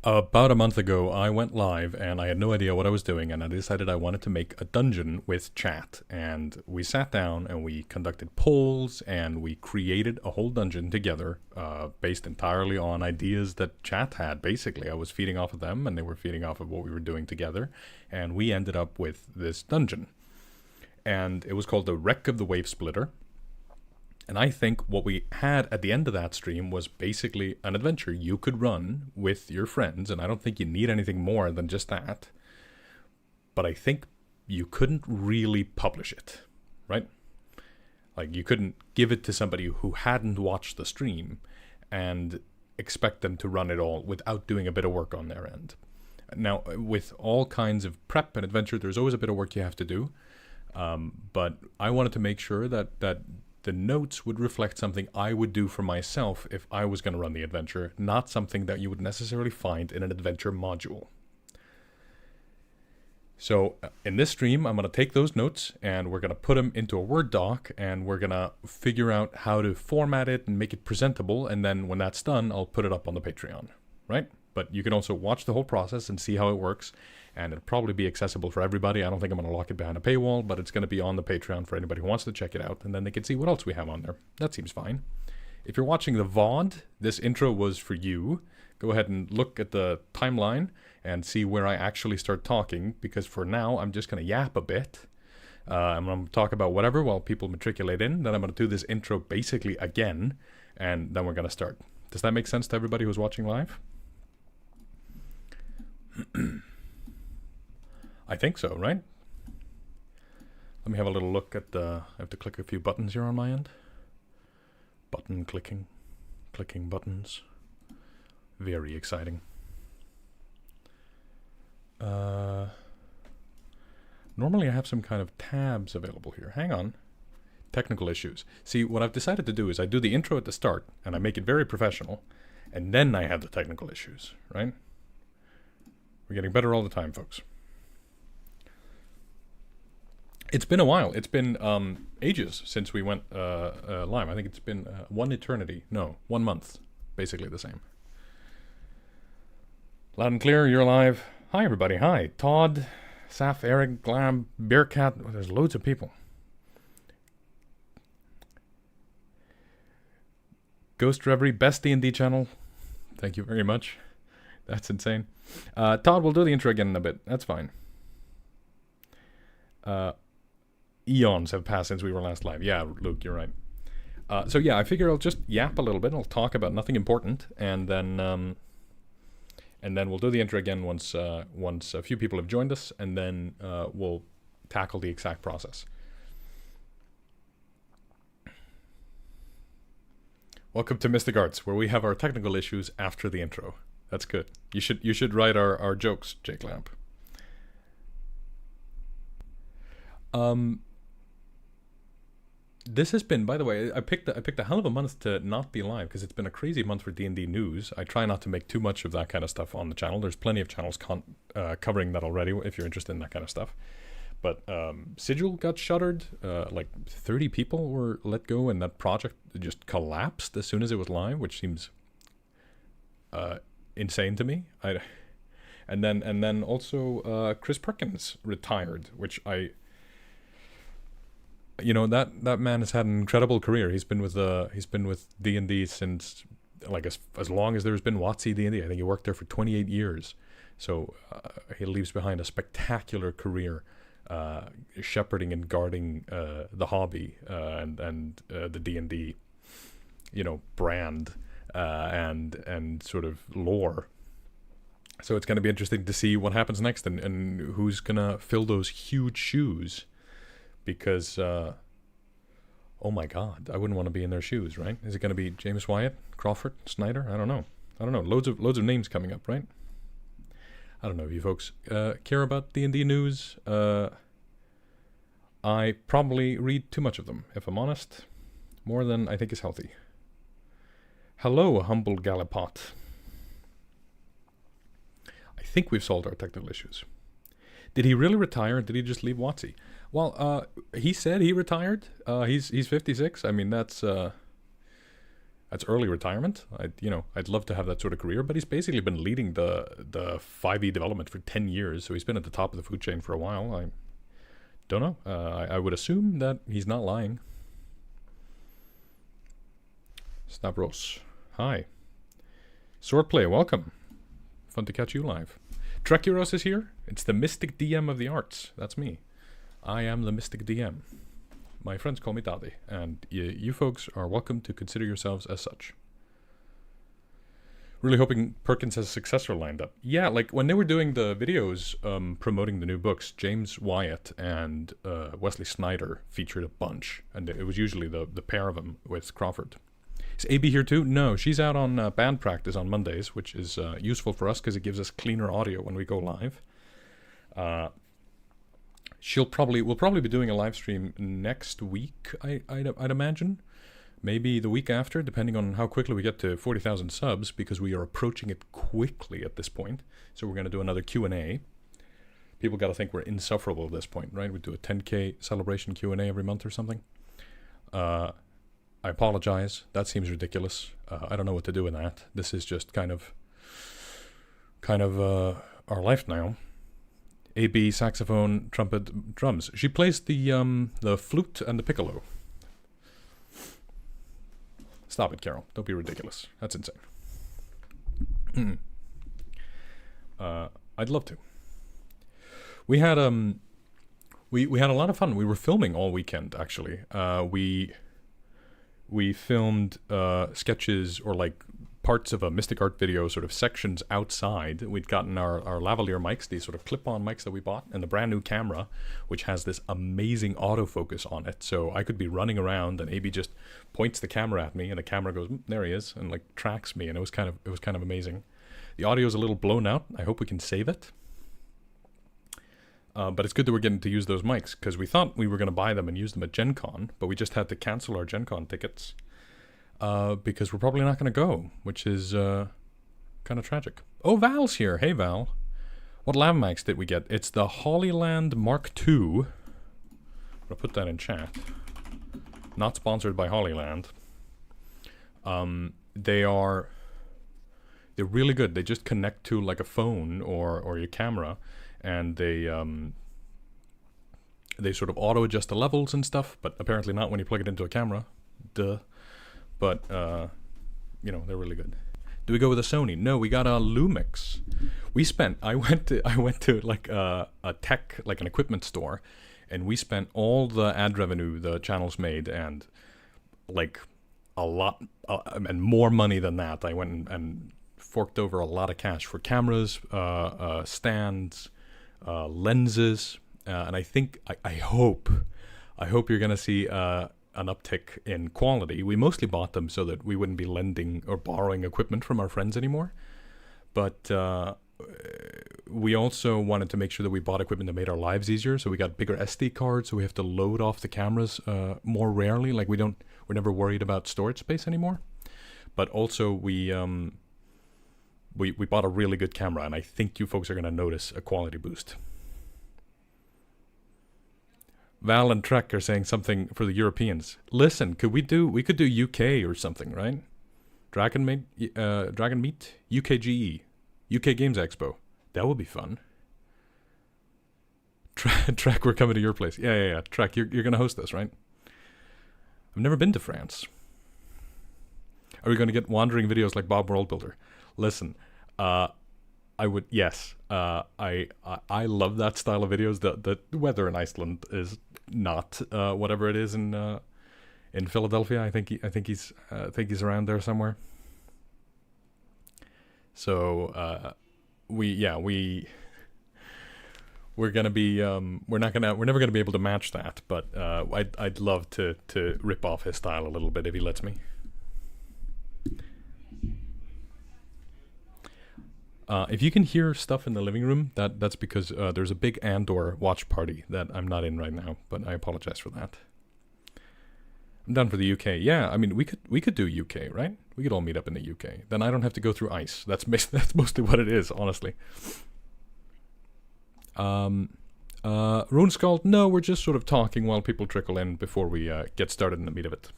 About a month ago, I went live and I had no idea what I was doing, and I decided I wanted to make a dungeon with chat. And we sat down and we conducted polls and we created a whole dungeon together, based entirely on ideas that chat had. Basically, I was feeding off of them and they were feeding off of what we were doing together, and we ended up with this dungeon. And it was called the Wreck of the Wave Splitter. And I think what we had at the end of that stream was basically an adventure you could run with your friends, and I don't think you need anything more than just that. But I think you couldn't really publish it, right? Like, you couldn't give it to somebody who hadn't watched the stream and expect them to run it all without doing a bit of work on their end. Now, with all kinds of prep and adventure, there's always a bit of work you have to do. But I wanted to make sure that the notes would reflect something I would do for myself if I was going to run the adventure, not something that you would necessarily find in an adventure module. So in this stream, I'm going to take those notes and we're going to put them into a Word doc, and we're going to figure out how to format it and make it presentable. And then when that's done, I'll put it up on the Patreon, right? But you can also watch the whole process and see how it works. And it'll probably be accessible for everybody. I don't think I'm going to lock it behind a paywall, but it's going to be on the Patreon for anybody who wants to check it out. And then they can see what else we have on there. That seems fine. If you're watching the VOD, this intro was for you. Go ahead and look at the timeline and see where I actually start talking, because for now, I'm just going to yap a bit. I'm going to talk about whatever while people matriculate in. Then I'm going to do this intro basically again, and then we're going to start. Does that make sense to everybody who's watching live? I think so, right? Let me have a little look at the... I have to click a few buttons here on my end. Button clicking. Clicking buttons. Very exciting. Normally I have some kind of tabs available here. Hang on. Technical issues. See, what I've decided to do is I do the intro at the start, and I make it very professional, and then I have the technical issues, right? We're getting better all the time, folks. It's been a while. It's been ages since we went live. I think it's been one eternity. No, 1 month. Basically the same. Loud and clear, you're live. Hi, everybody. Hi. Todd, Saf, Eric, Glam, Bearcat. Oh, there's loads of people. Ghost Reverie, best D&D channel. Thank you very much. That's insane. Todd, we'll do the intro again in a bit. That's fine. Eons have passed since we were last live. Yeah, Luke, you're right. So yeah, I figure I'll just yap a little bit. I'll talk about nothing important, and then we'll do the intro again once a few people have joined us, and then we'll tackle the exact process. Welcome to Mystic Arts, where we have our technical issues after the intro. That's good. You should write our jokes, Jake Lamp. This has been, by the way, I picked a hell of a month to not be live, because it's been a crazy month for D&D news. I try not to make too much of that kind of stuff on the channel. There's plenty of channels covering that already if you're interested in that kind of stuff. But Sigil got shuttered. Like 30 people were let go, and that project just collapsed as soon as it was live, which seems insane to me. And then also Chris Perkins retired, which that man has had an incredible career. He's been with D&D since like as long as there's been WotC D&D. I think he worked there for 28 years. So he leaves behind a spectacular career, shepherding and guarding the hobby and the D&D, brand and sort of lore. So it's going to be interesting to see what happens next and who's going to fill those huge shoes. Because, oh my God, I wouldn't want to be in their shoes, right? Is it going to be James Wyatt, Crawford, Snyder? I don't know. Loads of names coming up, right? I don't know if you folks care about D&D news. I probably read too much of them, if I'm honest. More than I think is healthy. Hello, humble Gallipot. I think we've solved our technical issues. Did he really retire? Did he just leave WotC? Well, he said he retired. He's 56. I mean, that's That's early retirement. I'd love to have that sort of career, but he's basically been leading the 5e development for 10 years, so he's been at the top of the food chain for a while. I don't know. I would assume that he's not lying. Stavros, hi. Swordplay, welcome. Fun to catch you live. Trekiros is here. It's the Mystic DM of the arts. That's me. I am the Mystic DM. My friends call me Daði, and you folks are welcome to consider yourselves as such. Really hoping Perkins has a successor lined up. Yeah, like when they were doing the videos promoting the new books, James Wyatt and Wesley Snyder featured a bunch, and it was usually the pair of them with Crawford. Is AB here too? No, she's out on band practice on Mondays, which is useful for us because it gives us cleaner audio when we go live. We'll probably be doing a live stream next week, I'd imagine. Maybe the week after, depending on how quickly we get to 40,000 subs, because we are approaching it quickly at this point. So we're going to do another Q&A. People got to think we're insufferable at this point, right? We do a 10K celebration Q&A every month or something. I apologize. That seems ridiculous. I don't know what to do with that. This is just kind of our life now. AB, saxophone, trumpet, drums. She plays the flute and the piccolo. Stop it, Carol. Don't be ridiculous. That's insane. I'd love to. We had we had a lot of fun. We were filming all weekend, actually. We filmed sketches or like parts of a Mystic Art video, sort of sections outside. We'd gotten our lavalier mics, these sort of clip-on mics that we bought, and the brand new camera, which has this amazing autofocus on it. So I could be running around, and AB just points the camera at me, and the camera goes, there he is, and like tracks me, and it was kind of amazing. The audio is a little blown out. I hope we can save it. But it's good that we're getting to use those mics, because we thought we were going to buy them and use them at Gen Con, but we just had to cancel our Gen Con tickets. Because we're probably not going to go, which is kind of tragic. Oh, Val's here. Hey, Val. What lav mics did we get? It's the Hollyland Mark II. I'm going to put that in chat. Not sponsored by Hollyland. They're really good. They just connect to like a phone or your camera, and they sort of auto adjust the levels and stuff, but apparently not when you plug it into a camera. Duh. But, they're really good. Do we go with a Sony? No, we got a Lumix. I went to like a tech, like an equipment store, and we spent all the ad revenue the channels made, and like a lot, and more money than that. I went and forked over a lot of cash for cameras, stands, lenses, and I hope you're gonna see an uptick in quality. We mostly bought them so that we wouldn't be lending or borrowing equipment from our friends anymore. But we also wanted to make sure that we bought equipment that made our lives easier. So we got bigger SD cards, so we have to load off the cameras more rarely. Like we're never worried about storage space anymore. But also we bought a really good camera, and I think you folks are going to notice a quality boost. Val and Trek are saying something for the Europeans. Listen, we could do UK or something, right? Dragon Meet, UKGE, UK Games Expo. That would be fun. Trek, we're coming to your place. Yeah. Trek, you're gonna host us, right? I've never been to France. Are we gonna get wandering videos like Bob Worldbuilder? Listen, I would, yes. I love that style of videos. The weather in Iceland is not whatever it is in Philadelphia. I think he's around there somewhere. So we're gonna be we're never gonna be able to match that. But I'd love to rip off his style a little bit if he lets me. If you can hear stuff in the living room, that's because there's a big Andor watch party that I'm not in right now, but I apologize for that. I'm done for the UK. Yeah, I mean, we could do UK, right? We could all meet up in the UK. Then I don't have to go through ice. That's mostly what it is, honestly. Runescald, no, we're just sort of talking while people trickle in before we get started in the meat of it.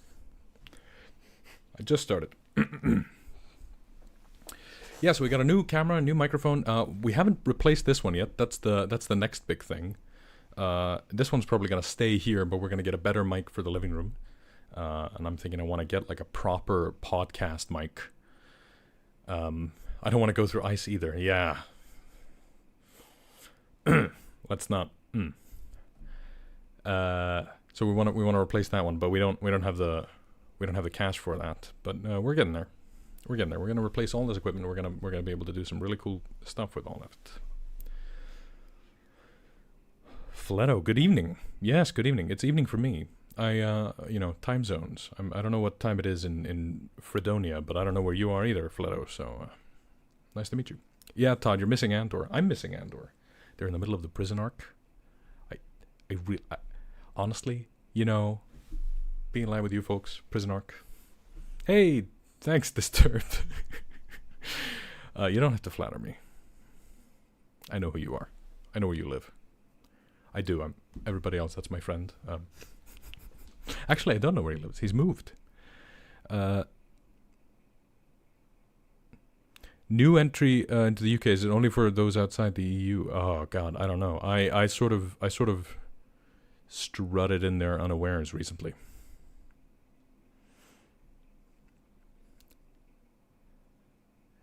I just started. Yeah, so we got a new camera, a new microphone. We haven't replaced this one yet. That's the next big thing. This one's probably gonna stay here, but we're gonna get a better mic for the living room. And I'm thinking I want to get like a proper podcast mic. I don't want to go through ice either. Yeah. Let's not. So we want to replace that one, but we don't have the cash for that. But we're getting there. We're getting there. We're gonna replace all this equipment. We're gonna be able to do some really cool stuff with all of it. Fleto, good evening. Yes, good evening. It's evening for me. Time zones. I don't know what time it is in Fredonia, but I don't know where you are either, Fleto. So nice to meet you. Yeah, Todd, you're missing Andor. I'm missing Andor. They're in the middle of the prison arc. Honestly, being live with you folks, prison arc. Hey, thanks, Disturbed. You don't have to flatter me. I know who you are. I know where you live. I do. Everybody else, that's my friend. Actually, I don't know where he lives. He's moved. New entry into the UK, is it only for those outside the EU? Oh God, I don't know. I sort of strutted in there unawares recently.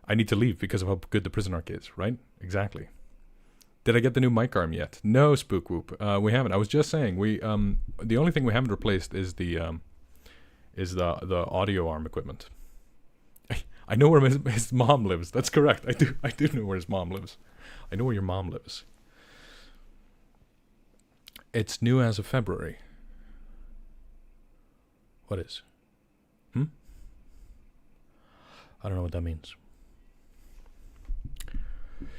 I need to leave because of how good the prison arc is, right? Exactly. Did I get the new mic arm yet? No, Spook Whoop. We haven't. I was just saying the only thing we haven't replaced is the audio arm equipment. I know where his mom lives. That's correct. I do know where his mom lives. I know where your mom lives. It's new as of February. What is? I don't know what that means.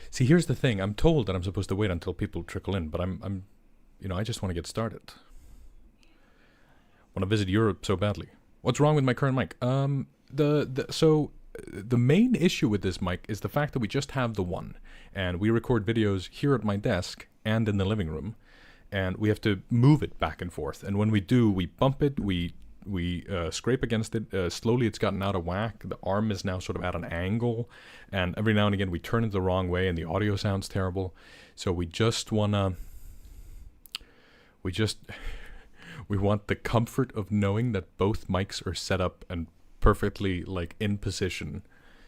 See, here's the thing. I'm told that I'm supposed to wait until people trickle in, but I just want to get started. Want to visit Europe so badly. What's wrong with my current mic? So the main issue with this mic is the fact that we just have the one, and we record videos here at my desk and in the living room, and we have to move it back and forth. And when we do, we bump it, we scrape against it. Slowly it's gotten out of whack. The arm is now sort of at an angle, and every now and again we turn it the wrong way and the audio sounds terrible. So we want the comfort of knowing that both mics are set up and perfectly in position,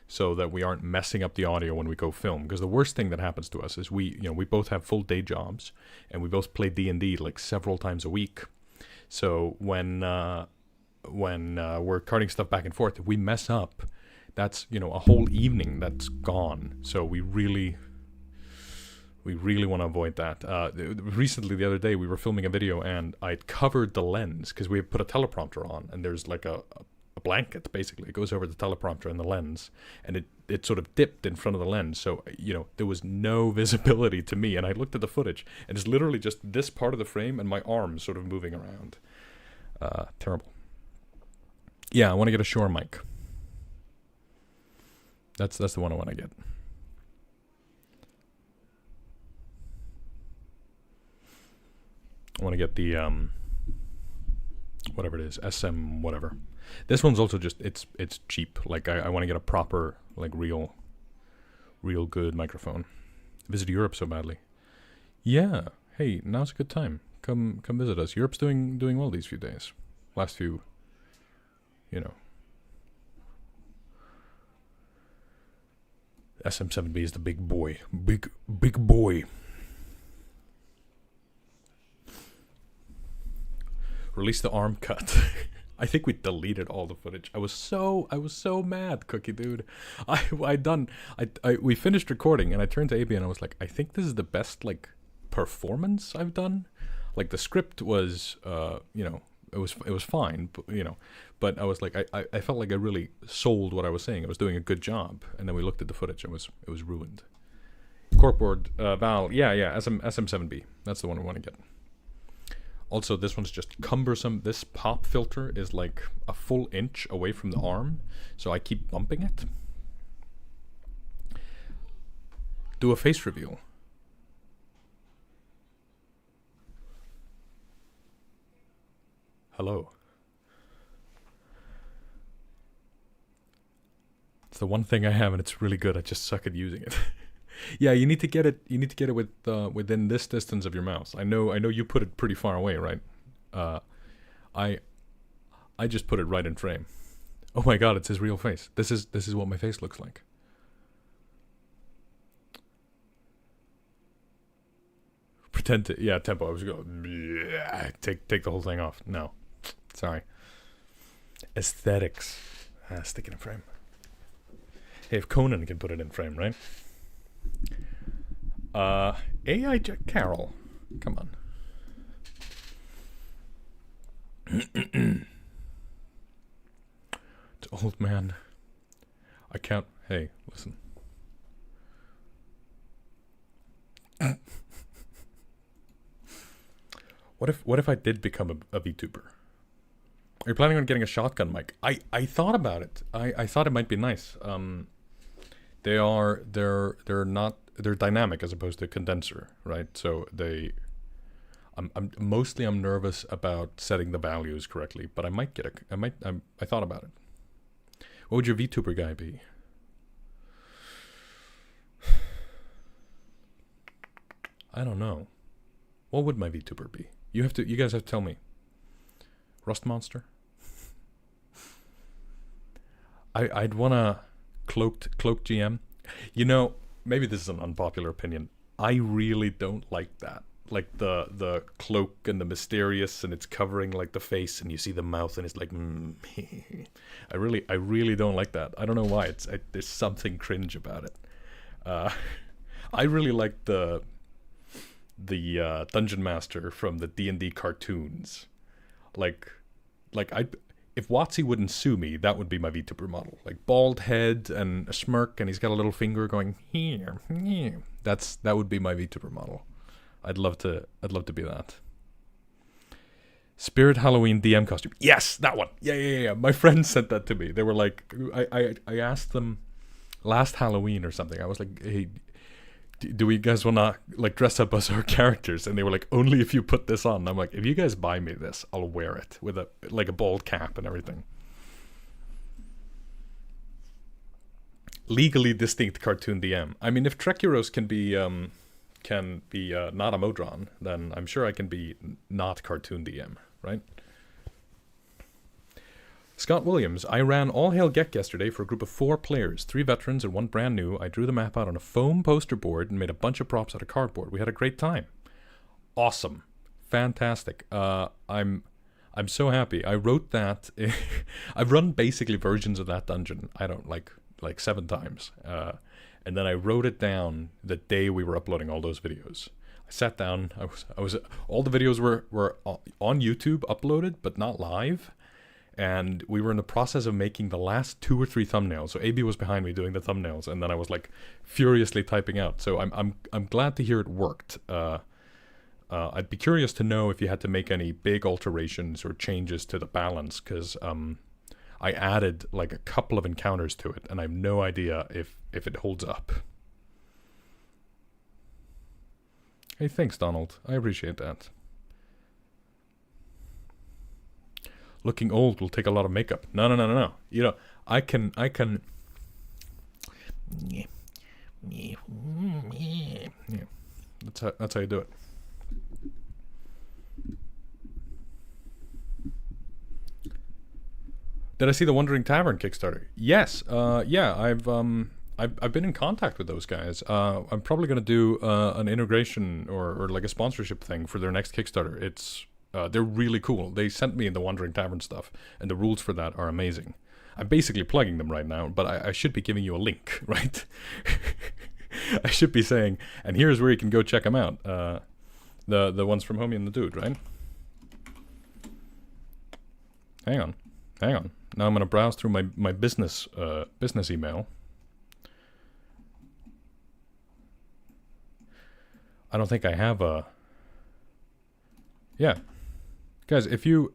so that we aren't messing up the audio when we go film. Because the worst thing that happens to us is we both have full day jobs, and we both play D&D several times a week. So when we're carting stuff back and forth, if we mess up, that's a whole evening that's gone. So we really want to avoid that. Recently, the other day, we were filming a video, and I'd covered the lens because we put a teleprompter on, and there's a blanket, basically. It goes over the teleprompter and the lens, and it sort of dipped in front of the lens. So, there was no visibility to me, and I looked at the footage, and it's literally just this part of the frame and my arms sort of moving around. Terrible. Yeah, I want to get a Shure mic. That's the one I want to get. I want to get the whatever it is, SM whatever. This one's also just it's cheap. I want to get a proper real good microphone. Visit Europe so badly. Yeah. Hey, now's a good time. Come visit us. Europe's doing well these few days. Last few, SM7B is the big boy. Big boy. Release the arm cut. I think we deleted all the footage. I was so mad, Cookie Dude. We finished recording, and I turned to AB and I was like, I think this is the best performance I've done. The script was it was fine, but I was I felt like I really sold what I was saying. I was doing a good job, and then we looked at the footage and it was ruined. Corkboard, Val, yeah, SM7B. That's the one I want to get. Also, this one's just cumbersome. This pop filter is a full inch away from the arm, so I keep bumping it. Do a face reveal. Hello. the one thing I have, and it's really good. I just suck at using it. Yeah, you need to get it. You need to get it with within this distance of your mouse. I know you put it pretty far away, right? I just put it right in frame. Oh my god, it's his real face. This is what my face looks like. Pretend to, yeah, tempo. I was going, take the whole thing off. No, sorry. Aesthetics. Stick it in frame. Hey, if Conan can put it in frame, right? AI Jack Carroll. Come on. It's old man. I can't. Hey, listen. What if I did become a VTuber? Are you planning on getting a shotgun mic? I thought about it. I thought it might be nice. They're dynamic as opposed to condenser, right? So I'm nervous about setting the values correctly, but I might get I thought about it. What would your VTuber guy be? I don't know. What would my VTuber be? You guys have to tell me. Rust Monster? I'd want a cloaked GM. You know, maybe this is an unpopular opinion. I really don't like that. Like the cloak and the mysterious, and it's covering like the face, and you see the mouth, and it's like, I really don't like that. I don't know why. There's something cringe about it. I really like the Dungeon Master from the D&D cartoons. Like if WotC wouldn't sue me, that would be my VTuber model. Like bald head and a smirk, and he's got a little finger going here. That would be my VTuber model. I'd love to be that. Spirit Halloween DM costume. Yes, that one. Yeah. My friends sent that to me. They were like, I asked them last Halloween or something. I was like, hey, do we guys want to like dress up as our characters? And they were like, only if you put this on. And I'm like, if you guys buy me this, I'll wear it with a bald cap and everything. Legally distinct cartoon DM. I mean, if Trekyros can be not a Modron, then I'm sure I can be not cartoon DM, right? Scott Williams, I ran All Hail Gek yesterday for a group of 4 players, 3 veterans and 1 brand new. I drew the map out on a foam poster board and made a bunch of props out of cardboard. We had a great time. Awesome. Fantastic. I'm so happy. I wrote that. I've run basically versions of that dungeon, I don't like 7 times. And then I wrote it down the day we were uploading all those videos. I sat down. I was all the videos were on YouTube uploaded, but not live. And we were in the process of making the last 2 or 3 thumbnails. So AB was behind me doing the thumbnails, and then I was like furiously typing out. So I'm glad to hear it worked. I'd be curious to know if you had to make any big alterations or changes to the balance, because I added like a couple of encounters to it, and I have no idea if it holds up. Hey, thanks, Donald. I appreciate that. Looking old will take a lot of makeup. No. You know, I can. Yeah. That's how you do it. Did I see the Wandering Tavern Kickstarter? Yes. Yeah. I've been in contact with those guys. I'm probably gonna do an integration or like a sponsorship thing for their next Kickstarter. They're really cool. They sent me the Wandering Tavern stuff, and the rules for that are amazing. I'm basically plugging them right now, but I should be giving you a link, right? I should be saying, and here's where you can go check them out. The ones from Homie and the Dude, right? Hang on. Now I'm gonna browse through my business email. I don't think I have a. Yeah. Guys, if you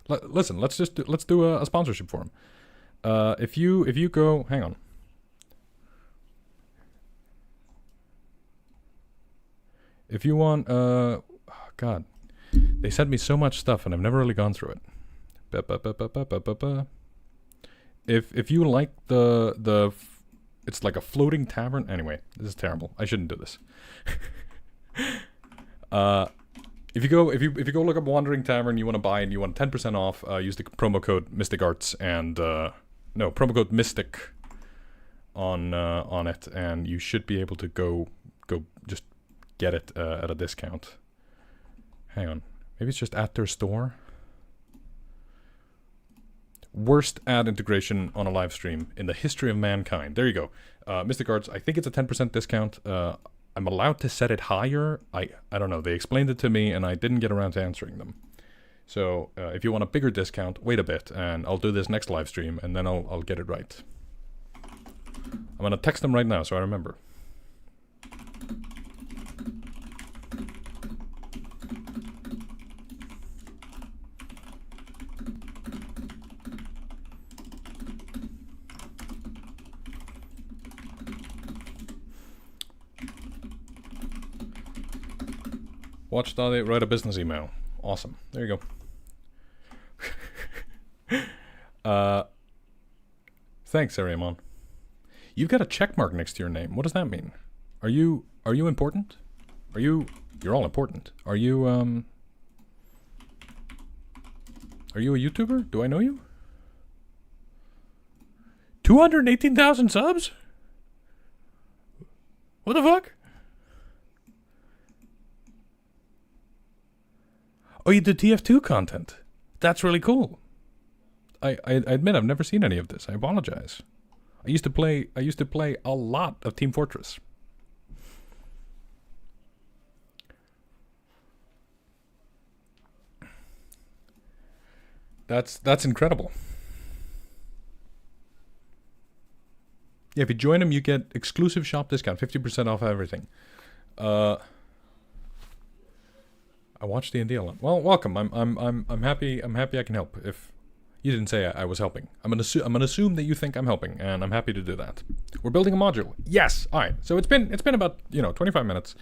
listen, let's do a sponsorship for him. If you go, hang on. If you want, God, they sent me so much stuff and I've never really gone through it. if you like it's like a floating tavern. Anyway, this is terrible. I shouldn't do this. If you go look up Wandering Tavern, you want to buy and you want 10% off, use the promo code Mystic Arts and promo code Mystic on it, and you should be able to go just get it at a discount. Hang on, maybe it's just at their store. Worst ad integration on a live stream in the history of mankind. There you go. Mystic Arts, I think it's a 10% discount. I'm allowed to set it higher. I don't know. They explained it to me, and I didn't get around to answering them. So if you want a bigger discount, wait a bit, and I'll do this next live stream, and then I'll get it right. I'm going to text them right now so I remember. Watch Daði write a business email. Awesome. There you go. Thanks, Ariamon. You've got a check mark next to your name. What does that mean? Are you important? You're all important. Are you a YouTuber? Do I know you? 218,000 subs? What the fuck? Oh, you did TF2 content. That's really cool. I admit I've never seen any of this. I apologize. I used to play a lot of Team Fortress. That's incredible. Yeah, if you join them, you get exclusive shop discount, 50% off everything. I watch D&D a lot. Well, welcome. I'm happy. I'm happy I can help. If you didn't say I was helping, I'm gonna assume that you think I'm helping, and I'm happy to do that. We're building a module. Yes. All right. So it's been about 25 minutes.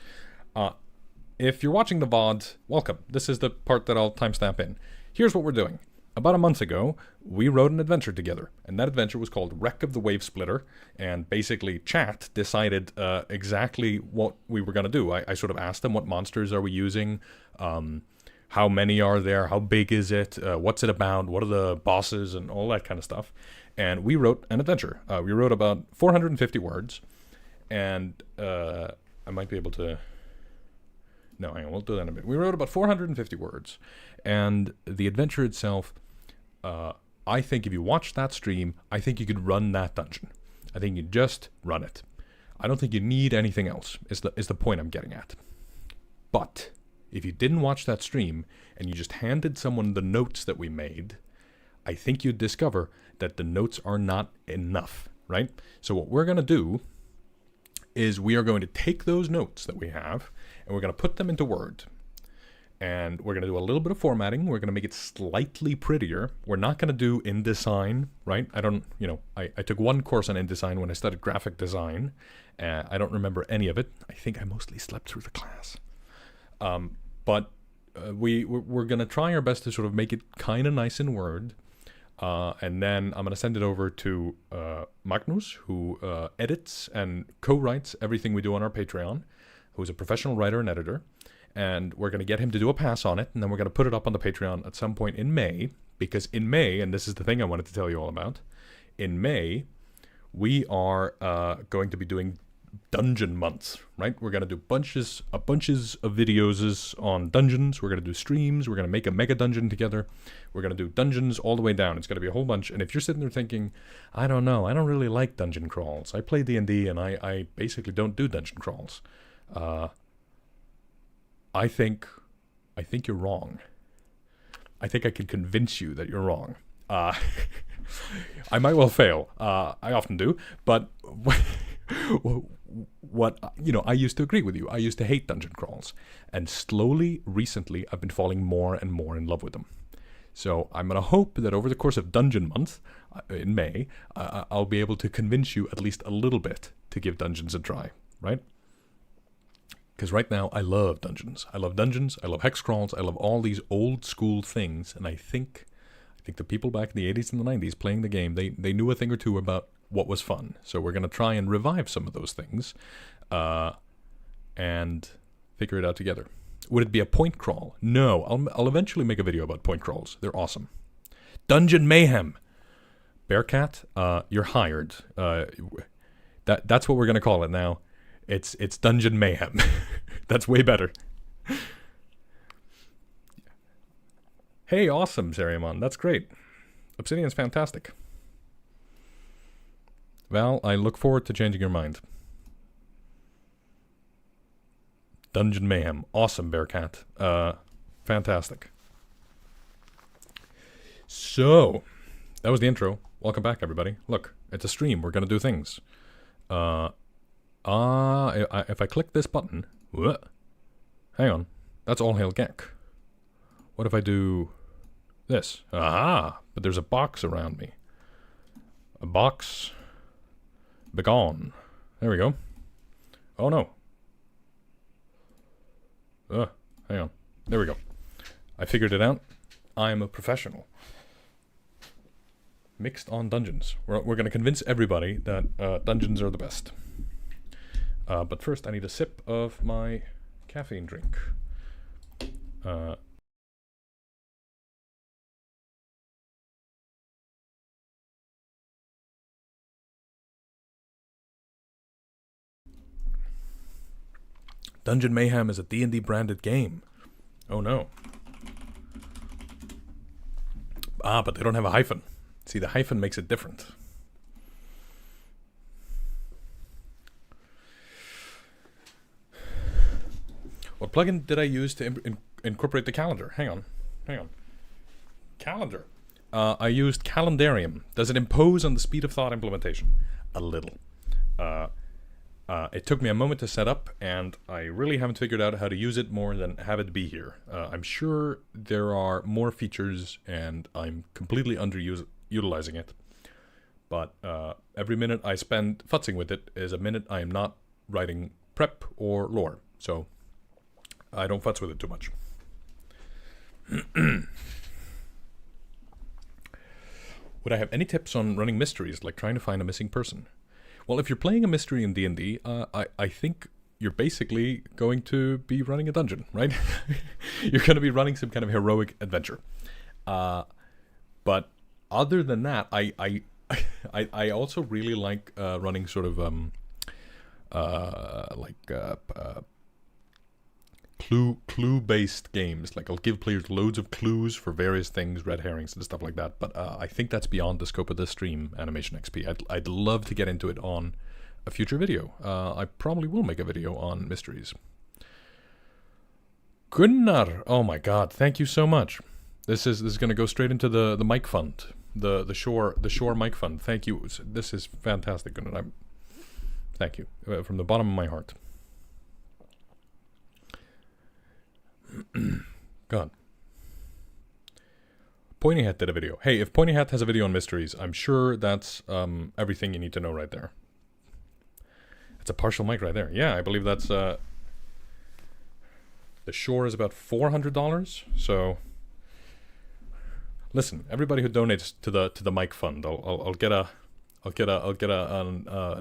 If you're watching the VOD, welcome. This is the part that I'll timestamp in. Here's what we're doing. About a month ago, we wrote an adventure together, and that adventure was called Wreck of the Wave Splitter, and basically chat decided exactly what we were going to do. I sort of asked them, what monsters are we using, how many are there, how big is it, what's it about, what are the bosses, and all that kind of stuff. And we wrote an adventure. We wrote about 450 words, and I might be able to... No, hang on, we'll do that in a bit. We wrote about 450 words, and the adventure itself, I think if you watch that stream, I think you could run that dungeon. I think you just run it. I don't think you need anything else, is the point I'm getting at. But if you didn't watch that stream, and you just handed someone the notes that we made, I think you'd discover that the notes are not enough, right? So what we're going to do is we are going to take those notes that we have, and we're going to put them into Word. And we're going to do a little bit of formatting. We're going to make it slightly prettier. We're not going to do InDesign, right? I took one course on InDesign when I studied graphic design. I don't remember any of it. I think I mostly slept through the class. But we're going to try our best to sort of make it kind of nice in Word. And then I'm going to send it over to Magnus, who edits and co-writes everything we do on our Patreon, who's a professional writer and editor. And we're going to get him to do a pass on it, and then we're going to put it up on the Patreon at some point in May, because in May, and this is the thing I wanted to tell you all about, in May, we are going to be doing dungeon months, right? We're going to do bunches of videos on dungeons. We're going to do streams. We're going to make a mega dungeon together. We're going to do dungeons all the way down. It's going to be a whole bunch. And if you're sitting there thinking, I don't know, I don't really like dungeon crawls. I play D&D, and I basically don't do dungeon crawls. I think you're wrong. I think I can convince you that you're wrong. I might well fail. I often do. But what I used to agree with you. I used to hate dungeon crawls. And slowly, recently, I've been falling more and more in love with them. So I'm going to hope that over the course of Dungeon Month, in May, I'll be able to convince you at least a little bit to give dungeons a try, right? Because right now, I love dungeons. I love hex crawls. I love all these old school things, and I think think the people back in the 80s and the 90s playing the game, they knew a thing or two about what was fun. So we're going to try and revive some of those things and figure it out together. Would it be a point crawl? No, I'll eventually make a video about point crawls. They're awesome. Dungeon Mayhem. Bearcat, you're hired. That's what we're going to call it now. It's Dungeon Mayhem. That's way better. Hey, awesome, Zariamon. That's great. Obsidian's fantastic. Val, I look forward to changing your mind. Dungeon Mayhem. Awesome, Bearcat. Fantastic. So, that was the intro. Welcome back, everybody. Look, it's a stream. We're going to do things. If I click this button... What? Hang on. That's All Hail Gek. What if I do this? Aha! But there's a box around me. A box... Begone. There we go. Oh, no. Hang on. There we go. I figured it out. I'm a professional. Mixed on dungeons. We're going to convince everybody that dungeons are the best. But first, I need a sip of my caffeine drink. Dungeon Mayhem is a D&D branded game. Oh no. But they don't have a hyphen. See, the hyphen makes it different. What plugin did I use to incorporate the calendar? Hang on. Calendar. I used Calendarium. Does it impose on the speed of thought implementation? A little. It took me a moment to set up, and I really haven't figured out how to use it more than have it be here. I'm sure there are more features, and I'm completely underutilizing it. But every minute I spend futzing with it is a minute I am not writing prep or lore. So I don't futz with it too much. Would I have any tips on running mysteries, like trying to find a missing person? Well, if you're playing a mystery in D&D, I think you're basically going to be running a dungeon, right? You're going to be running some kind of heroic adventure. But other than that, I also really like running sort of clue-based games. Like, I'll give players loads of clues for various things, red herrings and stuff like that. But I think that's beyond the scope of this stream, Animation XP. I'd love to get into it on a future video. I probably will make a video on mysteries. Gunnar! Oh my god, thank you so much. This is going to go straight into the mic fund. The shore mic fund. Thank you. This is fantastic, Gunnar. Thank you. From the bottom of my heart. God. Pointy Hat did a video. Hey, if Pointy Hat has a video on mysteries, I'm sure that's everything you need to know right there. It's a partial mic right there. Yeah, I believe that's the shore is about $400. So listen, everybody who donates to the mic fund, I'll get a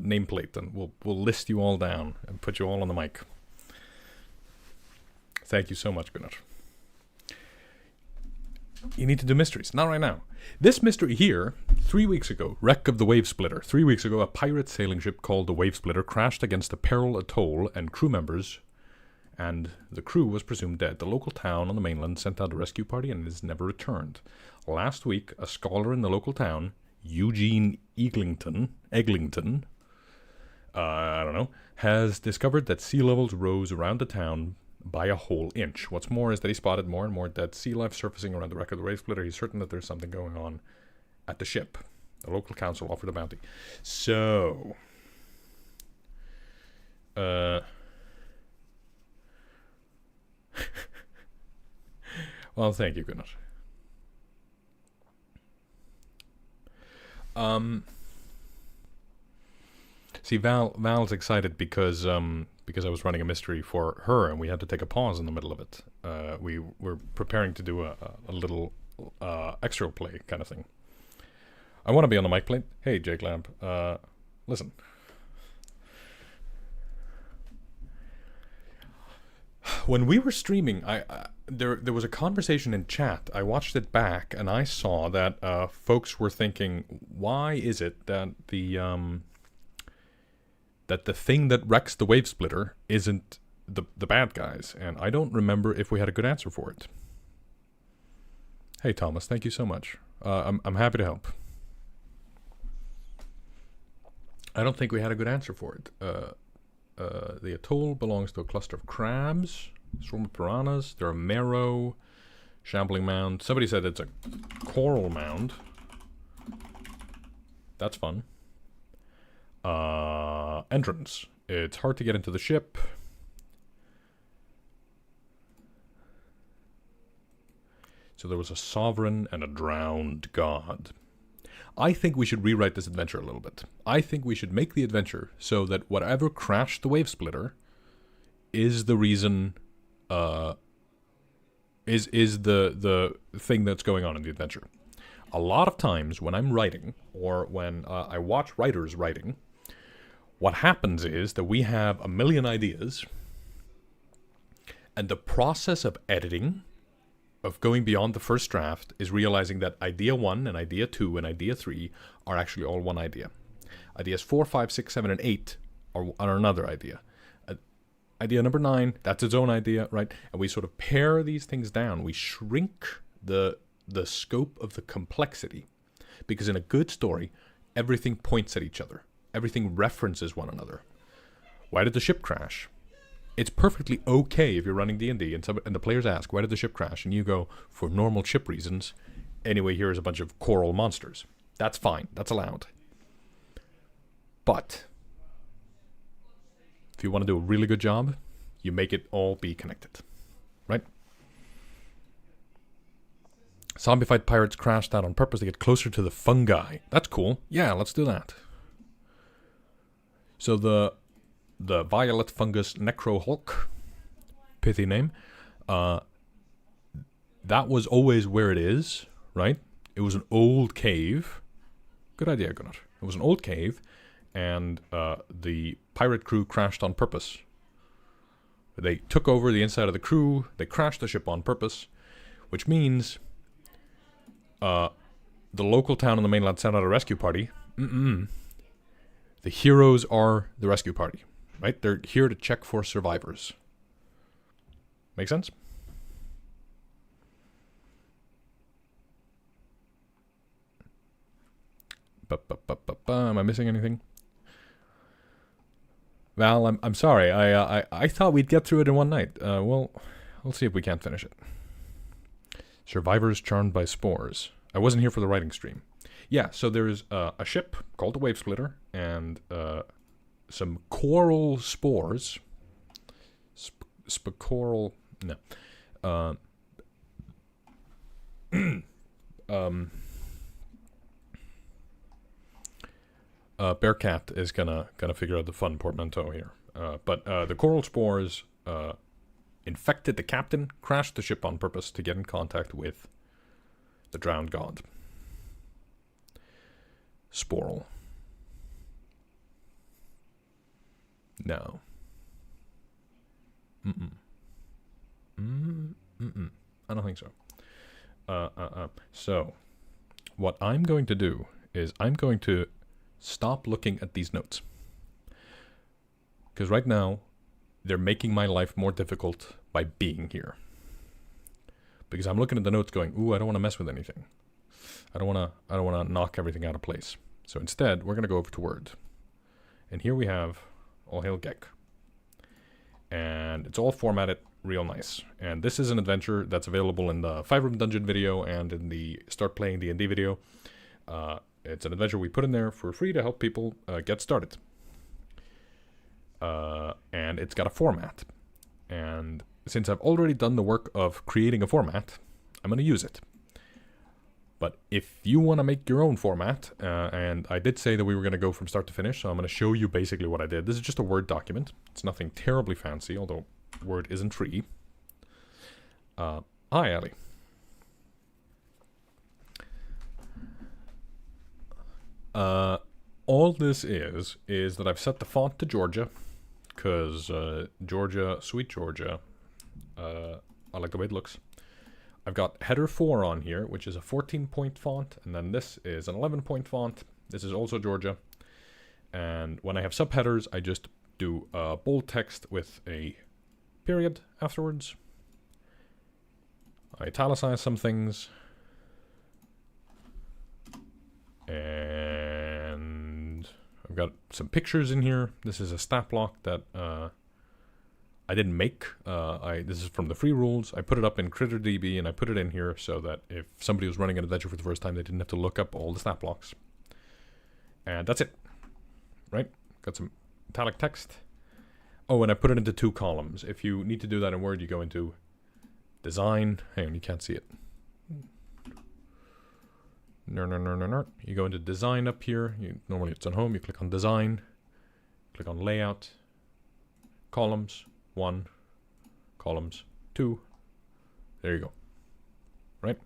nameplate, and we'll list you all down and put you all on the mic. Thank you so much, Gunnar. You need to do mysteries. Not right now. This mystery here, 3 weeks ago, wreck of the Wave Splitter. 3 weeks ago, a pirate sailing ship called the Wave Splitter crashed against a Peril Atoll, and the crew was presumed dead. The local town on the mainland sent out a rescue party and has never returned. Last week, a scholar in the local town, Eugene Eglington, I don't know, has discovered that sea levels rose around the town by a whole inch. What's more is that he spotted more and more dead sea life surfacing around the wreck of the Wave Splitter. He's certain that there's something going on at the ship. The local council offered a bounty. So, well, thank you, Gunnar. See, Val's excited because I was running a mystery for her, and we had to take a pause in the middle of it. We were preparing to do a little extra play kind of thing. I want to be on the mic plate. Hey, Jake Lamb. Listen. When we were streaming, there was a conversation in chat. I watched it back, and I saw that folks were thinking, why is it that the thing that wrecks the wave splitter isn't the bad guys? And I don't remember if we had a good answer for it. Hey, Thomas, thank you so much. I'm happy to help. I don't think we had a good answer for it. The atoll belongs to a cluster of crabs, swarm of piranhas. There are marrow, shambling mound. Somebody said it's a coral mound. That's fun. Entrance. It's hard to get into the ship. So there was a sovereign and a drowned god. I think we should rewrite this adventure a little bit. I think we should make the adventure so that whatever crashed the wave splitter is the reason, is the thing that's going on in the adventure. A lot of times when I'm writing, or when I watch writers writing, what happens is that we have a million ideas, and the process of editing, of going beyond the first draft, is realizing that idea 1 and idea 2 and idea 3 are actually all one idea. Ideas 4, 5, 6, 7, and 8 are another idea. Idea number 9, that's its own idea, right? And we sort of pare these things down. We shrink the scope of the complexity. Because in a good story, everything points at each other. Everything references one another. Why did the ship crash? It's perfectly okay if you're running D&D and the players ask, why did the ship crash? And you go, for normal ship reasons. Anyway, here's a bunch of coral monsters. That's fine. That's allowed. But if you want to do a really good job, you make it all be connected. Right? Zombified pirates crashed out on purpose to get closer to the fungi. That's cool. Yeah, let's do that. So the violet fungus Necro Hulk, pithy name, that was always where it is, right? It was an old cave. Good idea, Gunnar. It was an old cave, and the pirate crew crashed on purpose. They took over the inside of the crew, they crashed the ship on purpose, which means the local town on the mainland sent out a rescue party. The heroes are the rescue party. Right? They're here to check for survivors. Make sense? Am I missing anything? Val, I'm sorry. I thought we'd get through it in one night. Well, we'll see if we can't finish it. Survivors charmed by spores. I wasn't here for the writing stream. Yeah, so there's a ship called the Wave Splitter, and some coral spores. Spicoral. No. Bearcat is gonna figure out the fun portmanteau here. But the coral spores infected the captain, crashed the ship on purpose to get in contact with the drowned god. Sporal. No. I don't think so. So, what I'm going to do is I'm going to stop looking at these notes. Because right now, they're making my life more difficult by being here. Because I'm looking at the notes going, ooh, I don't want to mess with anything. I don't want to knock everything out of place. So instead, we're going to go over to Word. And here we have All Hail Gek. And it's all formatted real nice. And this is an adventure that's available in the 5-Room Dungeon video and in the Start Playing D&D video. It's an adventure we put in there for free to help people get started. And it's got a format. And since I've already done the work of creating a format, I'm going to use it. But if you want to make your own format, and I did say that we were going to go from start to finish, so I'm going to show you basically what I did. This is just a Word document. It's nothing terribly fancy, although Word isn't free. Hi, Ali. All this is that I've set the font to Georgia, because Georgia, sweet Georgia, I like the way it looks. I've got header 4 on here, which is a 14-point font, and then this is an 11-point font. This is also Georgia. And when I have subheaders, I just do bold text with a period afterwards. I italicize some things. And I've got some pictures in here. This is a stat block that I didn't make. This is from the free rules. I put it up in CritterDB and I put it in here so that if somebody was running an adventure for the first time, they didn't have to look up all the stat blocks. And that's it. Right? Got some italic text. Oh, and I put it into 2 columns. If you need to do that in Word, you go into Design. Hang on, you can't see it. You go into Design up here. Normally it's on Home. You click on Design. Click on Layout. Columns. 1. Columns. 2. There you go. Right?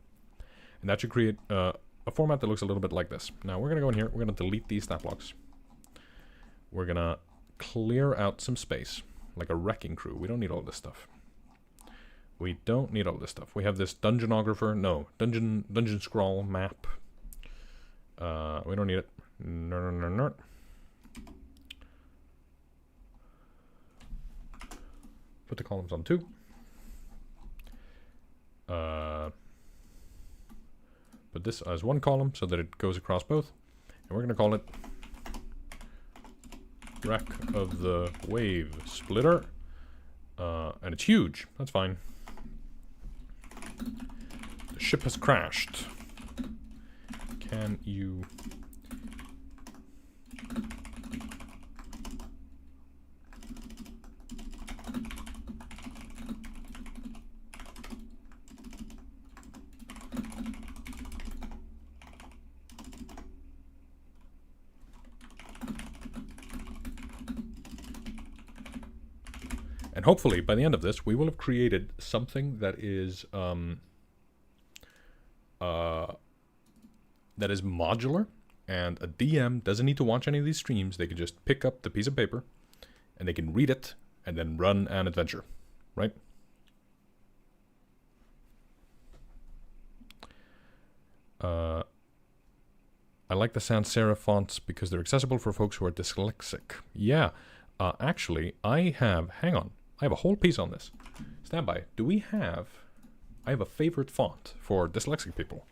And that should create a format that looks a little bit like this. Now we're going to go in here. We're going to delete these stat blocks. We're going to clear out some space. Like a wrecking crew. We don't need all this stuff. We don't need all this stuff. We have this dungeonographer. No. Dungeon scroll map. We don't need it. No. Put the columns on 2. Put this as 1 column so that it goes across both. And we're going to call it Wreck of the Wave Splitter. And it's huge. That's fine. The ship has crashed. Can you... And hopefully, by the end of this, we will have created something that is modular, and a DM doesn't need to watch any of these streams. They can just pick up the piece of paper, and they can read it, and then run an adventure, right? I like the sans serif fonts because they're accessible for folks who are dyslexic. Yeah, actually, I have a whole piece on this. Stand by. I have a favorite font for dyslexic people.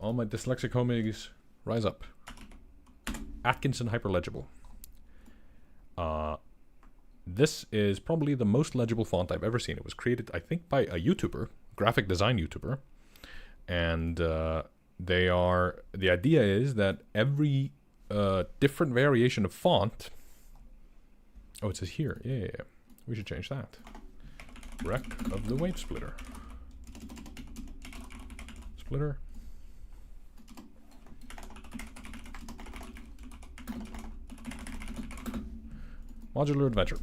All my dyslexic homies, rise up. Atkinson Hyperlegible. This is probably the most legible font I've ever seen. It was created, I think, by a YouTuber, graphic design YouTuber. And the idea is that every different variation of font... Oh, it says here. Yeah. We should change that. Wreck of the Wave Splitter. Splitter. Modular adventure.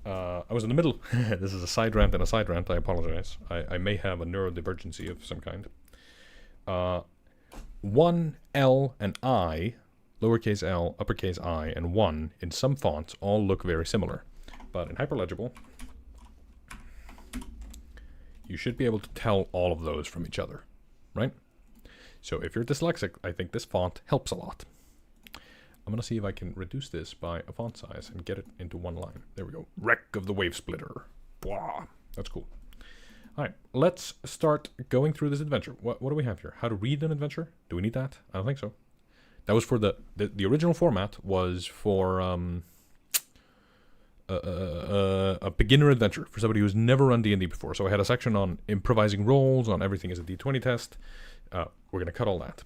I was in the middle. This is a side rant and a side rant. I apologize. I may have a neurodivergency of some kind. 1, L, and I, lowercase l, uppercase I, and 1 in some fonts all look very similar. But in Hyperlegible, you should be able to tell all of those from each other, right? So if you're dyslexic, I think this font helps a lot. I'm going to see if I can reduce this by a font size and get it into 1 line. There we go. Wreck of the Wave Splitter. Blah. That's cool. All right, let's start going through this adventure. What do we have here? How to read an adventure? Do we need that? I don't think so. That was for the original format was for a beginner adventure for somebody who's never run D&D before. So I had a section on improvising rolls, on everything as a D20 test. We're going to cut all that.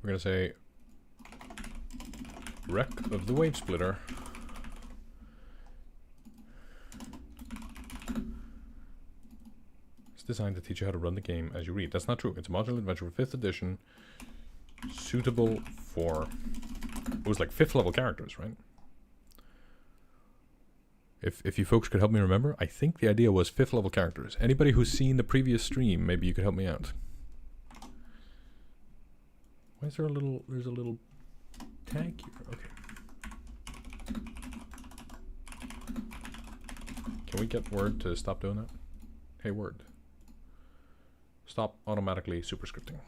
We're going to say Wreck of the Wave Splitter. It's designed to teach you how to run the game as you read. That's not true. It's a modular adventure for 5th edition, suitable for, it was like 5th level characters, right? If you folks could help me remember, I think the idea was 5th level characters. Anybody who's seen the previous stream, maybe you could help me out. Why is there there's a little tag here? Okay. Can we get Word to stop doing that? Hey, Word. Stop automatically superscripting.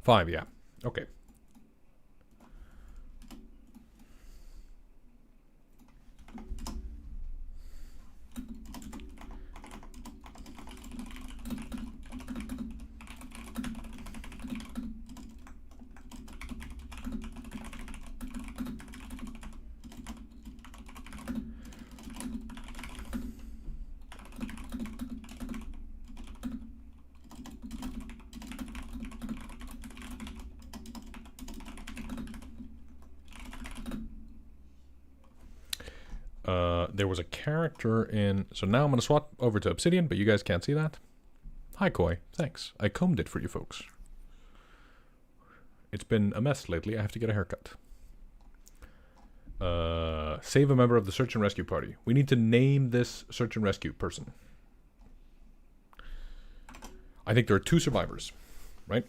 5, yeah. Okay. There was a character in... So now I'm going to swap over to Obsidian, but you guys can't see that. Hi, Koi. Thanks. I combed it for you folks. It's been a mess lately. I have to get a haircut. Save a member of the search and rescue party. We need to name this search and rescue person. I think there are 2 survivors, right?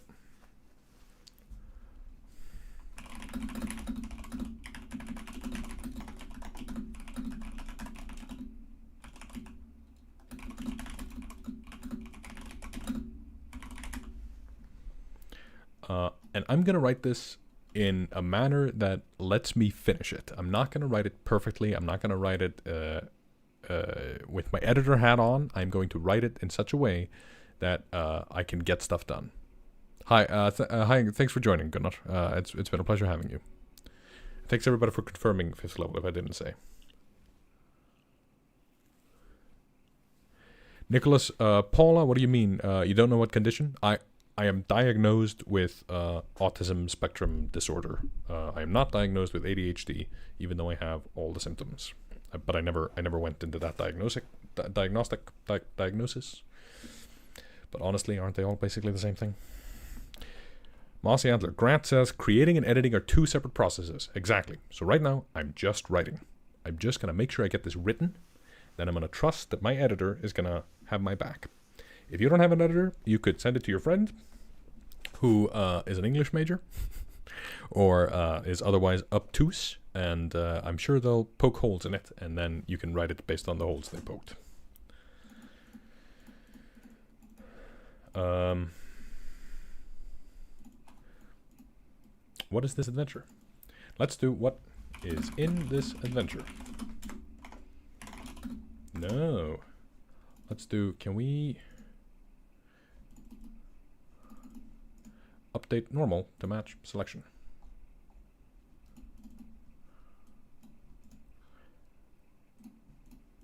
And I'm going to write this in a manner that lets me finish it. I'm not going to write it perfectly. I'm not going to write it with my editor hat on. I'm going to write it in such a way that I can get stuff done. Hi, hi. Thanks for joining, Gunnar. It's been a pleasure having you. Thanks everybody for confirming 5th level if I didn't say. Nicholas, Paula, what do you mean? You don't know what condition? I am diagnosed with autism spectrum disorder. I am not diagnosed with ADHD, even though I have all the symptoms. But I never went into that diagnosis. But honestly, aren't they all basically the same thing? Mossy Antler. Grant says, creating and editing are 2 separate processes. Exactly. So right now, I'm just writing. I'm just going to make sure I get this written. Then I'm going to trust that my editor is going to have my back. If you don't have an editor, you could send it to your friend who is an English major or is otherwise obtuse, and I'm sure they'll poke holes in it, and then you can write it based on the holes they poked. What is this adventure? Let's do what is in this adventure. No. Let's do, can we... Update normal to match selection.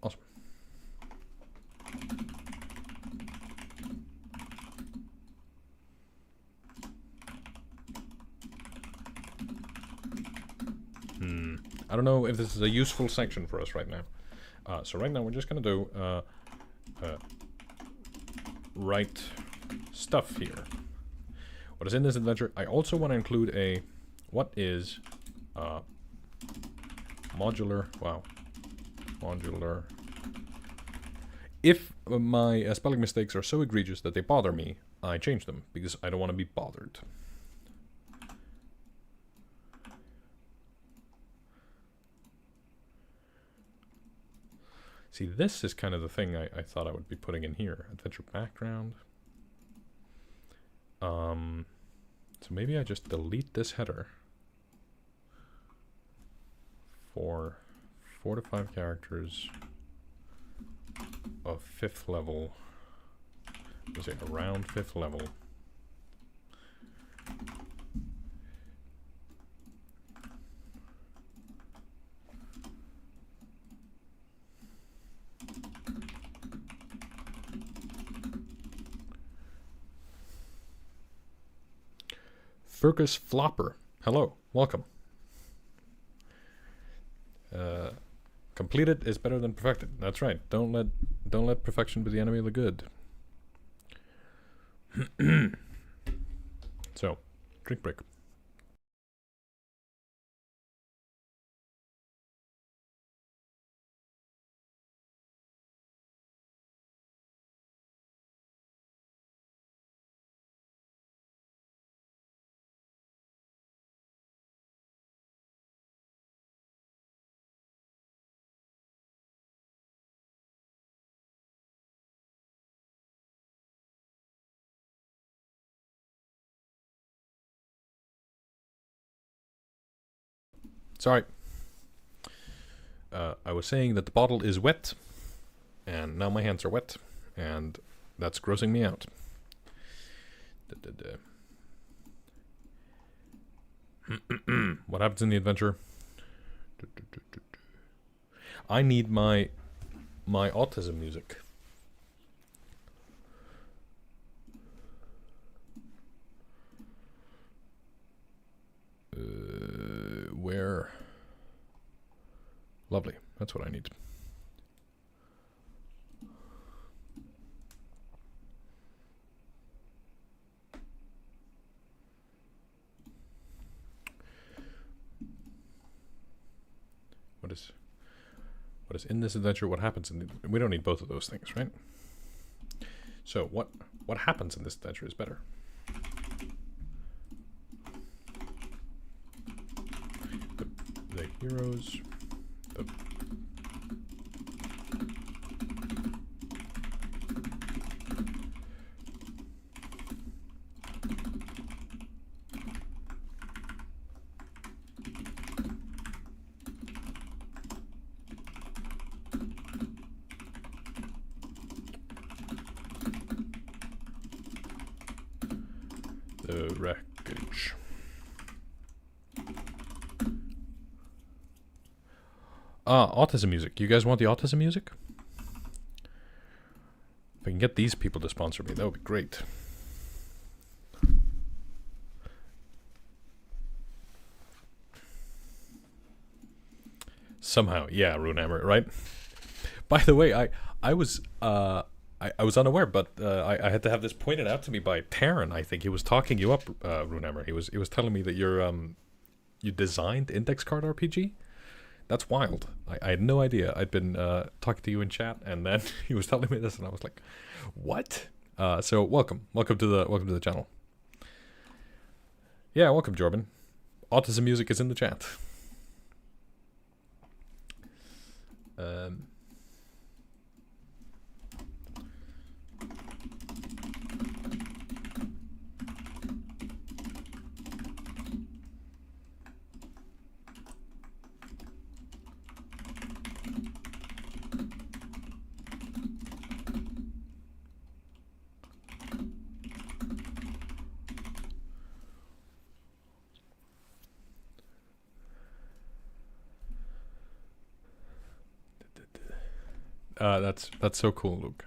Awesome. I don't know if this is a useful section for us right now. So right now we're just going to do write stuff here. What is in this adventure? I also want to include a what is modular. Wow, modular. If my spelling mistakes are so egregious that they bother me, I change them because I don't want to be bothered. See, this is kind of the thing I thought I would be putting in here. Adventure background. So maybe I just delete this header for 4 to 5 characters of 5th level. Let's say around 5th level. Fergus Flopper, hello, welcome. Completed is better than perfected. That's right. Don't let perfection be the enemy of the good. So, drink break. Sorry. I was saying that the bottle is wet, and now my hands are wet, and that's grossing me out. What happens in the adventure? I need my autism music. Where? Lovely. That's what I need. What is in this adventure? What happens in the... We don't need both of those things, right? So what happens in this adventure is better. The heroes... The wreckage. Autism music. You guys want the autism music? If I can get these people to sponsor me, that would be great. Somehow, yeah, Runehammer, right? By the way, I was unaware, but I had to have this pointed out to me by Taryn. I think he was talking you up, Runehammer. He was telling me that you designed Index Card RPG. That's wild. I had no idea. I'd been talking to you in chat, and then he was telling me this, and I was like, "What?" So welcome to the channel. Yeah, welcome, Jordan. Autism music is in the chat. That's so cool, Luke.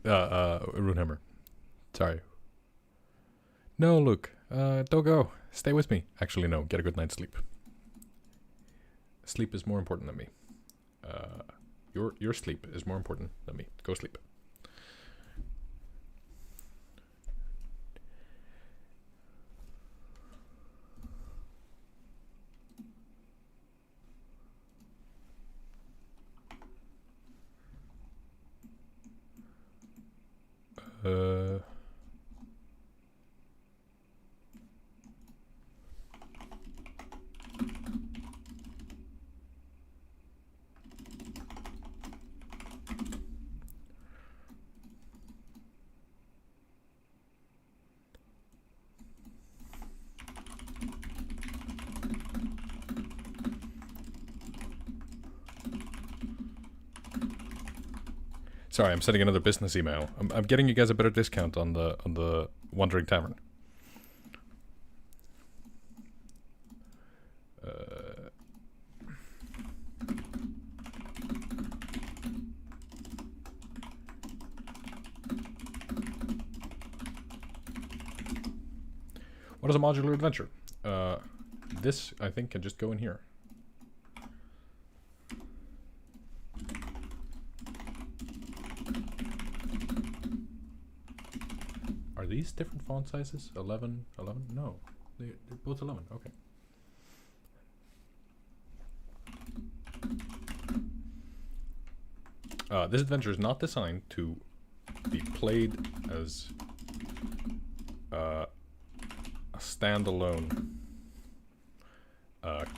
Runehammer. Sorry. No, Luke. Don't go. Stay with me. Actually, no. Get a good night's sleep. Sleep is more important than me. Your sleep is more important than me. Go sleep. Sorry, I'm sending another business email. I'm getting you guys a better discount on the Wandering Tavern. What is a modular adventure? This, I think, can just go in here. Are these different font sizes? 11? No. They're both 11. Okay. This adventure is not designed to be played as a standalone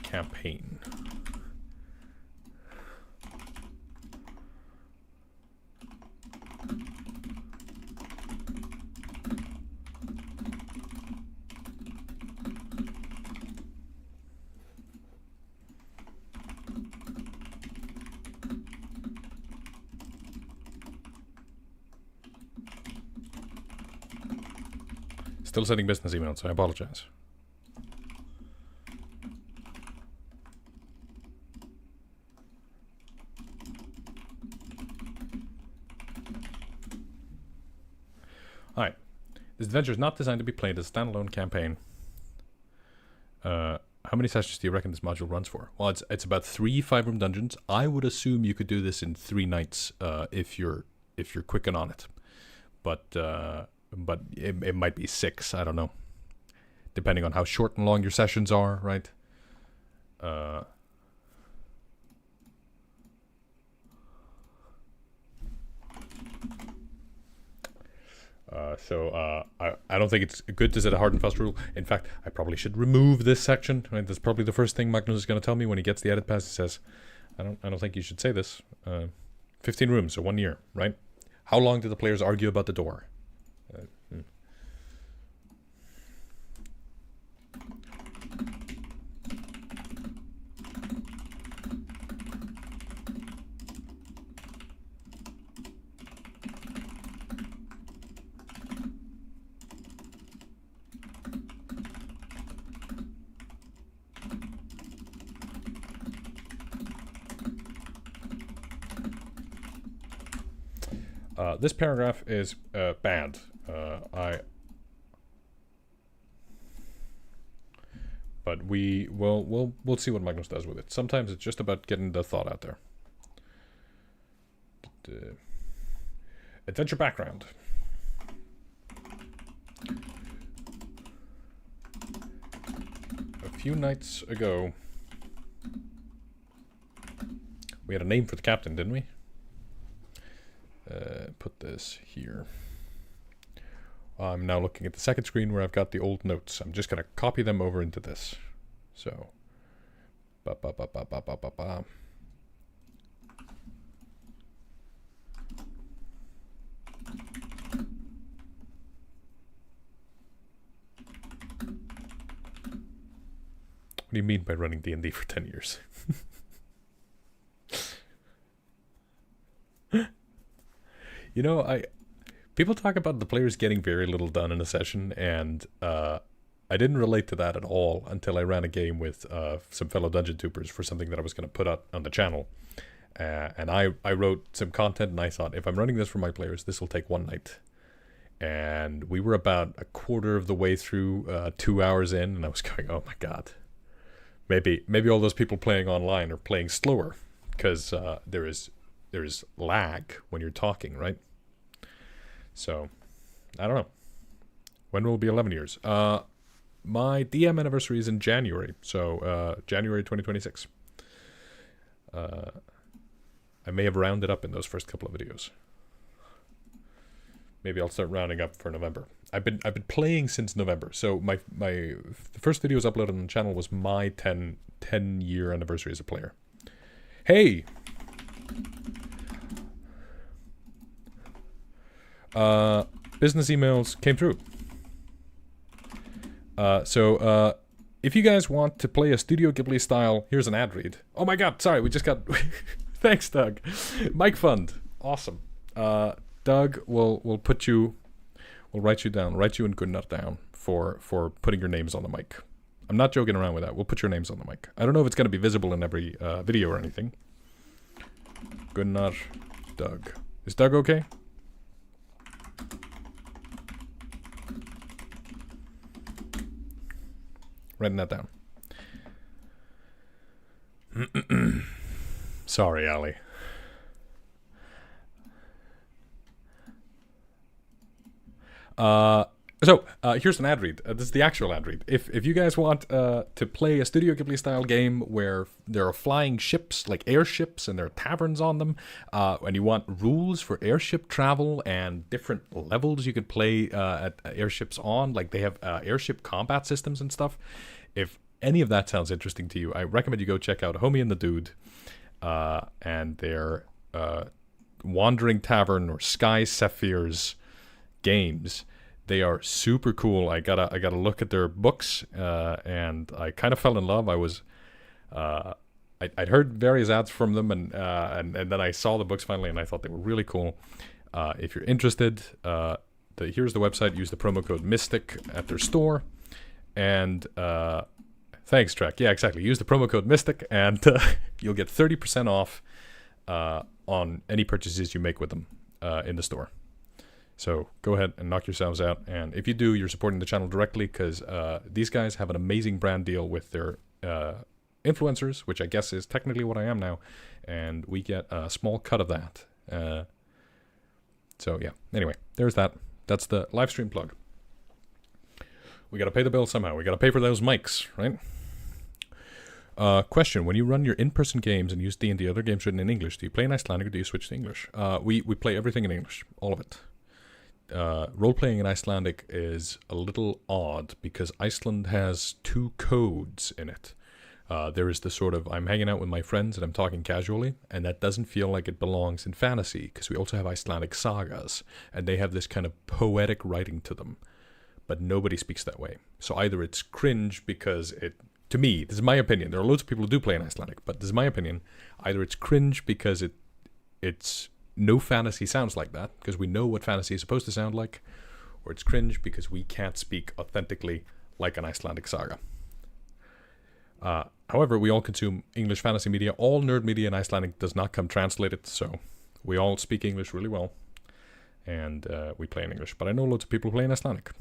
campaign. still sending business emails, so I apologize. Alright. This adventure is not designed to be played as a standalone campaign. How many sessions do you reckon this module runs for? Well, it's about 3 5-room dungeons. I would assume you could do this in 3 nights if you're quick on it. But it might be 6. I don't know, depending on how short and long your sessions are, right? I don't think it's good to set a hard and fast rule. In fact, I probably should remove this section. Right? That's probably the first thing Magnus is going to tell me when he gets the edit pass. He says, I don't think you should say this. 15 rooms, so 1 year, right? How long did the players argue about the door? This paragraph is bad. But we'll see what Magnus does with it. Sometimes it's just about getting the thought out there. But, adventure background. A few nights ago, we had a name for the captain, didn't we? Put this here. I'm now looking at the second screen where I've got the old notes. I'm just going to copy them over into this. So, What do you mean by running D&D for 10 years? You know, people talk about the players getting very little done in a session, and I didn't relate to that at all until I ran a game with some fellow Dungeon Tubers for something that I was going to put out on the channel. And I wrote some content, and I thought, if I'm running this for my players, this will take 1 night. And we were about a quarter of the way through, 2 hours in, and I was going, oh my god. Maybe all those people playing online are playing slower, because there is lag when you're talking, right? So, I don't know. When will it be 11 years? My DM anniversary is in January, so January 2026. I may have rounded up in those first couple of videos. Maybe I'll start rounding up for November. I've been playing since November, so the first video was uploaded on the channel was my 10 year anniversary as a player. Hey! Business emails came through. So if you guys want to play a Studio Ghibli style, here's an ad read. Oh my god, sorry, we just got... Thanks, Doug. Mike Fund. Awesome. Doug will put you... We'll write you and Gunnar down for putting your names on the mic. I'm not joking around with that. We'll put your names on the mic. I don't know if it's going to be visible in every video or anything. Gunnar, Doug. Is Doug okay? Writing that down. Sorry, Ali. Here's an ad read. This is the actual ad read. If you guys want to play a Studio Ghibli style game where there are flying ships, like airships, and there are taverns on them, and you want rules for airship travel and different levels you could play at airships on, like they have airship combat systems and stuff. If any of that sounds interesting to you, I recommend you go check out Homie and the Dude and their Wandering Tavern or Sky Sephirs games. They are super cool. I got a look at their books, and I kind of fell in love. I'd heard various ads from them, and then I saw the books finally, and I thought they were really cool. If you're interested, here's the website. Use the promo code Mystic at their store, and thanks, Trek. Yeah, exactly. Use the promo code Mystic, and you'll get 30% off on any purchases you make with them in the store. So go ahead and knock yourselves out. And if you do, you're supporting the channel directly, because these guys have an amazing brand deal with their influencers, which I guess is technically what I am now, and we get a small cut of that. So yeah, anyway, there's that. That's the live stream plug. We gotta pay the bill somehow. We gotta pay for those mics, right? Question: when you run your in-person games and use D&D, other games written in English, do you play in Icelandic or do you switch to English? We play everything in English, all of it. Role-playing in Icelandic is a little odd because Iceland has 2 codes in it. There is the sort of, I'm hanging out with my friends and I'm talking casually, and that doesn't feel like it belongs in fantasy, because we also have Icelandic sagas, and they have this kind of poetic writing to them, but nobody speaks that way. So either it's cringe because to me, this is my opinion, there are loads of people who do play in Icelandic, but this is my opinion, either it's cringe because it's no fantasy sounds like that, because we know what fantasy is supposed to sound like, or it's cringe because we can't speak authentically like an Icelandic saga. However, we all consume English fantasy media. All nerd media in Icelandic does not come translated, so we all speak English really well, and we play in English. But I know loads of people who play in Icelandic.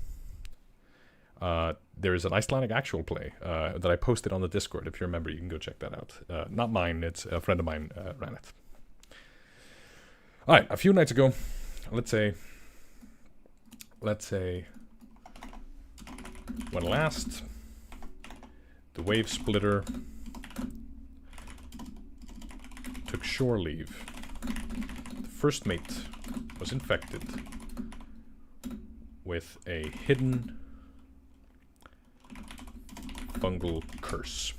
There is an Icelandic actual play that I posted on the Discord. If you remember, you can go check that out. Not mine, it's a friend of mine ran it. Alright, a few nights ago, let's say, when last the wave splitter took shore leave, the first mate was infected with a hidden fungal curse.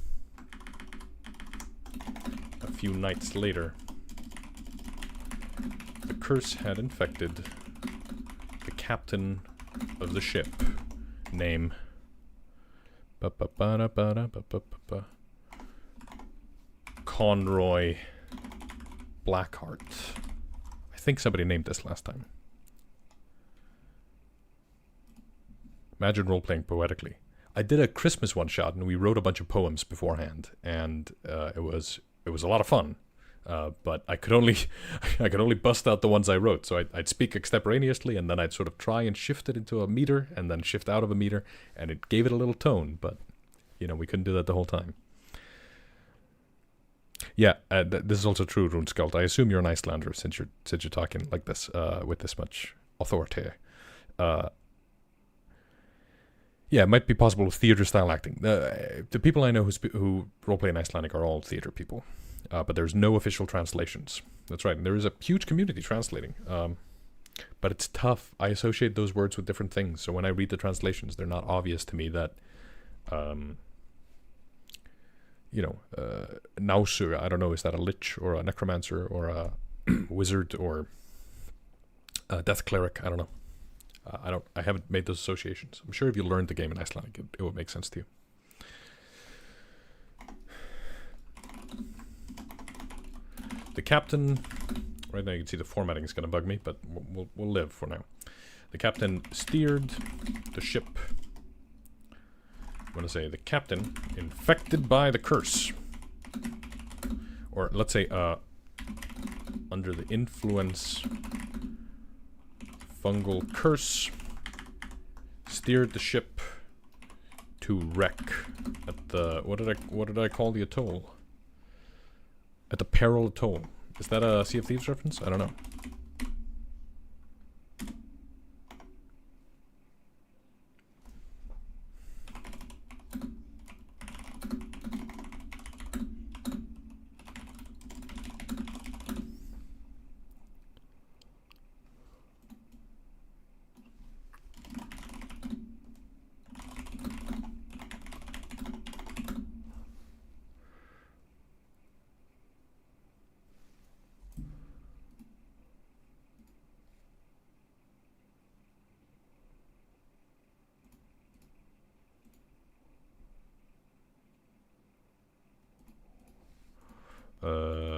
A few nights later, the curse had infected the captain of the ship, name Conroy Blackheart. I think somebody named this last time. Imagine role-playing poetically. I did a Christmas one-shot, and we wrote a bunch of poems beforehand, and it was a lot of fun. But I could only bust out the ones I wrote. So I'd speak extemporaneously, and then I'd sort of try and shift it into a meter, and then shift out of a meter, and it gave it a little tone. But we couldn't do that the whole time. Yeah, this is also true, RuneScult. I assume you're an Icelander since you're talking like this with this much authority. Yeah, it might be possible with theater-style acting. The people I know who roleplay in Icelandic are all theater people. But there's no official translations. That's right. And there is a huge community translating. But it's tough. I associate those words with different things. So when I read the translations, they're not obvious to me that, Násu, I don't know, is that a lich or a necromancer or a wizard or a death cleric? I don't know. I haven't made those associations. I'm sure if you learned the game in Icelandic, it would make sense to you. The captain, right now you can see the formatting is going to bug me, but we'll live for now. The captain steered the ship. I'm going to say the captain infected by the curse. Or let's say under the influence fungal curse steered the ship to wreck at the what did I call the atoll? At the Peril Atoll. Is that a Sea of Thieves reference? I don't know.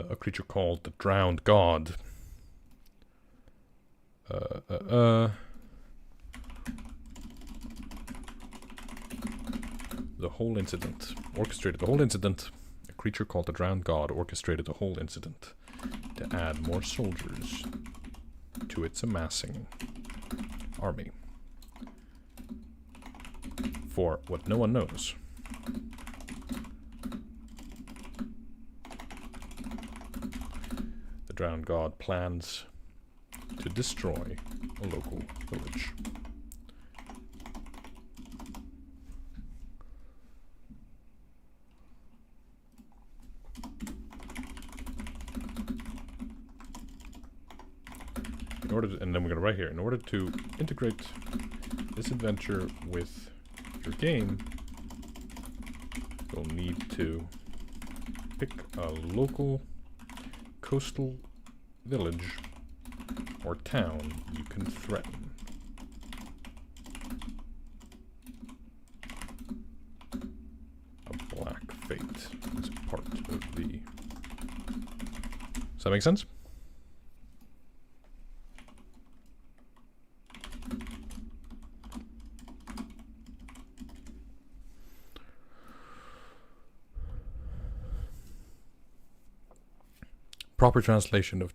A creature called the Drowned God. whole incident. Orchestrated the whole incident. A creature called the Drowned God orchestrated the whole incident to add more soldiers to its amassing army. For what no one knows. The Drowned God plans to destroy a local village. And then we're going to write here, in order to integrate this adventure with your game, you'll need to pick a local coastal village or town you can threaten. A black fate is part of the... Does that make sense? Proper translation of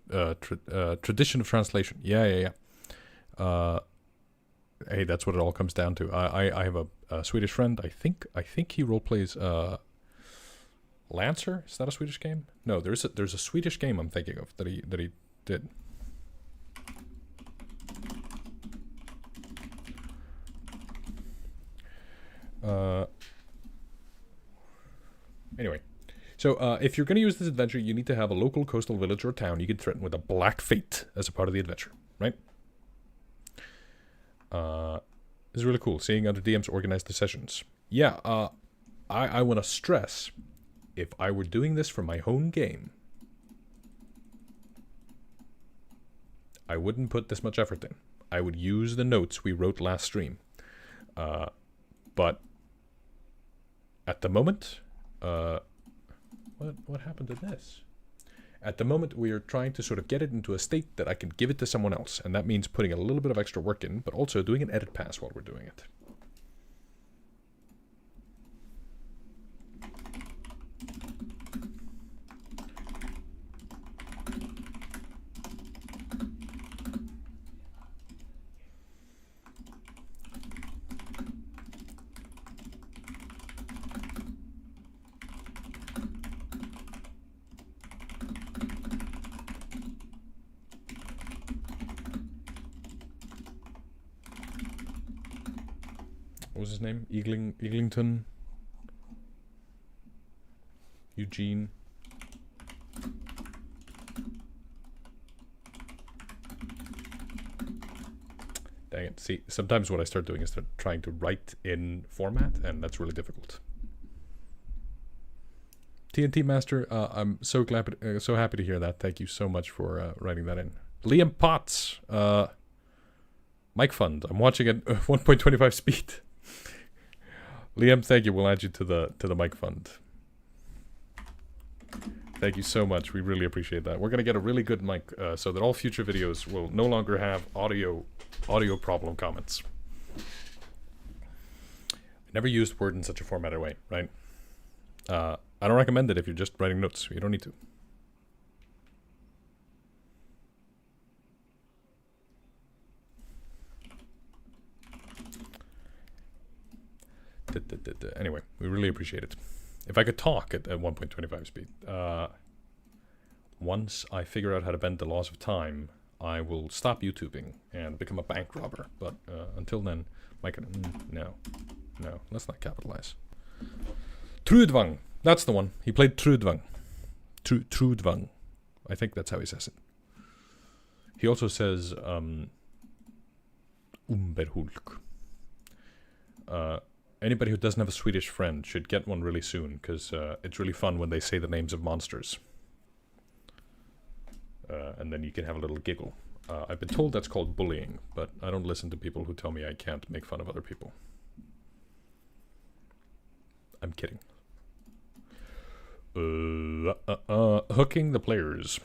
tradition of translation. Yeah. Hey, that's what it all comes down to. I have a Swedish friend. I think he roleplays Lancer. Is that a Swedish game? No, there's a Swedish game I'm thinking of that he did. Anyway. So, if you're going to use this adventure, you need to have a local coastal village or town you can threaten with a black fate as a part of the adventure, right? This is really cool, seeing other DMs organize the sessions. Yeah, I want to stress, if I were doing this for my own game, I wouldn't put this much effort in. I would use the notes we wrote last stream. But at the moment... What happened to this? At the moment, we are trying to sort of get it into a state that I can give it to someone else, and that means putting a little bit of extra work in, but also doing an edit pass while we're doing it. What was his name? Eaglington? Eugene? Dang it. See, sometimes what I start doing is trying to write in format, and that's really difficult. TNT Master, I'm so glad, so happy to hear that. Thank you so much for writing that in. Liam Potts, Mike Fund. I'm watching at 1.25 speed. Liam, thank you. We'll add you to the Mike Fund. Thank you so much. We really appreciate that. We're gonna get a really good mic, so that all future videos will no longer have audio problem comments. I never used Word in such a formatted way, right? I don't recommend it if you're just writing notes. You don't need to. Anyway, we really appreciate it. If I could talk at 1.25 speed, once I figure out how to bend the laws of time, I will stop YouTubing and become a bank robber. But until then, no, let's not capitalize. Trudvang, that's the one. He played Trudvang. Trudvang. I think that's how he says it. He also says Umberhulk. Anybody who doesn't have a Swedish friend should get one really soon, because it's really fun when they say the names of monsters. And then you can have a little giggle. I've been told that's called bullying, but I don't listen to people who tell me I can't make fun of other people. I'm kidding. Hooking the players.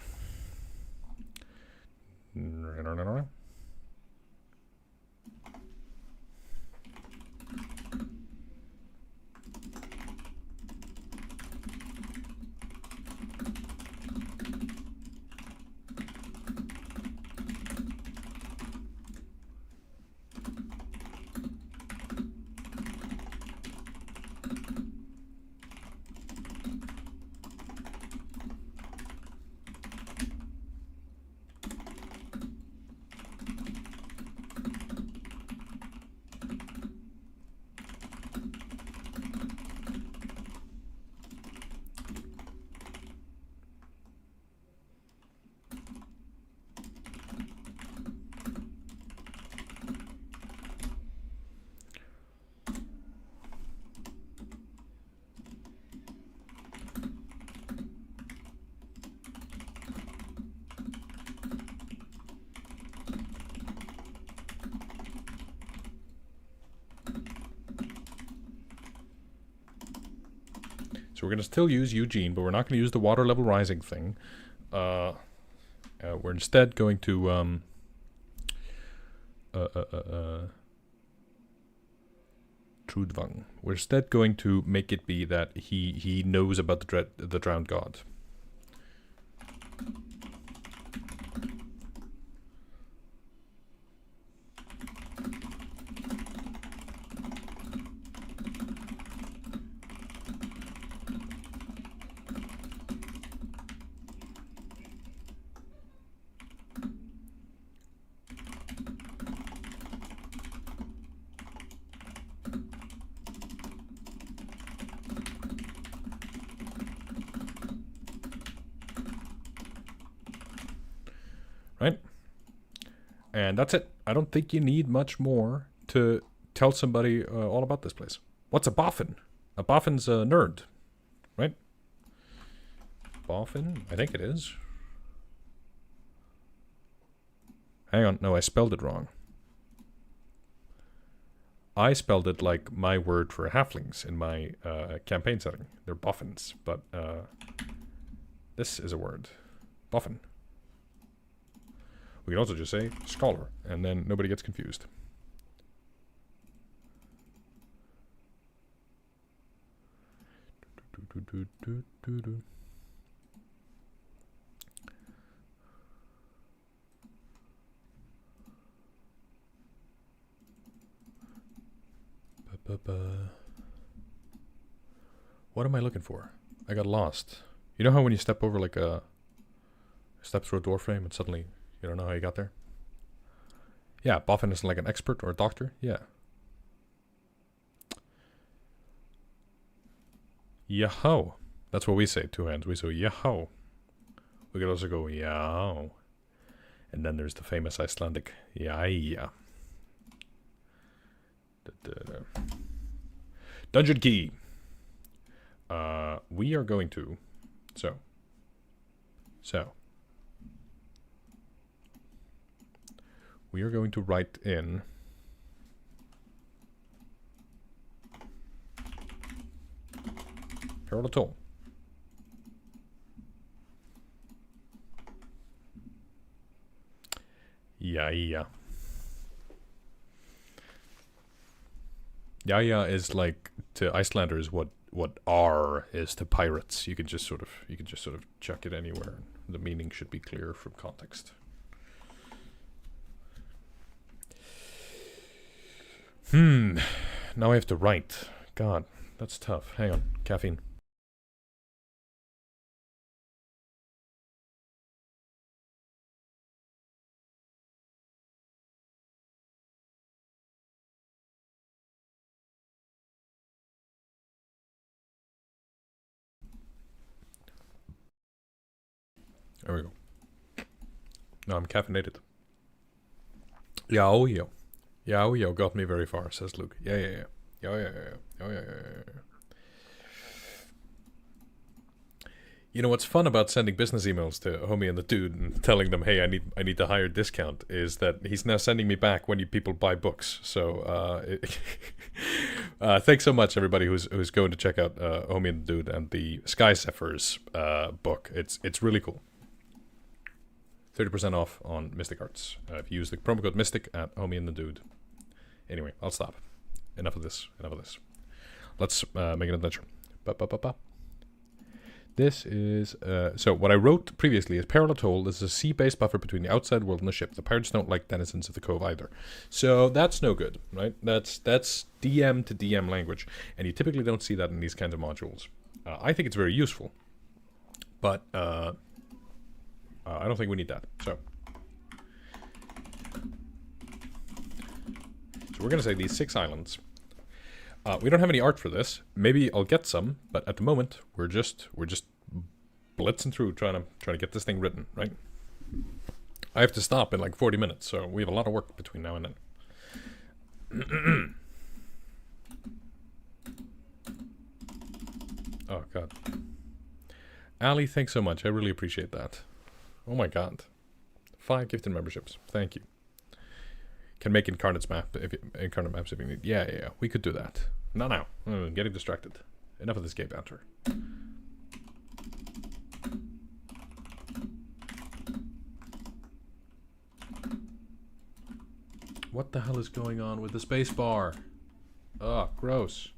So we're going to still use Eugene, but we're not going to use the water level rising thing. We're instead going to Trudvang. We're instead going to make it be that he knows about the drowned god. Right? And that's it. I don't think you need much more to tell somebody all about this place. What's a boffin? A boffin's a nerd, right? Boffin? I think it is. Hang on. No, I spelled it wrong. I spelled it like my word for halflings in my campaign setting. They're boffins, but this is a word. Boffin. We can also just say scholar, and then nobody gets confused. What am I looking for? I got lost. You know how when you step over like a... step through a door frame and suddenly you don't know how you got there? Yeah, boffin is like an expert or a doctor. Yeah. Yaho. That's what we say, two hands. We say yaho. We could also go yaho. And then there's the famous Icelandic jæja. Dungeon key. We are going to... So. We are going to write in... Parallel. Jæja. Jæja is like to Icelanders what R is to pirates. You can just sort of chuck it anywhere. The meaning should be clear from context. Now I have to write. God, that's tough. Hang on. Caffeine. There we go. No, I'm caffeinated. Yo. Yo got me very far, says Luke. Yeah. Yeah. You know what's fun about sending business emails to Homie and the Dude and telling them, hey, I need the higher discount, is that he's now sending me back when you people buy books. So thanks so much, everybody who's going to check out Homie and the Dude and the Sky Zephyrs book. It's really cool. 30% off on Mystic Arts. If you use the promo code Mystic at Homie and the Dude. Anyway, I'll stop. Enough of this. Let's make an adventure. This is... so what I wrote previously is Parallel. This is a sea-based buffer between the outside world and the ship. The pirates don't like denizens of the cove either. So that's no good, right? That's DM to DM language. And you typically don't see that in these kinds of modules. I think it's very useful. But... I don't think we need that. So we're going to say these 6 islands. We don't have any art for this. Maybe I'll get some, but at the moment we're just blitzing through trying to get this thing written, right? I have to stop in like 40 minutes, so we have a lot of work between now and then. Oh god. Ali, thanks so much. I really appreciate that. Oh my god. 5 gifted memberships. Thank you. Can make incarnate maps if you need. Yeah. We could do that. Not now. I'm getting distracted. Enough of this gay banter. What the hell is going on with the space bar? Ugh, gross.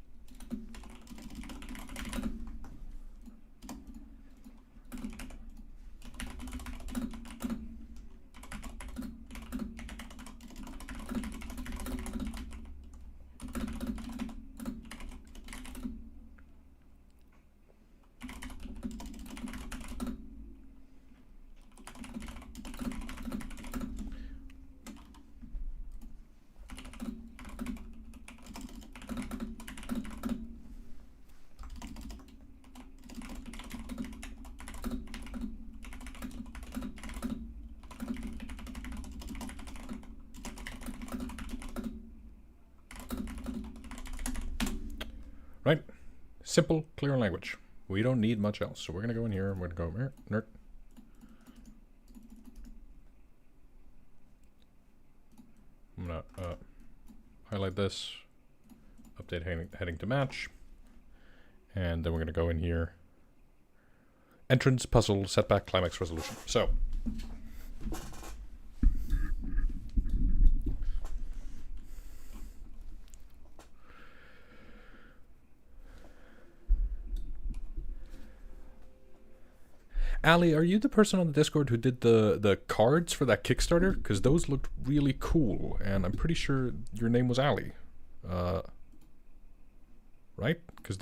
Right? Simple, clear language. We don't need much else. So we're going to go in here and we're going to go, nerd. I'm going to highlight this, update heading to match, and then we're going to go in here. Entrance, puzzle, setback, climax, resolution. So, Ali, are you the person on the Discord who did the cards for that Kickstarter? Because those looked really cool, and I'm pretty sure your name was Ali. Right? Because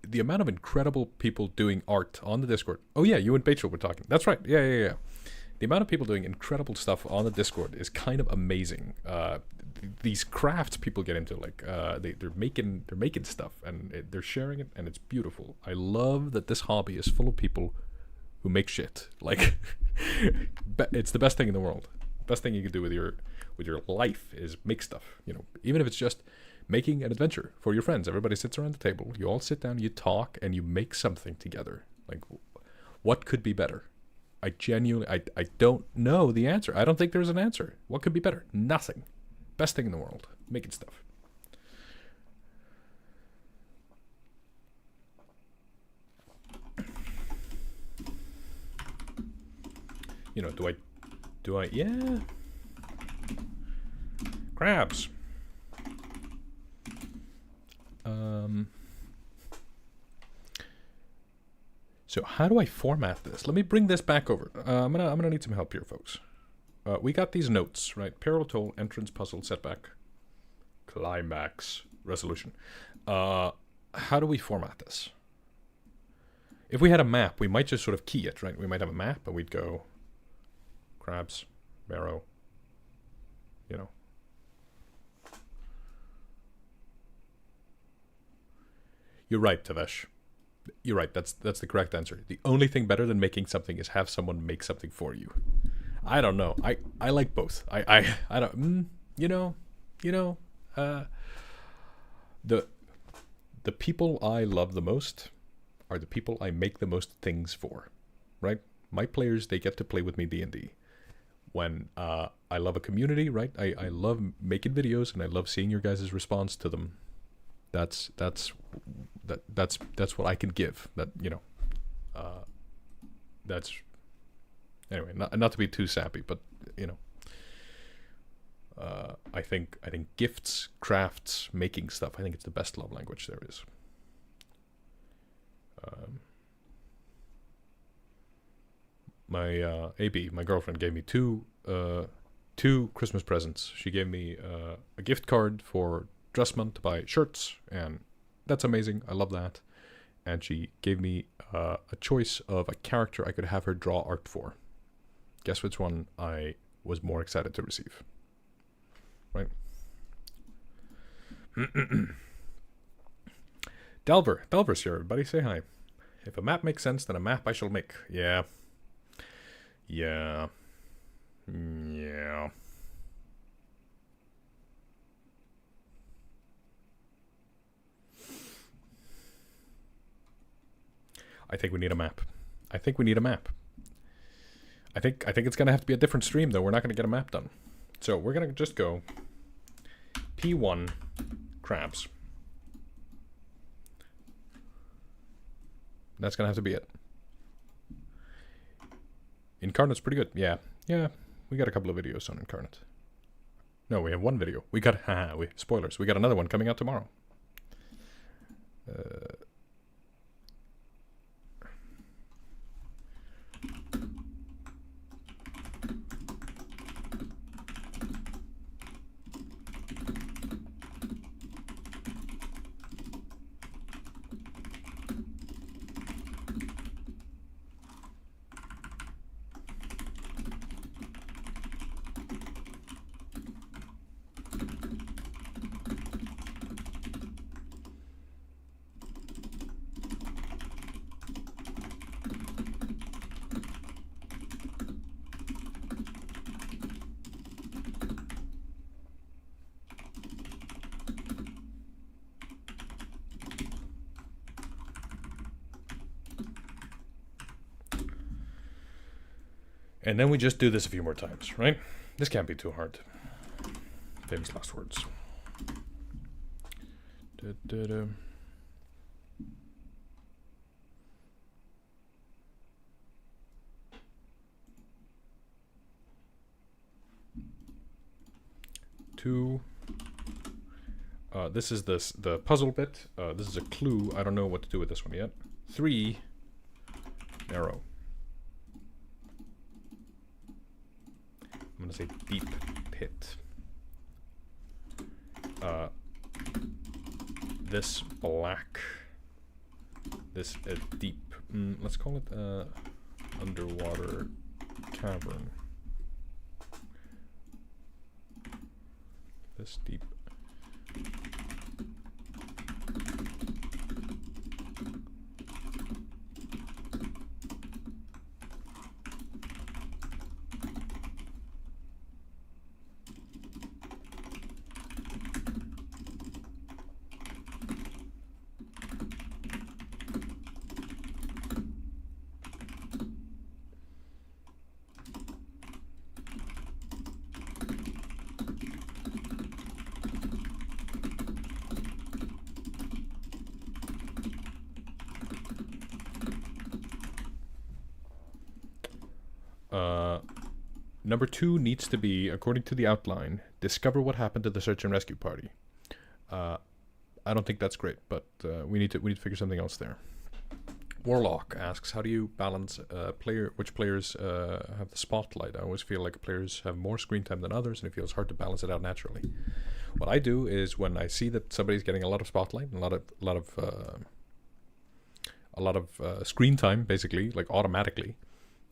the amount of incredible people doing art on the Discord. Oh yeah, you and Rachel were talking. That's right. Yeah. The amount of people doing incredible stuff on the Discord is kind of amazing. These crafts people get into, like they're making stuff and they're sharing it, and it's beautiful. I love that this hobby is full of people who make shit. Like, it's the best thing in the world. Best thing you can do with your life is make stuff. You know, even if it's just making an adventure for your friends. Everybody sits around the table. You all sit down, you talk, and you make something together. Like, what could be better? I genuinely, I don't know the answer. I don't think there's an answer. What could be better? Nothing. Best thing in the world. Making stuff. You know, do I, yeah. Crabs. So how do I format this? Let me bring this back over. I'm gonna need some help here, folks. We got these notes, right? Peril toll, entrance, puzzle, setback, climax, resolution. How do we format this? If we had a map, we might just sort of key it, right? We might have a map and we'd go crabs, marrow, you know. You're right, Tavesh. You're right. That's the correct answer. The only thing better than making something is have someone make something for you. I don't know. I like both. I don't. The people I love the most are the people I make the most things for, right? My players, they get to play with me D&D. When I love a community, right? I love making videos and I love seeing your guys' response to them. That's what I can give. That, you know, that's anyway. Not to be too sappy, but you know, I think gifts, crafts, making stuff. I think it's the best love language there is. My AB, my girlfriend, gave me two Christmas presents. She gave me a gift card for Dressman to buy shirts, and that's amazing. I love that. And she gave me a choice of a character I could have her draw art for. Guess which one I was more excited to receive? Right? Delver's here, everybody. Say hi. If a map makes sense, then a map I shall make. Yeah. I think we need a map. I think it's gonna have to be a different stream though. We're not gonna get a map done. So we're gonna just go P1 crabs. That's gonna have to be it. Incarnate's pretty good. Yeah. We got a couple of videos on Incarnate. No, we have one video. We got spoilers. We got another one coming out tomorrow. And then we just do this a few more times, right? This can't be too hard. Famous last words. Two. This is the puzzle bit. This is a clue. I don't know what to do with this one yet. 3. Narrow. I'm gonna say deep pit. This black. This deep. Let's call it underwater cavern. This deep. Number 2 needs to be, according to the outline, discover what happened to the search and rescue party. I don't think that's great, but we need to figure something else there. Warlock asks, how do you balance which players have the spotlight? I always feel like players have more screen time than others, and it feels hard to balance it out naturally. What I do is when I see that somebody's getting a lot of spotlight, and a lot of screen time, basically, like automatically,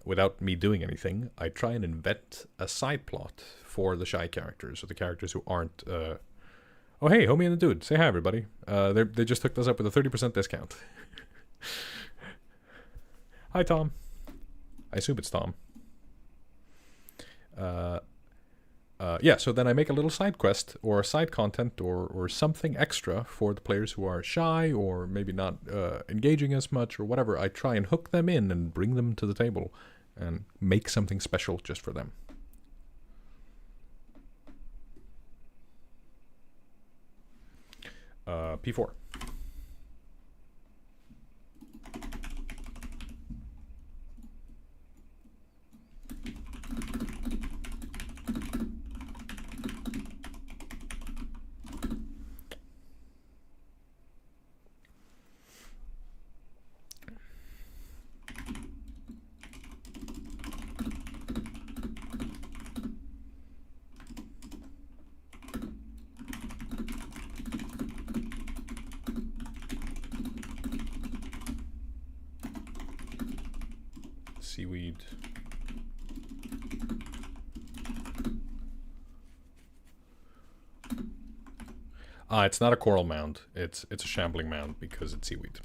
without me doing anything, I try and invent a side plot for the shy characters, or the characters who aren't. Oh hey, homie and the dude, say hi everybody. They just hooked us up with a 30% discount. Hi Tom. I assume it's Tom. Yeah, so then I make a little side quest or side content or something extra for the players who are shy or maybe not engaging as much or whatever. I try and hook them in and bring them to the table and make something special just for them. P4. Seaweed. It's not a coral mound. It's a shambling mound because it's seaweed.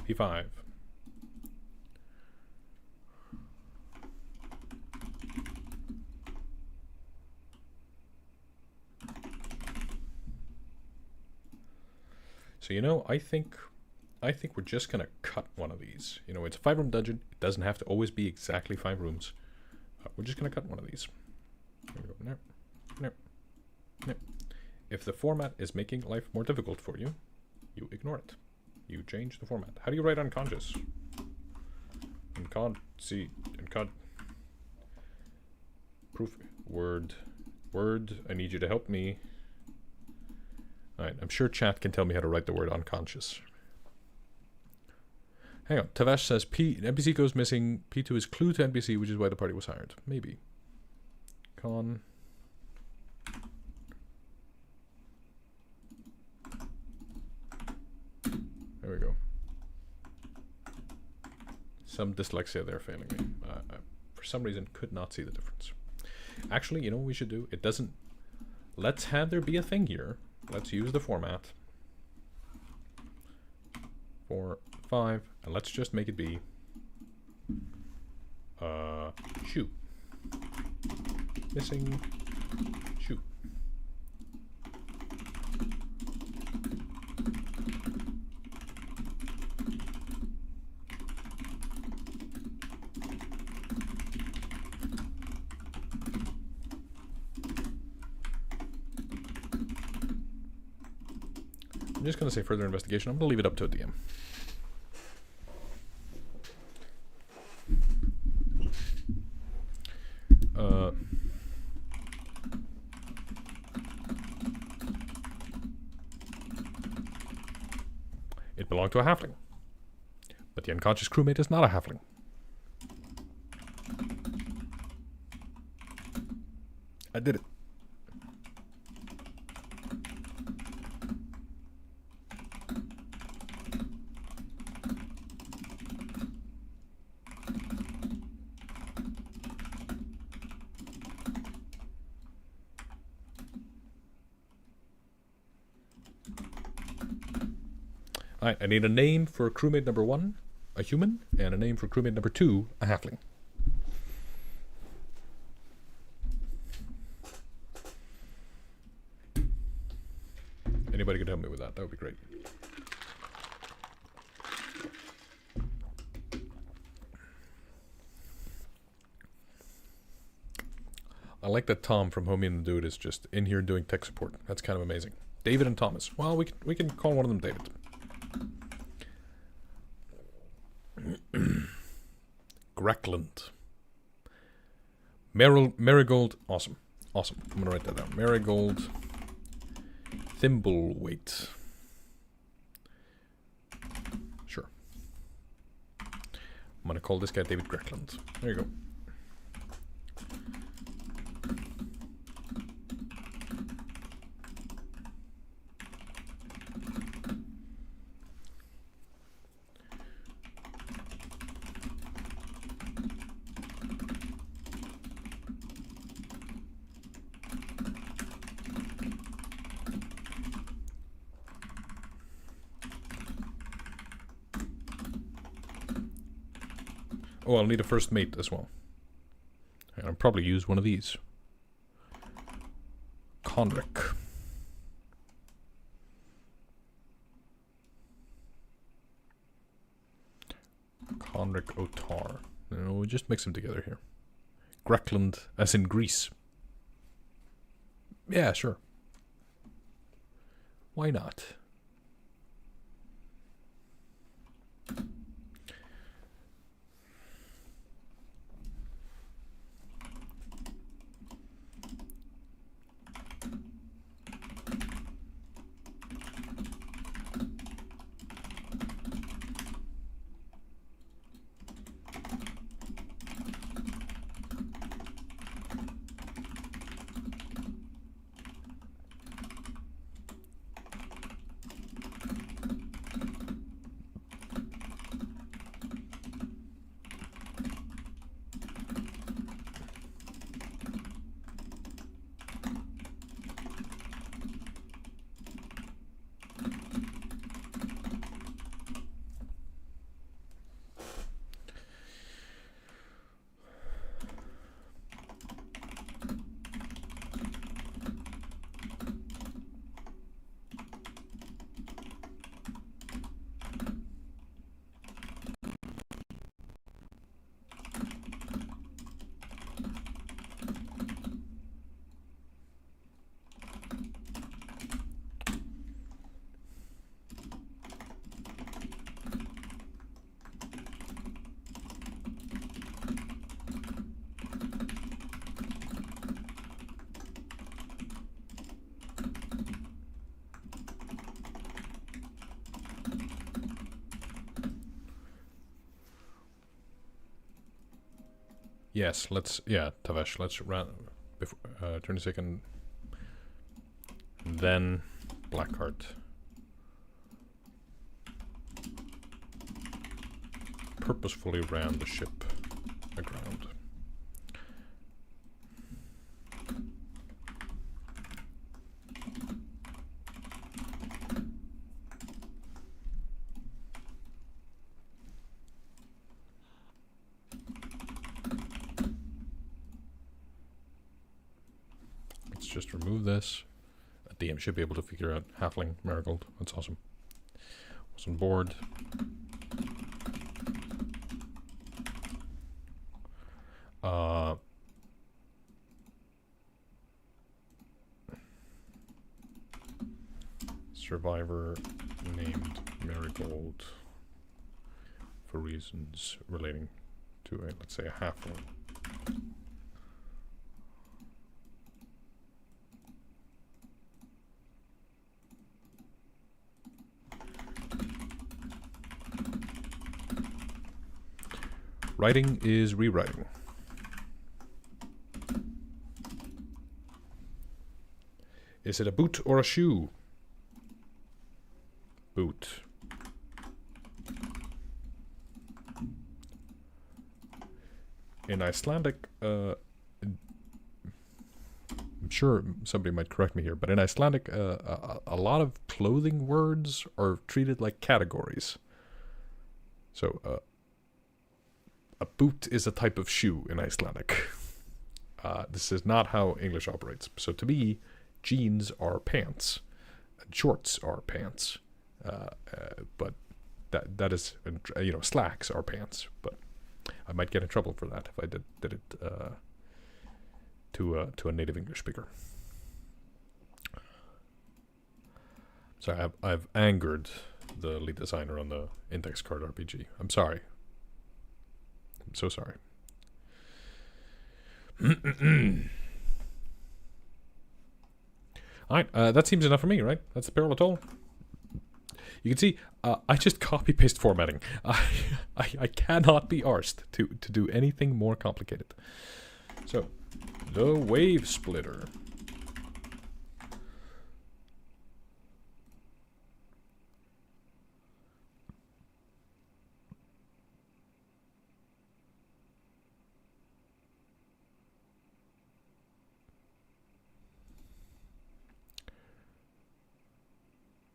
P5. So, you know, I think we're just gonna cut one of these. You know, it's a 5-room dungeon. It doesn't have to always be exactly 5 rooms. We're just gonna cut one of these. There we go. If the format is making life more difficult for you, you ignore it. You change the format. How do you write unconscious? Proof. Word. I need you to help me. Alright, I'm sure chat can tell me how to write the word unconscious. Hang on. Tavash says NPC goes missing. P2 is clue to NPC, which is why the party was hired. Maybe. Con. There we go. Some dyslexia there failing me. For some reason, could not see the difference. Actually, you know what we should do? It doesn't... Let's have there be a thing here. Let's use the format. 4, 5, and let's just make it be... shoe. Missing... shoe. I'm just going to say further investigation. I'm going to leave it up to a DM. It belonged to a halfling. But the unconscious crewmate is not a halfling. I did it. Alright, I need a name for crewmate number 1, a human, and a name for crewmate number 2, a halfling. Anybody could help me with that, that would be great. I like that Tom from Homie and the Dude is just in here doing tech support. That's kind of amazing. David and Thomas. Well, we can call one of them David. Greckland. Marigold. Awesome. Awesome. I'm gonna write that down. Marigold. Thimbleweight. Sure. I'm gonna call this guy David Greckland. There you go. Oh, I'll need a first mate as well. And I'll probably use one of these. Conric. Conric Otar. No, we'll just mix them together here. Greckland, as in Greece. Yeah, sure. Why not? Yes, let's... Yeah, Tavesh, let's run... turn a second... Then... Blackheart. Purposefully ran the ship aground. Let's just remove this. A DM should be able to figure out Halfling Marigold. That's awesome. What's on board? Survivor named Marigold for reasons relating to a, let's say, a halfling. Writing is rewriting. Is it a boot or a shoe? Boot. In Icelandic, I'm sure somebody might correct me here, but in Icelandic, a lot of clothing words are treated like categories. So, a boot is a type of shoe in Icelandic. This is not how English operates. So to me, jeans are pants, and shorts are pants. But that is, you know, slacks are pants. But I might get in trouble for that if I did it to a native English speaker. So I've angered the lead designer on the index card RPG. I'm sorry. I'm so sorry. Alright, that seems enough for me, right? That's the Peril Atoll. You can see, I just copy-paste formatting. I cannot be arsed to do anything more complicated. So, the Wave Splitter.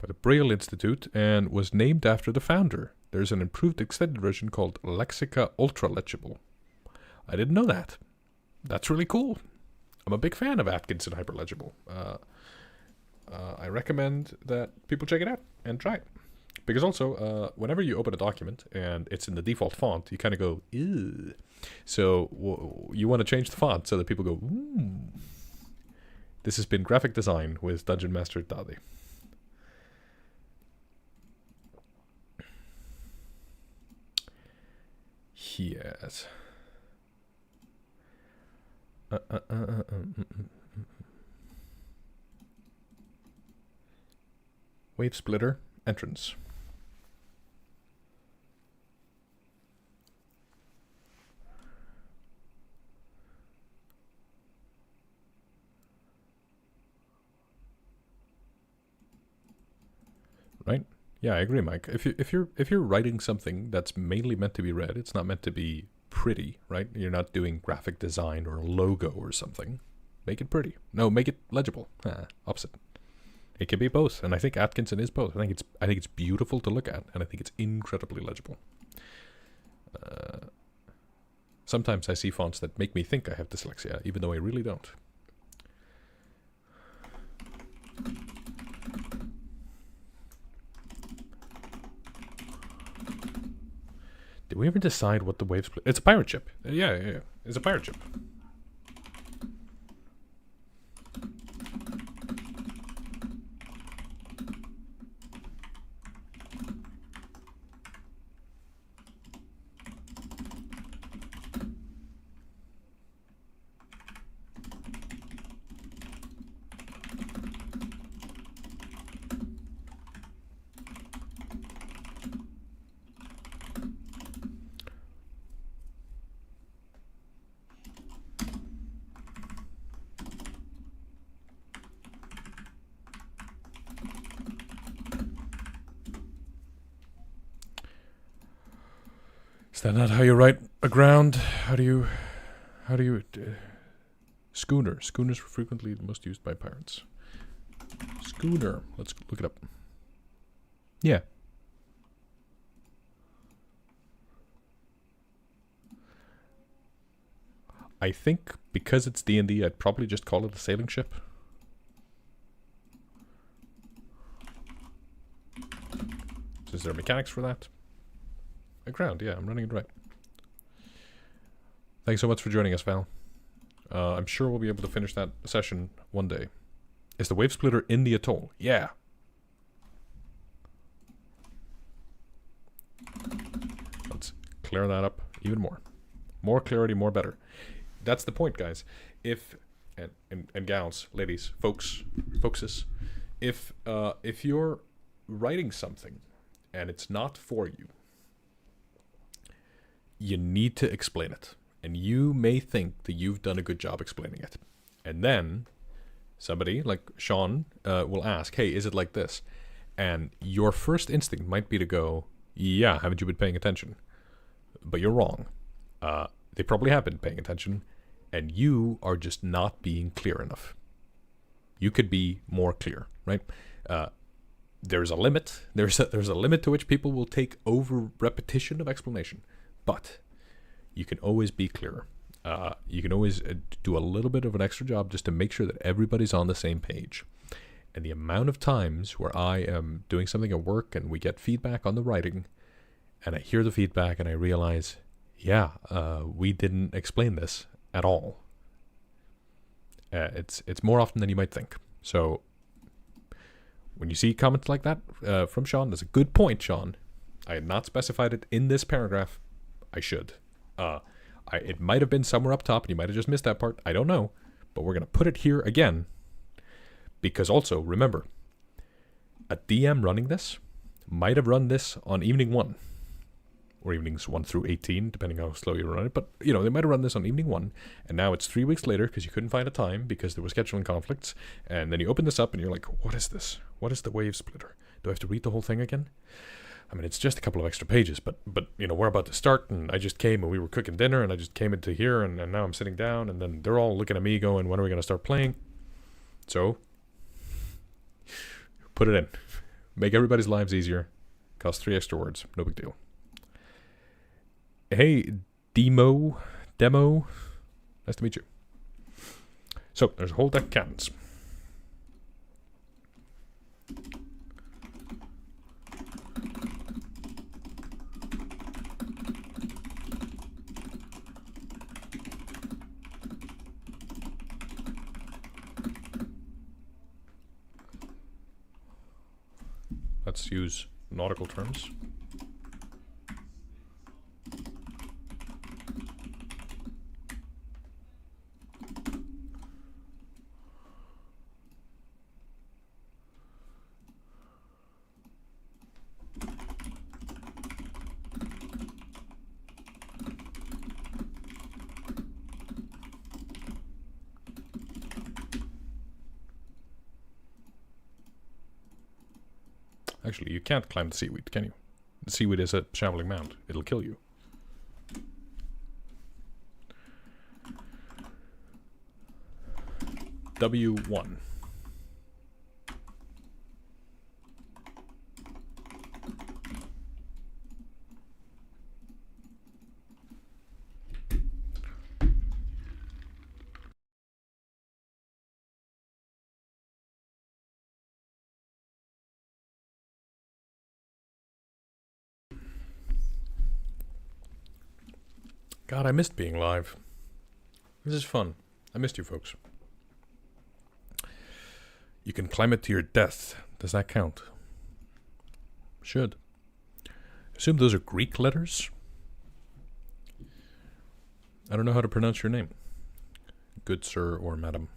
By the Braille Institute and was named after the founder. There's an improved extended version called Lexica Ultra Legible. I didn't know that. That's really cool. I'm a big fan of Atkinson Hyperlegible. I recommend that people check it out and try it. Because also, whenever you open a document and it's in the default font, you kind of go, ew. So you want to change the font so that people go, ooh. This has been graphic design with Dungeon Master Daði. Yes. Wave Splitter entrance. Right? Yeah, I agree, Mike. If you're writing something that's mainly meant to be read, it's not meant to be pretty, right? You're not doing graphic design or a logo or something. Make it pretty. No, make it legible. Opposite. It can be both, and I think Atkinson is both. I think it's beautiful to look at, and I think it's incredibly legible. Sometimes I see fonts that make me think I have dyslexia, even though I really don't. Did we ever decide what the wave split? It's a pirate ship. Yeah. It's a pirate ship. Is that not how you write aground? How do you... schooner. Schooners were frequently the most used by pirates. Schooner. Let's look it up. Yeah. I think because it's D&D, I'd probably just call it a sailing ship. So is there mechanics for that? Aground, yeah, I'm running it right. Thanks so much for joining us, Val. I'm sure we'll be able to finish that session one day. Is the wave splitter in the atoll? Yeah. Let's clear that up even more. More clarity, more better. That's the point, guys. If and gals, ladies, folkses, if you're writing something and it's not for you, you need to explain it. And you may think that you've done a good job explaining it. And then somebody like Sean will ask, hey, is it like this? And your first instinct might be to go, yeah, haven't you been paying attention? But you're wrong. They probably have been paying attention, and you are just not being clear enough. You could be more clear, right? There's a limit. There's a limit to which people will take over repetition of explanation. But you can always be clearer. You can always do a little bit of an extra job just to make sure that everybody's on the same page. And the amount of times where I am doing something at work and we get feedback on the writing, and I hear the feedback and I realize, yeah, we didn't explain this at all. It's more often than you might think. So when you see comments like that from Sean, that's a good point, Sean. I had not specified it in this paragraph. I should. It might have been somewhere up top and you might have just missed that part. I don't know. But we're going to put it here again. Because also, remember, a DM running this might have run this on evening 1. Or evenings 1 through 18, depending how slow you run it. But, they might have run this on evening 1. And now it's 3 weeks later because you couldn't find a time because there were scheduling conflicts. And then you open this up and you're like, what is this? What is the wave splitter? Do I have to read the whole thing again? I mean, it's just a couple of extra pages, but we're about to start, and I just came, and we were cooking dinner, and I just came into here, and now I'm sitting down, and then they're all looking at me going, when are we going to start playing? So, put it in. Make everybody's lives easier. Cost 3 extra words. No big deal. Hey, Demo. Nice to meet you. So, there's a whole deck of cannons. Let's use nautical terms. Actually, you can't climb the seaweed, can you? The seaweed is a shambling mound. It'll kill you. W1. God, I missed being live. This is fun. I missed you folks. You can climb it to your death. Does that count? Should. Assume those are Greek letters? I don't know how to pronounce your name. Good sir or madam.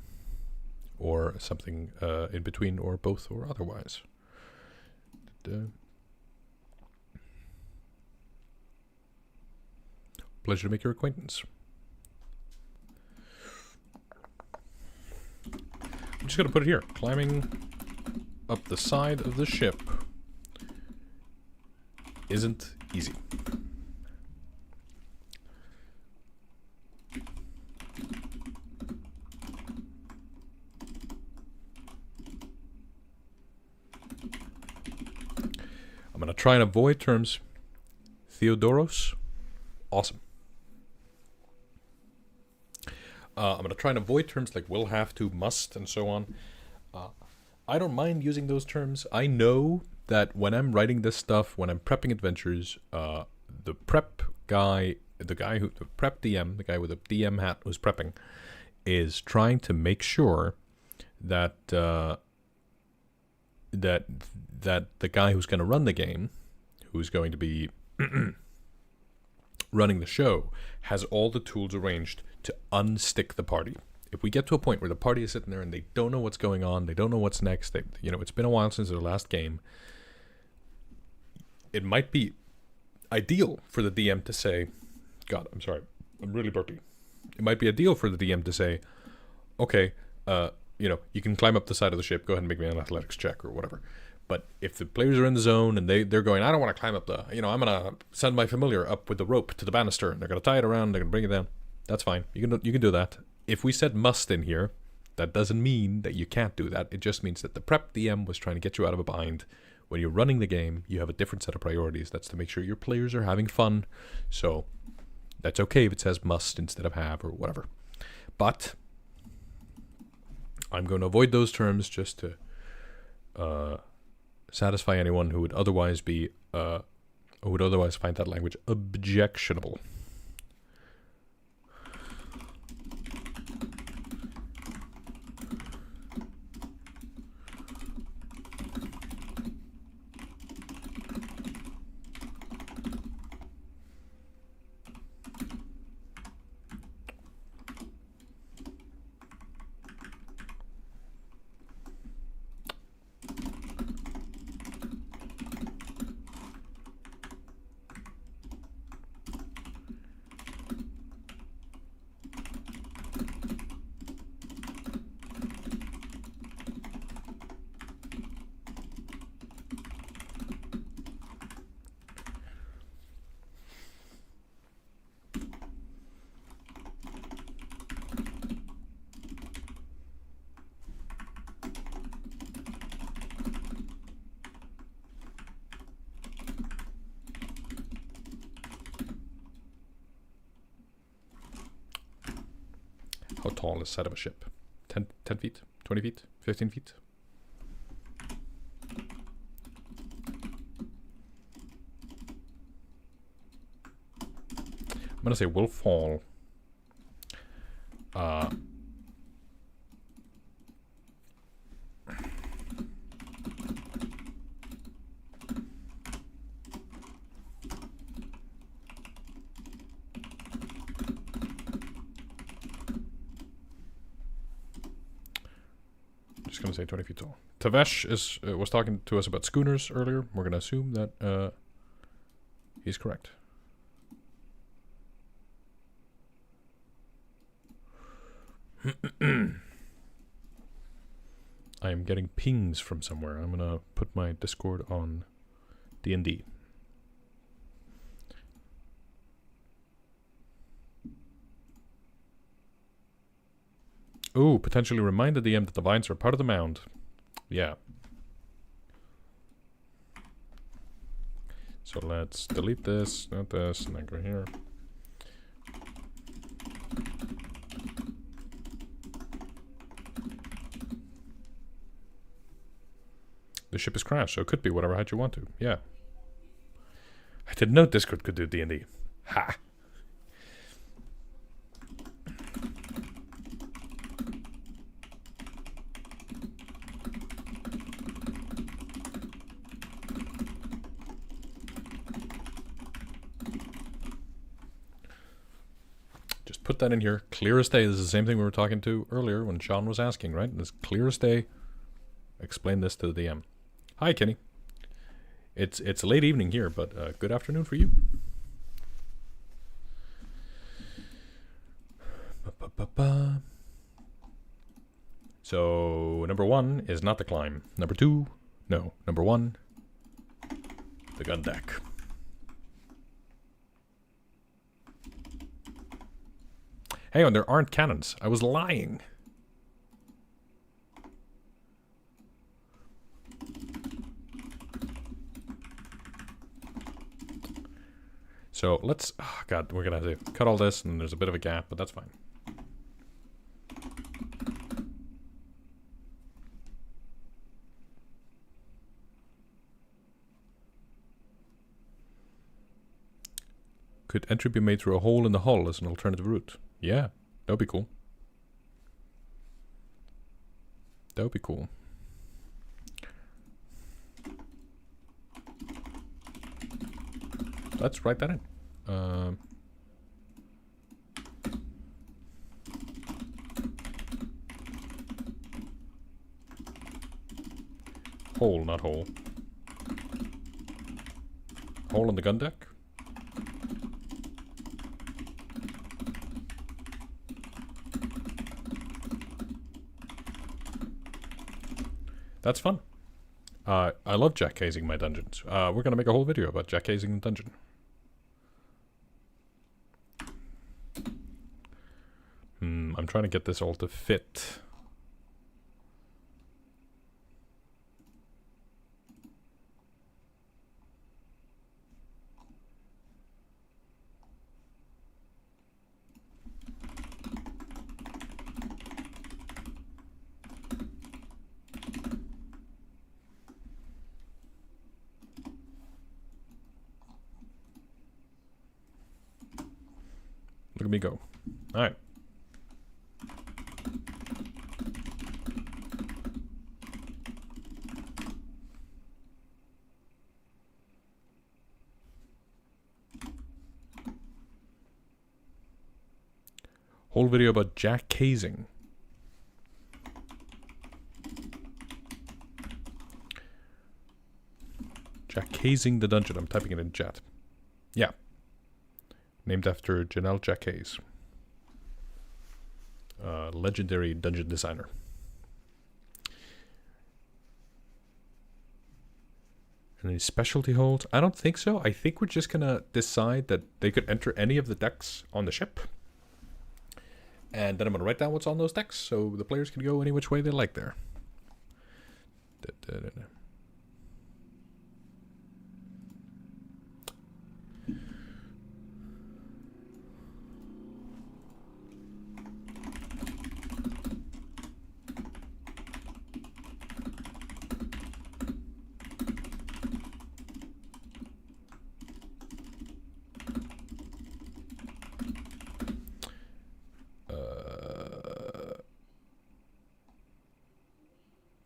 Or something in between or both or otherwise. Pleasure to make your acquaintance. I'm just going to put it here. Climbing up the side of the ship isn't easy. I'm going to try and avoid terms. Theodoros, awesome. I'm going to try and avoid terms like will, have to, must, and so on. I don't mind using those terms. I know that when I'm writing this stuff, when I'm prepping adventures, the prep guy, the prep DM, the guy with the DM hat who's prepping, is trying to make sure that that the guy who's going to run the game, who's going to be running the show, has all the tools arranged to unstick the party. If we get to a point where the party is sitting there and they don't know what's going on, they don't know what's next, it's been a while since their last game, it might be ideal for the DM to say, God, I'm sorry, I'm really burpy. It might be ideal for the DM to say, okay, you can climb up the side of the ship, go ahead and make me an athletics check or whatever. But if the players are in the zone and they're going, I don't want to climb up I'm going to send my familiar up with the rope to the banister, and they're going to tie it around, they're going to bring it down. That's fine. You can do that. If we said must in here, that doesn't mean that you can't do that. It just means that the prep DM was trying to get you out of a bind. When you're running the game, you have a different set of priorities. That's to make sure your players are having fun. So that's okay if it says must instead of have or whatever. But I'm going to avoid those terms just to satisfy anyone who would otherwise find that language objectionable. How tall is the side of a ship? 10 feet? 20 feet? 15 feet? I'm going to say will fall. Just going to say 20 feet tall. Tavesh was talking to us about schooners earlier. We're going to assume that he's correct. I am getting pings from somewhere. I'm going to put my Discord on D&D. Ooh, potentially remind the DM that the vines are part of the mound. Yeah. So let's delete this, not this, and then go here. The ship is crashed, so it could be whatever height you want to. Yeah. I didn't know Discord could do D&D. Ha! Just put that in here. Clear as day. This is the same thing we were talking to earlier when Sean was asking, right? This clear as day. Explain this to the DM. Hi, Kenny. It's late evening here, but good afternoon for you. So, number 1 is not the climb. Number 2, no. Number 1, the gun deck. Hang on, there aren't cannons. I was lying. So let's... Oh God, we're going to have to cut all this, and there's a bit of a gap, but that's fine. Could entry be made through a hole in the hull as an alternative route? Yeah, that would be cool. That would be cool. Let's write that in. Hole, not hole. Hole in the gun deck? That's fun. I love jack casing my dungeons. We're going to make a whole video about jack casing the dungeon. I'm trying to get this all to fit. Look at me go. All right. Whole video about jack casing. Jack casing the dungeon. I'm typing it in chat. Yeah. Named after Janelle Jacques, legendary dungeon designer. Any specialty holds? I don't think so. I think we're just gonna decide that they could enter any of the decks on the ship. And then I'm gonna write down what's on those decks so the players can go any which way they like there.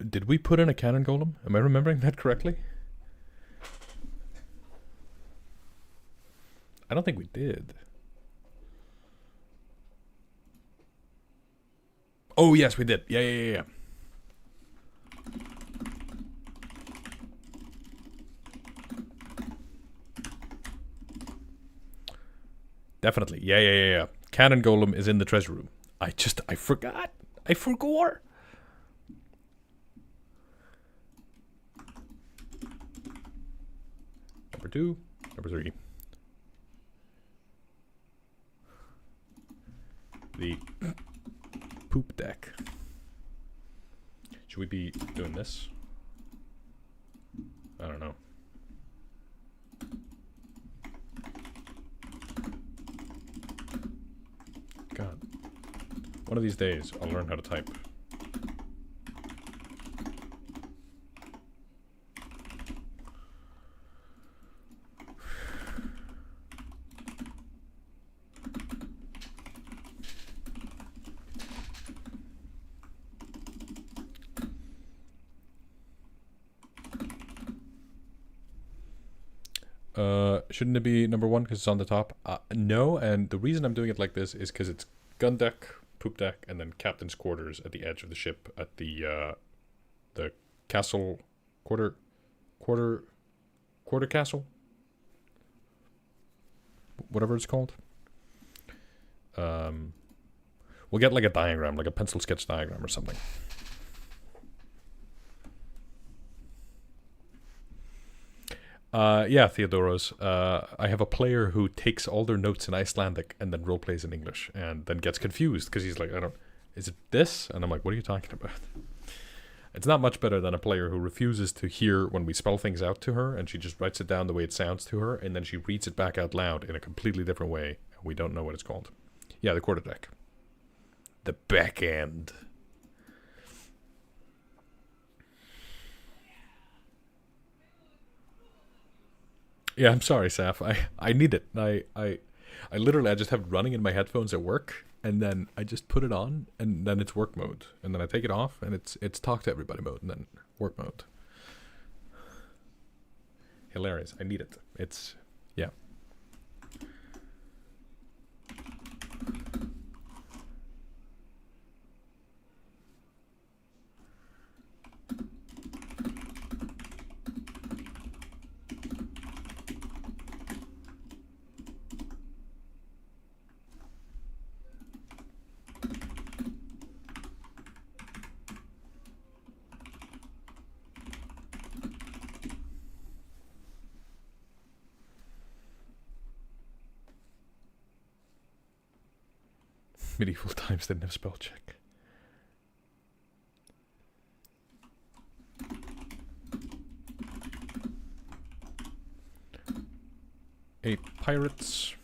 Did we put in a cannon golem? Am I remembering that correctly? I don't think we did. Oh, yes, we did. Yeah. Definitely. Yeah. Cannon golem is in the treasure room. I forgot. I forgot. Number 2. Number 3. The poop deck. Should we be doing this? I don't know. God. One of these days, I'll learn how to type. Shouldn't it be number 1 because it's on the top? No, and the reason I'm doing it like this is because it's gun deck, poop deck, and then captain's quarters at the edge of the ship at the castle quarter castle, whatever it's called. We'll get like a diagram, like a pencil sketch diagram or something. Yeah, Theodoros. I have a player who takes all their notes in Icelandic and then roleplays in English, and then gets confused because he's like, is it this? And I'm like, what are you talking about? It's not much better than a player who refuses to hear when we spell things out to her, and she just writes it down the way it sounds to her, and then she reads it back out loud in a completely different way. We don't know what it's called. Yeah, the quarterdeck. The back end. Yeah, I'm sorry, Saf. I need it. I literally I just have it running in my headphones at work, and then I just put it on, and then it's work mode, and then I take it off, and it's talk to everybody mode, and then work mode. Hilarious. I need it. It's yeah. Medieval times didn't have spell check. Eight pirates.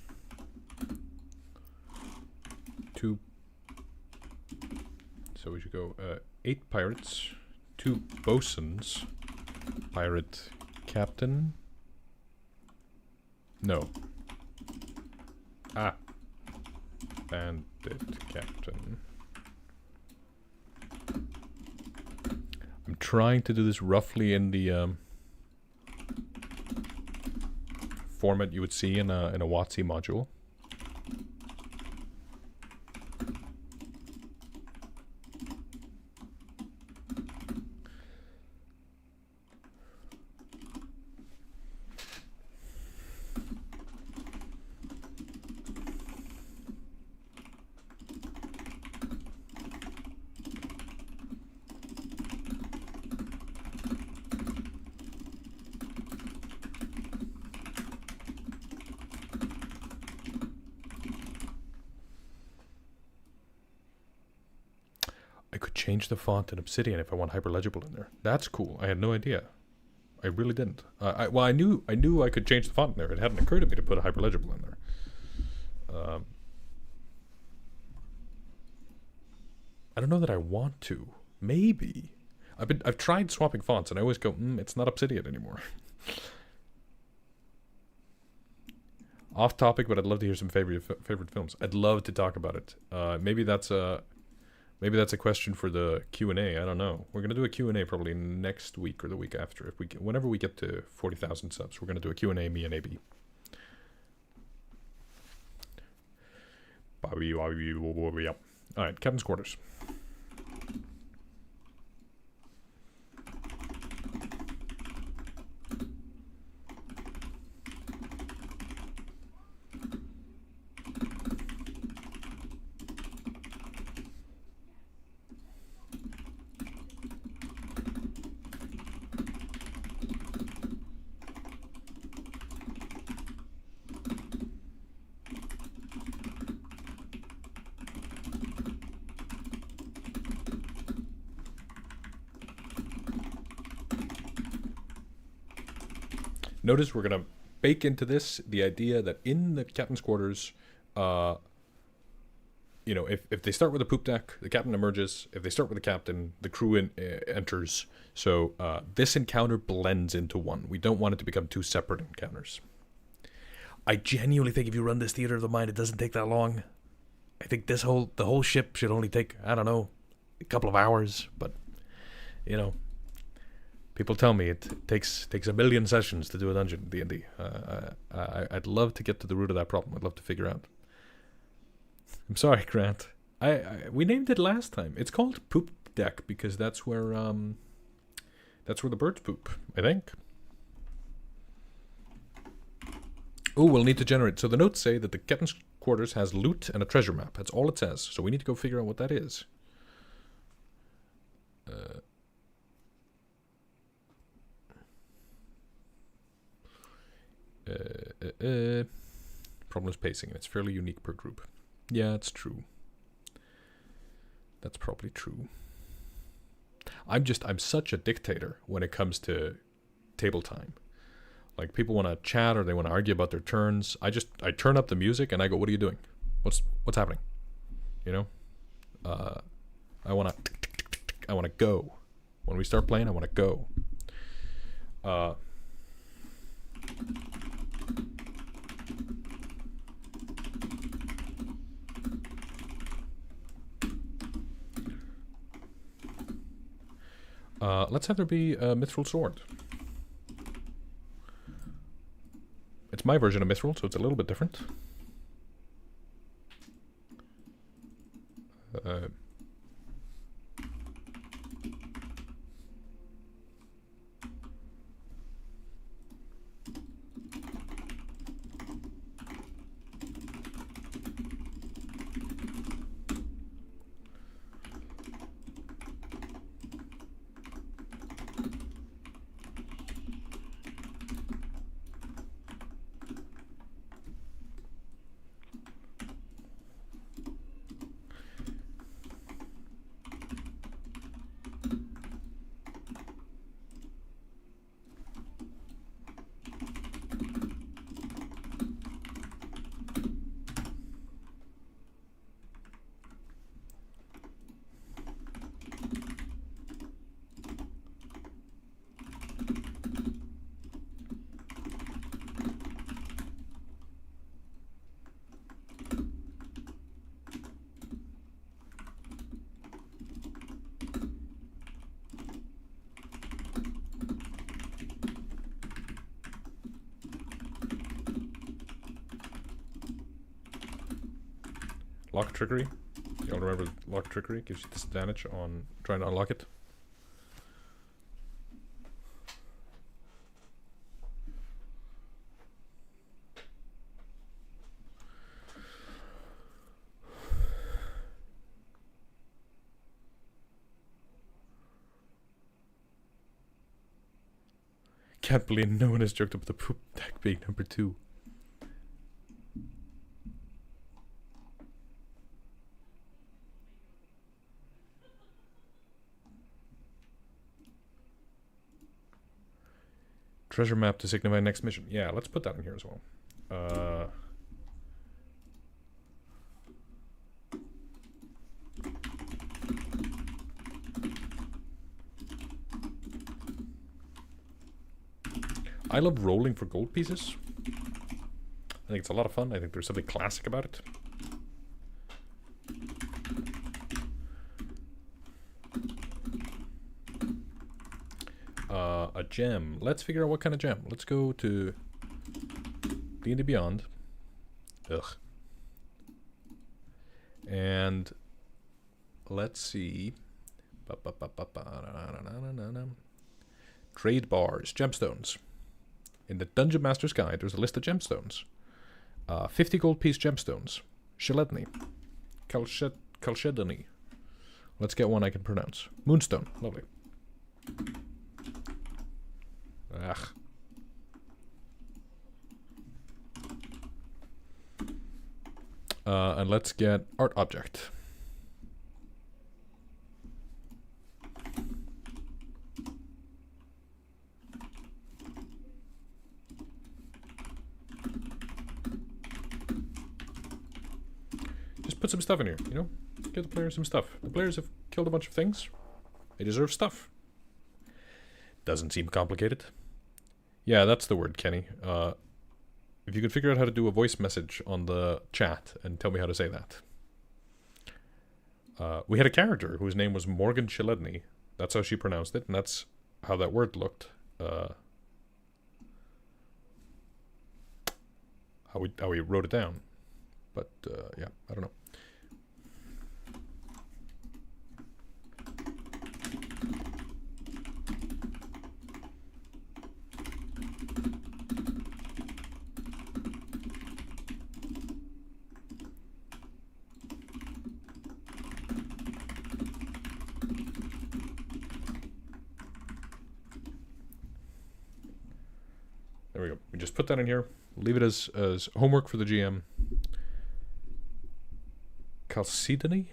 2. So we should go 8 pirates, 2 bosuns, pirate captain. No. Bandit captain. I'm trying to do this roughly in the format you would see in a WotC module. I could change the font in Obsidian if I want hyperlegible in there. That's cool. I had no idea. I really didn't. I knew I could change the font in there. It hadn't occurred to me to put a hyperlegible in there. I don't know that I want to. Maybe. I've tried swapping fonts and I always go, it's not Obsidian anymore. Off topic, but I'd love to hear some favorite films. I'd love to talk about it. Maybe that's a question for the Q&A. I don't know. We're gonna do a Q&A probably next week or the week after. Whenever we get to 40,000 subs, we're gonna do a Q&A, me and AB. All right, captain's quarters. Notice we're going to bake into this the idea that in the captain's quarters, if they start with a poop deck, the captain emerges. If they start with the captain, the crew enters. So this encounter blends into one. We don't want it to become 2 separate encounters. I genuinely think if you run this theater of the mind, it doesn't take that long. I think the whole ship should only take, I don't know, a couple of hours. But, people tell me it takes a million sessions to do a dungeon in D&D. I'd love to get to the root of that problem. I'd love to figure out. I'm sorry, Grant. We named it last time. It's called Poop Deck because that's where the birds poop, I think. Oh, we'll need to generate. So the notes say that the captain's quarters has loot and a treasure map. That's all it says. So we need to go figure out what that is. Problem is pacing, and it's fairly unique per group. Yeah, it's true. That's probably true. I'm such a dictator when it comes to table time. Like, people want to chat or they want to argue about their turns. I turn up the music and I go, "What are you doing? What's happening?" You know? I want to go. When we start playing, I want to go. Let's have there be a mithril sword. It's my version of mithril, so it's a little bit different. Lock trickery. Y'all remember lock trickery? Gives you disadvantage on trying to unlock it. Can't believe no one has joked up the poop deck being number 2. Treasure map to signify next mission. Yeah, let's put that in here as well. I love rolling for gold pieces. I think it's a lot of fun. I think there's something classic about it. A gem. Let's figure out what kind of gem. Let's go to D&D Beyond. Ugh. And let's see. Trade bars. Gemstones. In the Dungeon Master's Guide, there's a list of gemstones. 50 gold piece gemstones. Sheledni. Kalshedani. Let's get one I can pronounce. Moonstone. Lovely. Ugh. And let's get art object. Just put some stuff in here, you know? Give the players some stuff. The players have killed a bunch of things. They deserve stuff. Doesn't seem complicated. Yeah, that's the word, Kenny. If you could figure out how to do a voice message on the chat and tell me how to say that. We had a character whose name was Morgan Sheledny. That's how she pronounced it, and that's how that word looked. How we wrote it down. But, yeah, I don't know. There we go. We just put that in here. Leave it as homework for the GM. Chalcedony?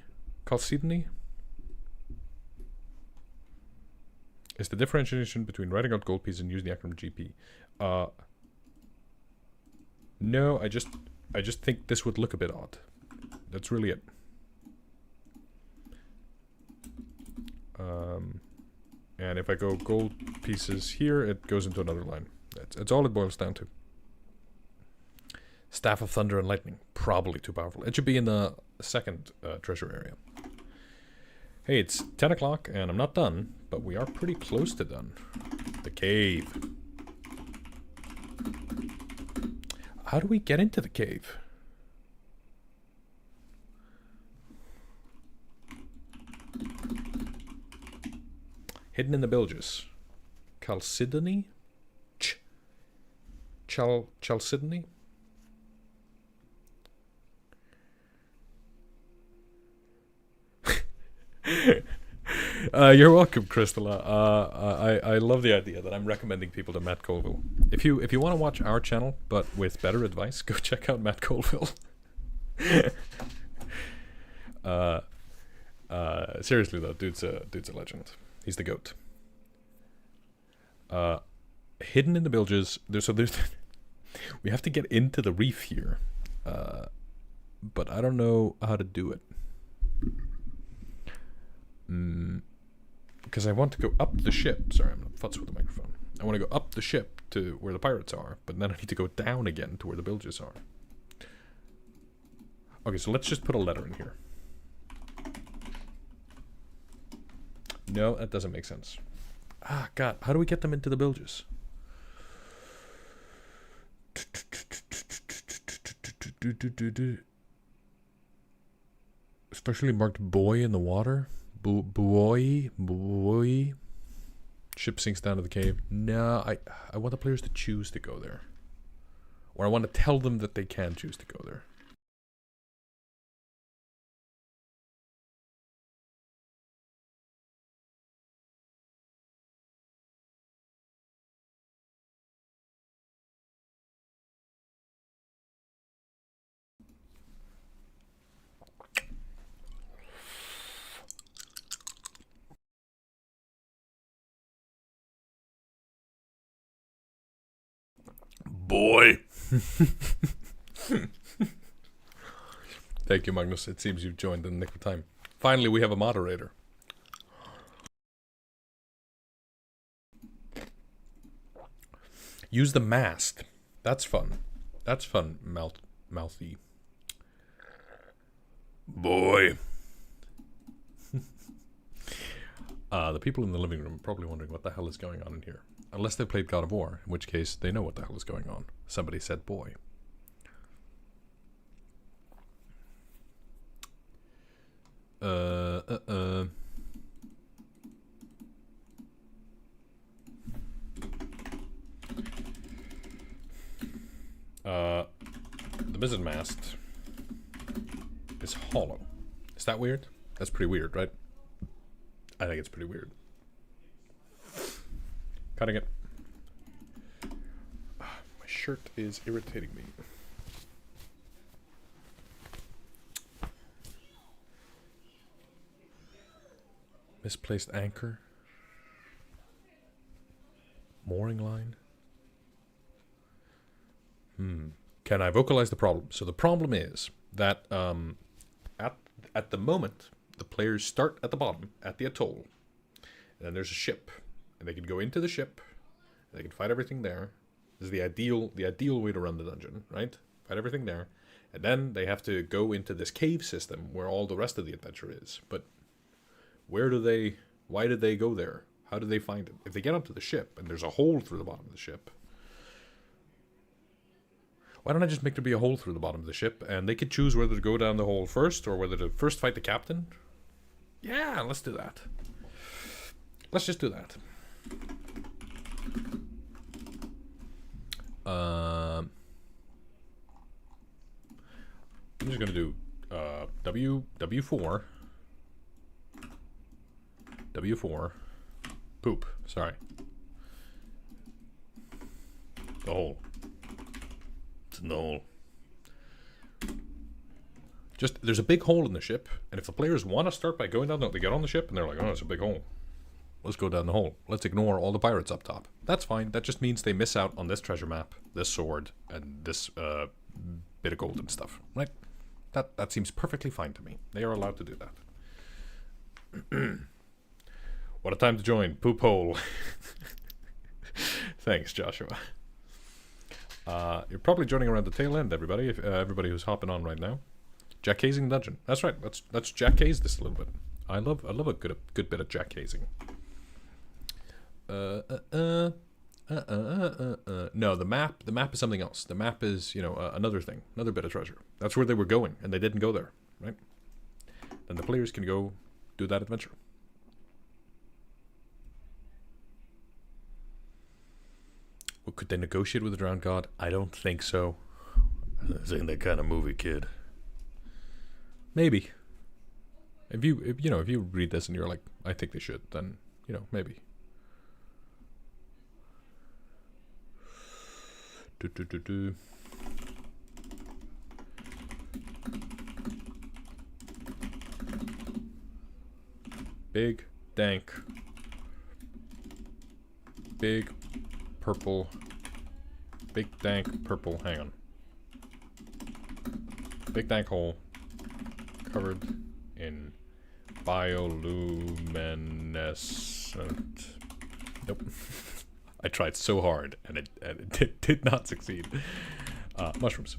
Is the differentiation between writing out gold pieces and using the acronym GP? No, I just think this would look a bit odd. That's really it. And if I go gold pieces here, it goes into another line. That's all it boils down to. Staff of Thunder and Lightning. Probably too powerful. It should be in the second treasure area. Hey, it's 10 o'clock and I'm not done, but we are pretty close to done. The cave. How do we get into the cave? Hidden in the bilges. Chalcedony? Chalcedony? You're welcome, Crystala. I love the idea that I'm recommending people to Matt Colville. If you want to watch our channel but with better advice, go check out Matt Colville. Seriously though, dude's a legend. He's the goat. Hidden in the bilges. There's we have to get into the reef here, but I don't know how to do it. Because I want to go up the ship. Sorry, I'm gonna futz with the microphone. I want to go up the ship to where the pirates are, but then I need to go down again to where the bilges are. Okay, so let's just put a letter in here. No, that doesn't make sense. Ah, God, how do we get them into the bilges? Especially marked boy in the water. Boy. Ship sinks down to the cave. No, I want the players to choose to go there. Or I want to tell them that they can choose to go there. Boy. Thank you, Magnus. It seems you've joined in the nick of time. Finally, we have a moderator. Use the mast. That's fun. That's fun, mouthy. Boy. The people in the living room are probably wondering what the hell is going on in here. Unless they played God of War, in which case they know what the hell is going on. Somebody said boy. The mizzen mast is hollow. Is that weird? That's pretty weird, right? I think it's pretty weird. Cutting it. My shirt is irritating me. Misplaced anchor. Mooring line. Can I vocalize the problem? So the problem is that at the moment, the players start at the bottom, at the atoll. And then there's a ship. And they can go into the ship. They can fight everything there. This is the ideal way to run the dungeon, right? Fight everything there. And then they have to go into this cave system where all the rest of the adventure is. But why did they go there? How did they find it? If they get onto the ship and there's a hole through the bottom of the ship, why don't I just make there be a hole through the bottom of the ship and they could choose whether to go down the hole first or whether to first fight the captain? Yeah, let's do that. Let's just do that. I'm just gonna do W4 poop. Sorry, the hole. It's in the hole. Just there's a big hole in the ship, and if the players want to start by going down, they get on the ship and they're like, "Oh, it's a big hole." Let's go down the hole. Let's ignore all the pirates up top. That's fine. That just means they miss out on this treasure map, this sword, and this bit of gold and stuff, right? That seems perfectly fine to me. They are allowed to do that. What a time to join. Poop hole. Thanks, Joshua. You're probably joining around the tail end, everybody. Everybody who's hopping on right now. Jack hazing dungeon. That's right. Let's Jack haze this a little bit. I love a good bit of Jack hazing. No, the map is something else. The map is, another thing, another bit of treasure. That's where they were going, and they didn't go there, right? Then the players can go do that adventure. Well, could they negotiate with the drowned god? I don't think so. This ain't that kind of movie, kid. Maybe. If you read this and you're like, I think they should, then, maybe. Big, dank, big, purple, big, dank, purple, hang on. Big, dank hole, covered in bioluminescent. Nope. I tried so hard, and it did not succeed. Mushrooms.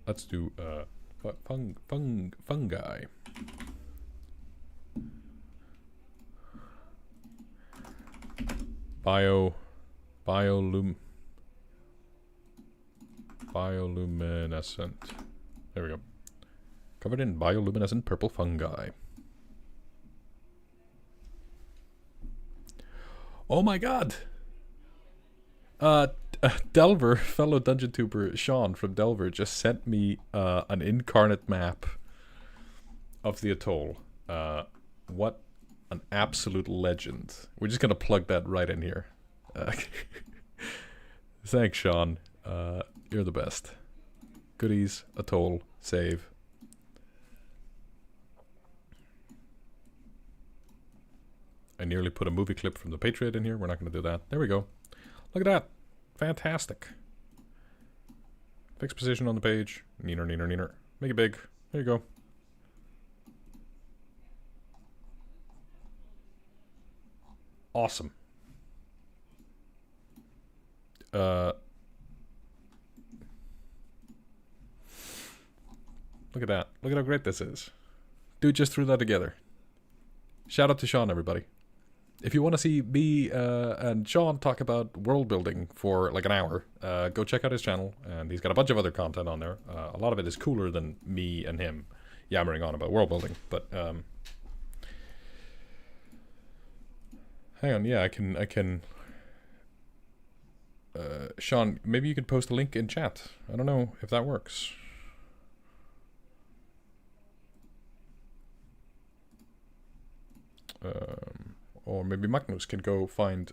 Let's do fungi. Bioluminescent. There we go. Covered in bioluminescent purple fungi. Oh my god! Delver, fellow dungeon tuber Sean from Delver, just sent me an incarnate map of the atoll. What an absolute legend. We're just gonna plug that right in here. Thanks, Sean. You're the best. Goodies, atoll, save. I nearly put a movie clip from the Patriot in here. We're not going to do that. There we go. Look at that. Fantastic. Fix position on the page. Neener, neener, neener. Make it big. There you go. Awesome. Look at that. Look at how great this is. Dude just threw that together. Shout out to Sean, everybody. If you want to see me and Sean talk about world building for like an hour, go check out his channel. And he's got a bunch of other content on there. A lot of it is cooler than me and him yammering on about world building. But hang on, yeah, I can. Sean, maybe you could post a link in chat. I don't know if that works. Or maybe Magnus can go find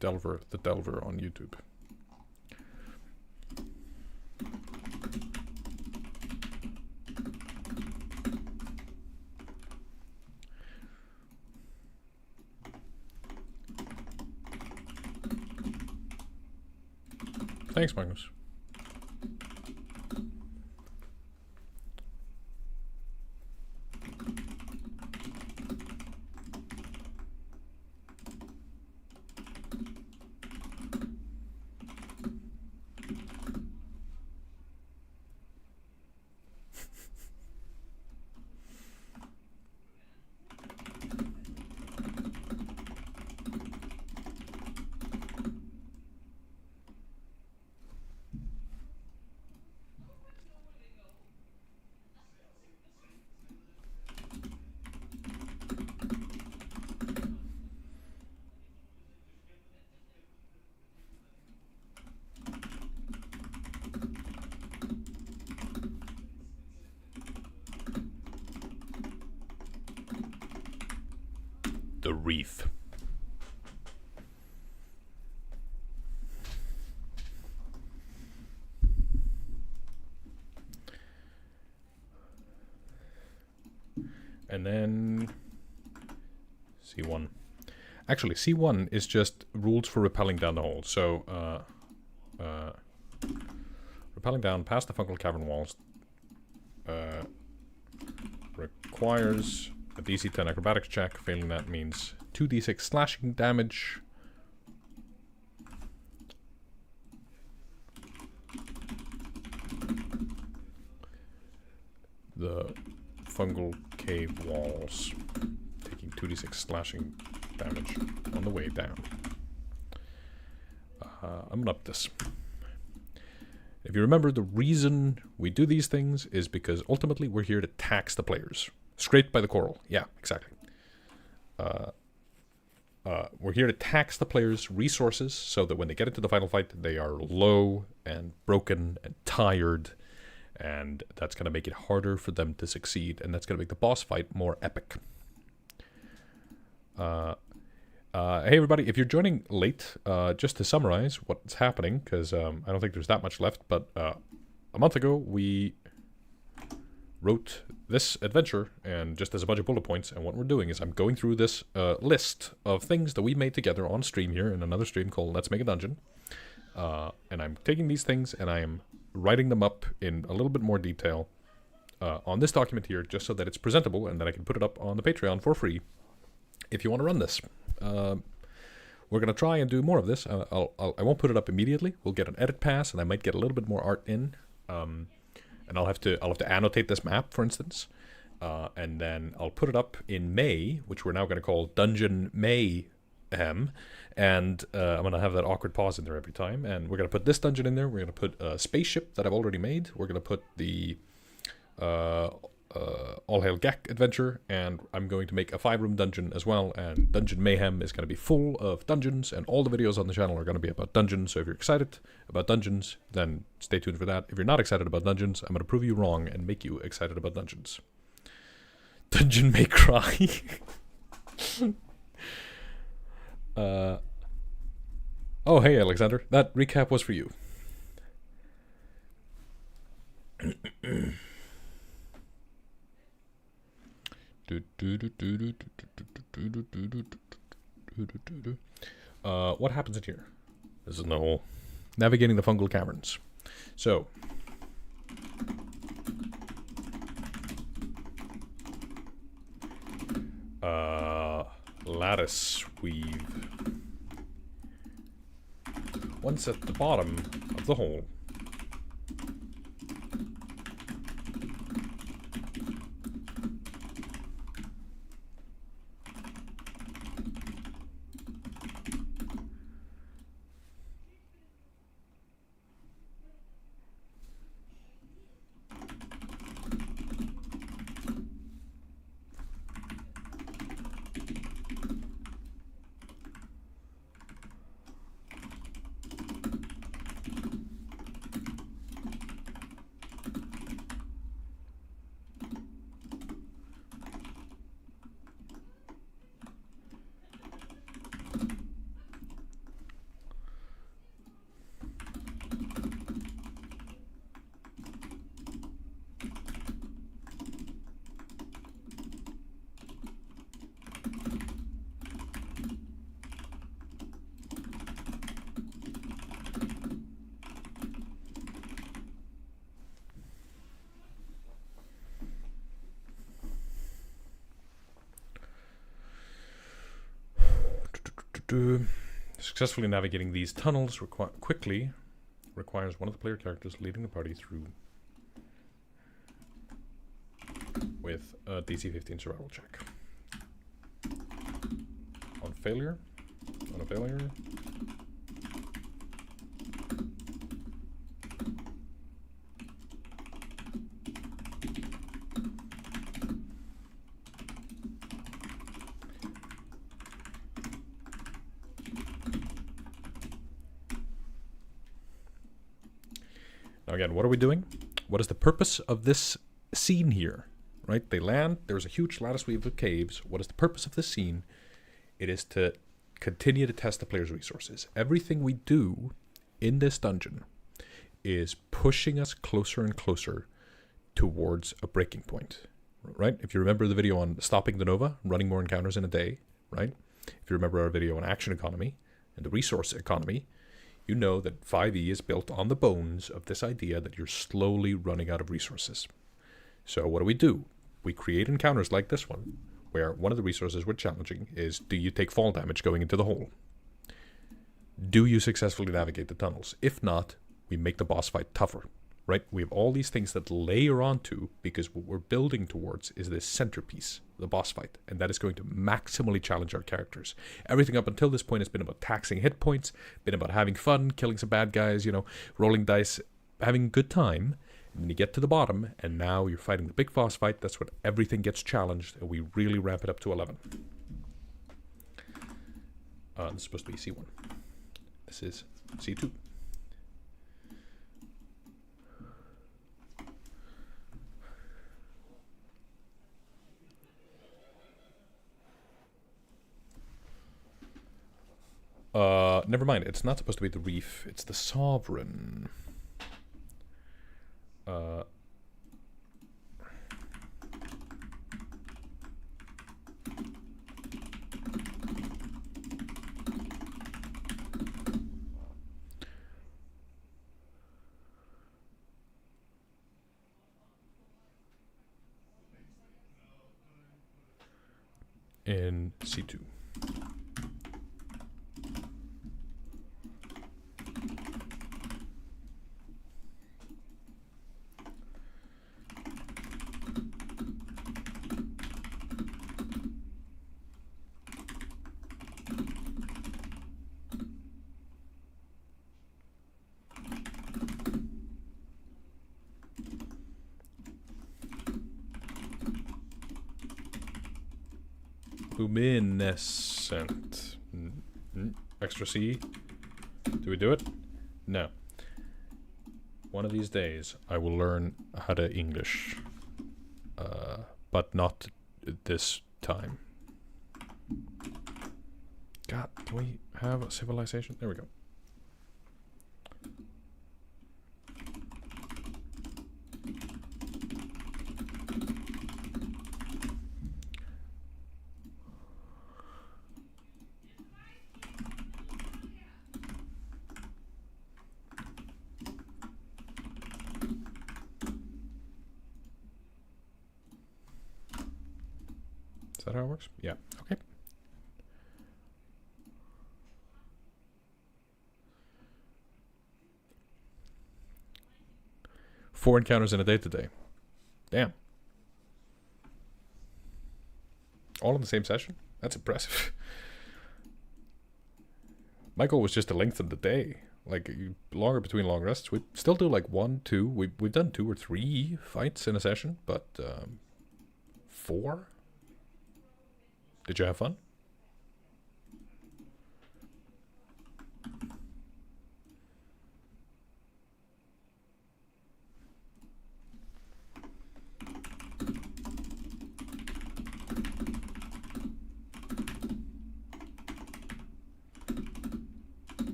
Delver the Delver on YouTube. Thanks, Magnus. The wreath. And then C1. Actually, C1 is just rules for rappelling down the hole. So, rappelling down past the fungal cavern walls requires a DC 10 acrobatics check. Failing that means 2d6 slashing damage. The fungal cave walls, taking 2d6 slashing damage on the way down. I'm gonna up this. If you remember, the reason we do these things is because ultimately we're here to tax the players. Scraped by the coral. Yeah, exactly. We're here to tax the players' resources so that when they get into the final fight, they are low and broken and tired. And that's going to make it harder for them to succeed. And that's going to make the boss fight more epic. Hey everybody, if you're joining late, just to summarize what's happening, because I don't think there's that much left, but a month ago we wrote this adventure, and just as a bunch of bullet points, and what we're doing is I'm going through this list of things that we made together on stream here, in another stream called Let's Make a Dungeon, and I'm taking these things and I am writing them up in a little bit more detail on this document here, just so that it's presentable and that I can put it up on the Patreon for free if you want to run this. We're going to try and do more of this. I won't put it up immediately. We'll get an edit pass, and I might get a little bit more art in. And I'll have to annotate this map, for instance. And then I'll put it up in May, which we're now going to call Dungeon Mayhem. And I'm going to have that awkward pause in there every time. And we're going to put this dungeon in there. We're going to put a spaceship that I've already made. We're going to put the All Hail Gek adventure, and I'm going to make a 5-room dungeon as well, and Dungeon Mayhem is going to be full of dungeons, and all the videos on the channel are going to be about dungeons. So if you're excited about dungeons, then stay tuned for that. If you're not excited about dungeons, I'm going to prove you wrong and make you excited about dungeons. Dungeon may cry. Oh, hey, Alexander. That recap was for you. What happens in here? This is no navigating the fungal caverns. So lattice weave. Once at the bottom of the hole, successfully navigating these tunnels quickly requires one of the player characters leading the party through with a DC 15 survival check. On a failure. Now again, what are we doing? What is the purpose of this scene here? Right? They land, there's a huge lattice weave of caves. What is the purpose of this scene? It is to continue to test the player's resources. Everything we do in this dungeon is pushing us closer and closer towards a breaking point. Right? If you remember the video on stopping the Nova, running more encounters in a day, right? If you remember our video on action economy and the resource economy, you know that 5e is built on the bones of this idea that you're slowly running out of resources. So what do? We create encounters like this one, where one of the resources we're challenging is, do you take fall damage going into the hole? Do you successfully navigate the tunnels? If not, we make the boss fight tougher, right? We have all these things that layer onto, because what we're building towards is this centerpiece, the boss fight, and that is going to maximally challenge our characters. Everything up until this point has been about taxing hit points, been about having fun, killing some bad guys, rolling dice, having a good time. And then you get to the bottom, and now you're fighting the big boss fight. That's when everything gets challenged, and we really ramp it up to 11. This is supposed to be C1. This is C2. Never mind. It's not supposed to be the reef. It's the sovereign. In C2. Luminescent. Extra C. Do we do it? No. One of these days, I will learn how to English. But not this time. God, can we have a civilization? There we go. Is that how it works? Yeah. Okay. Four encounters in a day today. Damn. All in the same session? That's impressive. My goal was just to lengthen the day. Like, longer between long rests. We still do like 1, 2. We've done 2 or 3 fights in a session, but 4? Did you have fun?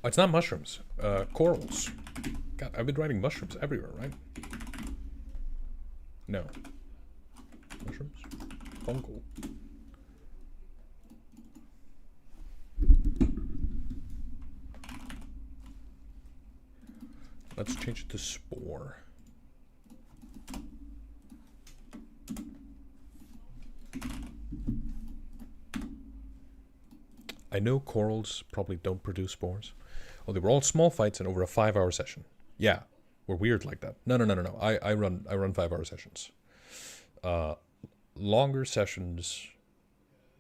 Oh, it's not mushrooms. Corals. God, I've been writing mushrooms everywhere, right? No. Mushrooms? Fungal. Let's change it to spore. I know corals probably don't produce spores. Oh, they were all small fights and over a 5-hour session. Yeah, we're weird like that. No. I run 5-hour sessions. Longer sessions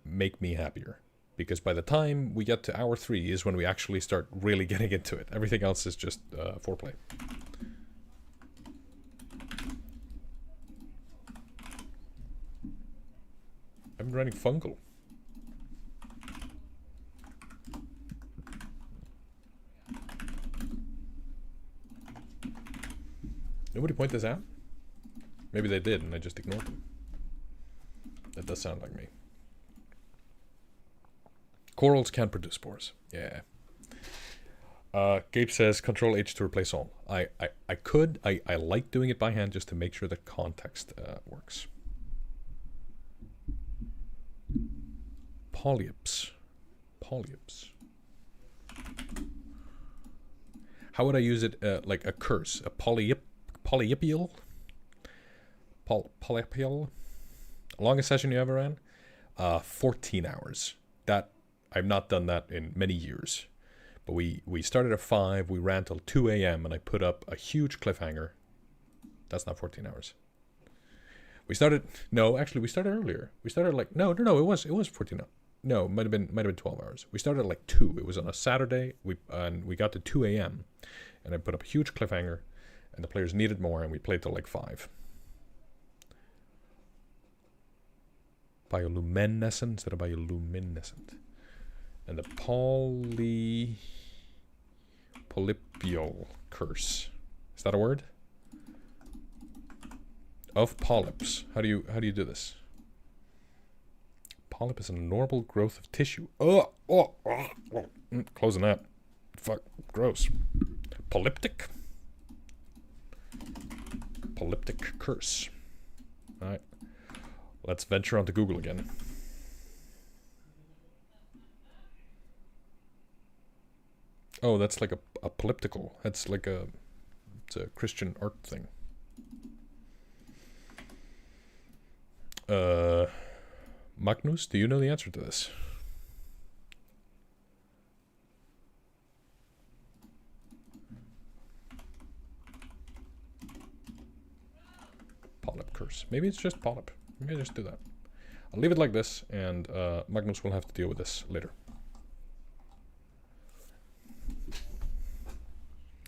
make me happier. Because by the time we get to hour 3 is when we actually start really getting into it. Everything else is just foreplay. I'm running fungal. Nobody point this out? Maybe they did and I just ignored them. That does sound like me. Corals can't produce spores. Yeah. Gabe says Control H to replace all. I could. I like doing it by hand just to make sure that context works. Polyps. Polyps. How would I use it like a curse? A polyipial? Polyipial? Longest session you ever ran? 14 hours. That I've not done that in many years. But we started at 5, we ran till 2 a.m. and I put up a huge cliffhanger. That's not 14 hours. We started, no, actually we started earlier. We started like, no, it was 14 hours. No, it might have been 12 hours. We started at like 2. It was on a Saturday. And we got to 2 a.m. and I put up a huge cliffhanger and the players needed more and we played till like 5. Bioluminescent instead of bioluminescent. And the polypial curse. Is that a word? Of polyps. How do you do this? Polyp is a normal growth of tissue. Closing that. Fuck, gross. Polyptic. Polyptic curse. All right. Let's venture onto Google again. Oh, that's like a polyptical. That's like it's a Christian art thing. Magnus, do you know the answer to this? Polyp curse. Maybe it's just polyp. Maybe I just do that. I'll leave it like this, and Magnus will have to deal with this later.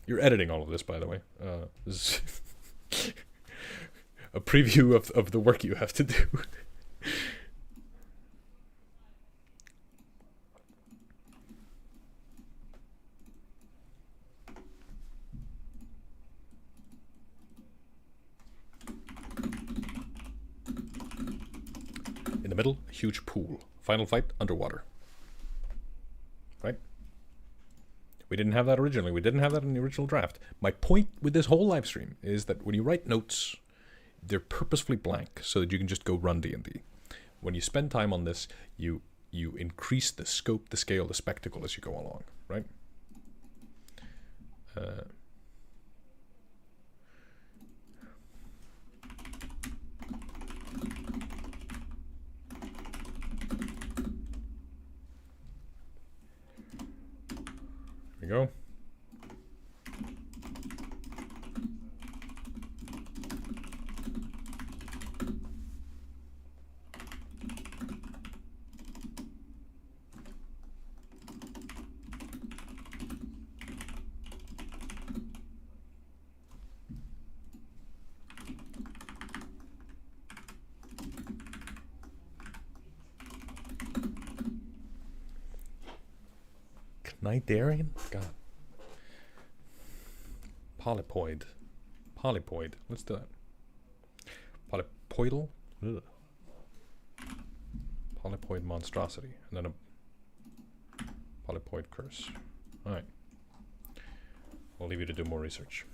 You're editing all of this, by the way. This is a preview of the work you have to do. In the middle, a huge pool. Final fight, underwater. Right? We didn't have that originally. We didn't have that in the original draft. My point with this whole live stream is that when you write notes, they're purposefully blank so that you can just go run D&D. When you spend time on this, you increase the scope, the scale, the spectacle as you go along, right? There we go. Cnidarian? God. Polypoid. Polypoid. Let's do that. Polypoidal? Ugh. Polypoid monstrosity. And then a polypoid curse. Alright. I'll leave you to do more research.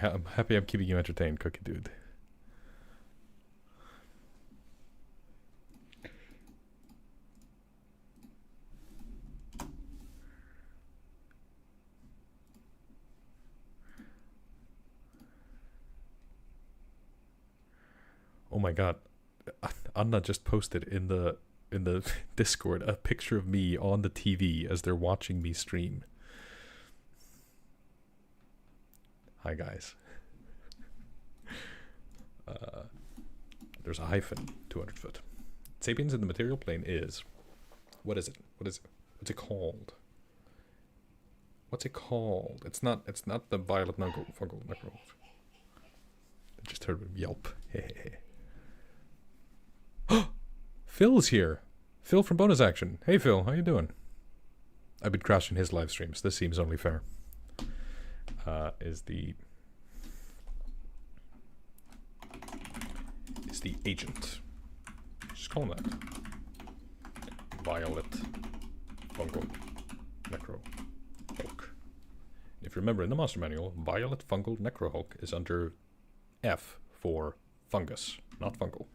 I'm happy I'm keeping you entertained, Cookie Dude. Oh my god. Anna just posted in the Discord a picture of me on the TV as they're watching me stream. Hi guys. There's a hyphen, 200 foot. Sapiens in the material plane is... What is it? What's it called? What's it called? It's not the violet fungal necro. I just heard him yelp. Phil's here. Phil from Bonus Action. Hey Phil, how you doing? I've been crashing his live streams. This seems only fair. Is the agent. Just call him that. Violet Fungal Necro Hulk. If you remember in the Monster Manual, Violet Fungal Necro Hulk is under F for fungus, not fungal.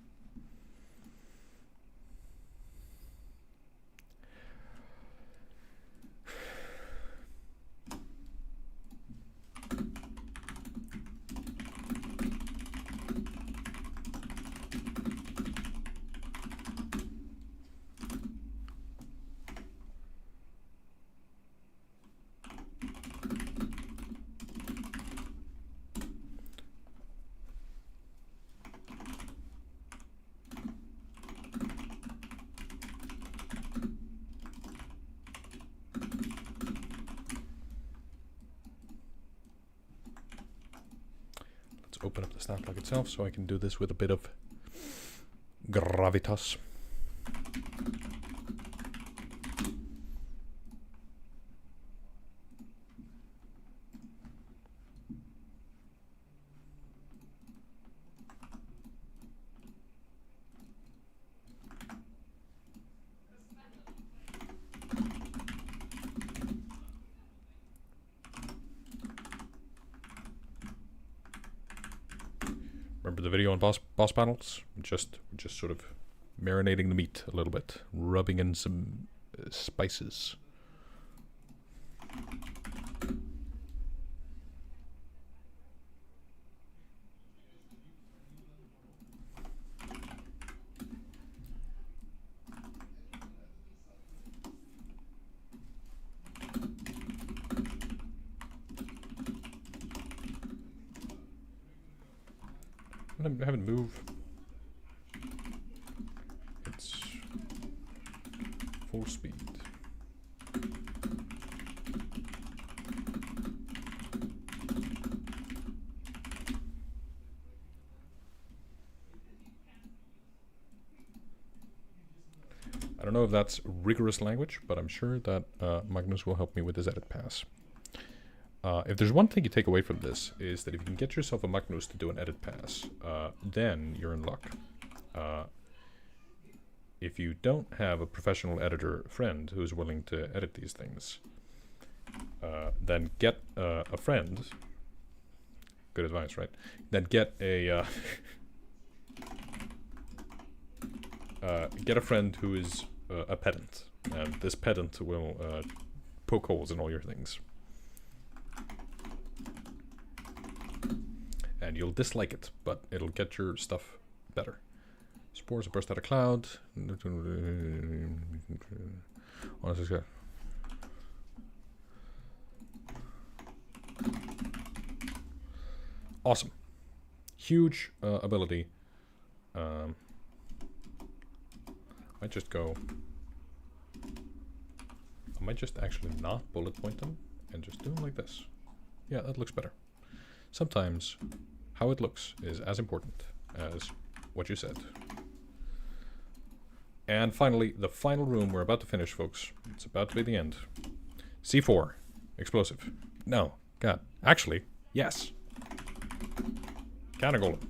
Open up the snap plug itself so I can do this with a bit of gravitas. Remember the video on boss battles? Just sort of marinating the meat a little bit, rubbing in some spices. Have it move. It's full speed. I don't know if that's rigorous language, but I'm sure that Magnus will help me with his edit pass. If there's one thing you take away from this, is that if you can get yourself a Magnus to do an edit pass, then you're in luck. If you don't have a professional editor friend who's willing to edit these things, then get a friend. Good advice, right? Then get a get a friend who is a pedant, and this pedant will poke holes in all your things. And you'll dislike it, but it'll get your stuff better. Spores burst out of cloud. Awesome. Huge ability. I might just go... I might just actually not bullet point them and just do them like this. Yeah, that looks better. Sometimes how it looks is as important as what you said. And finally, the final room we're about to finish, folks. It's about to be the end. C4. Explosive. No. God. Actually, yes. Cannon golem.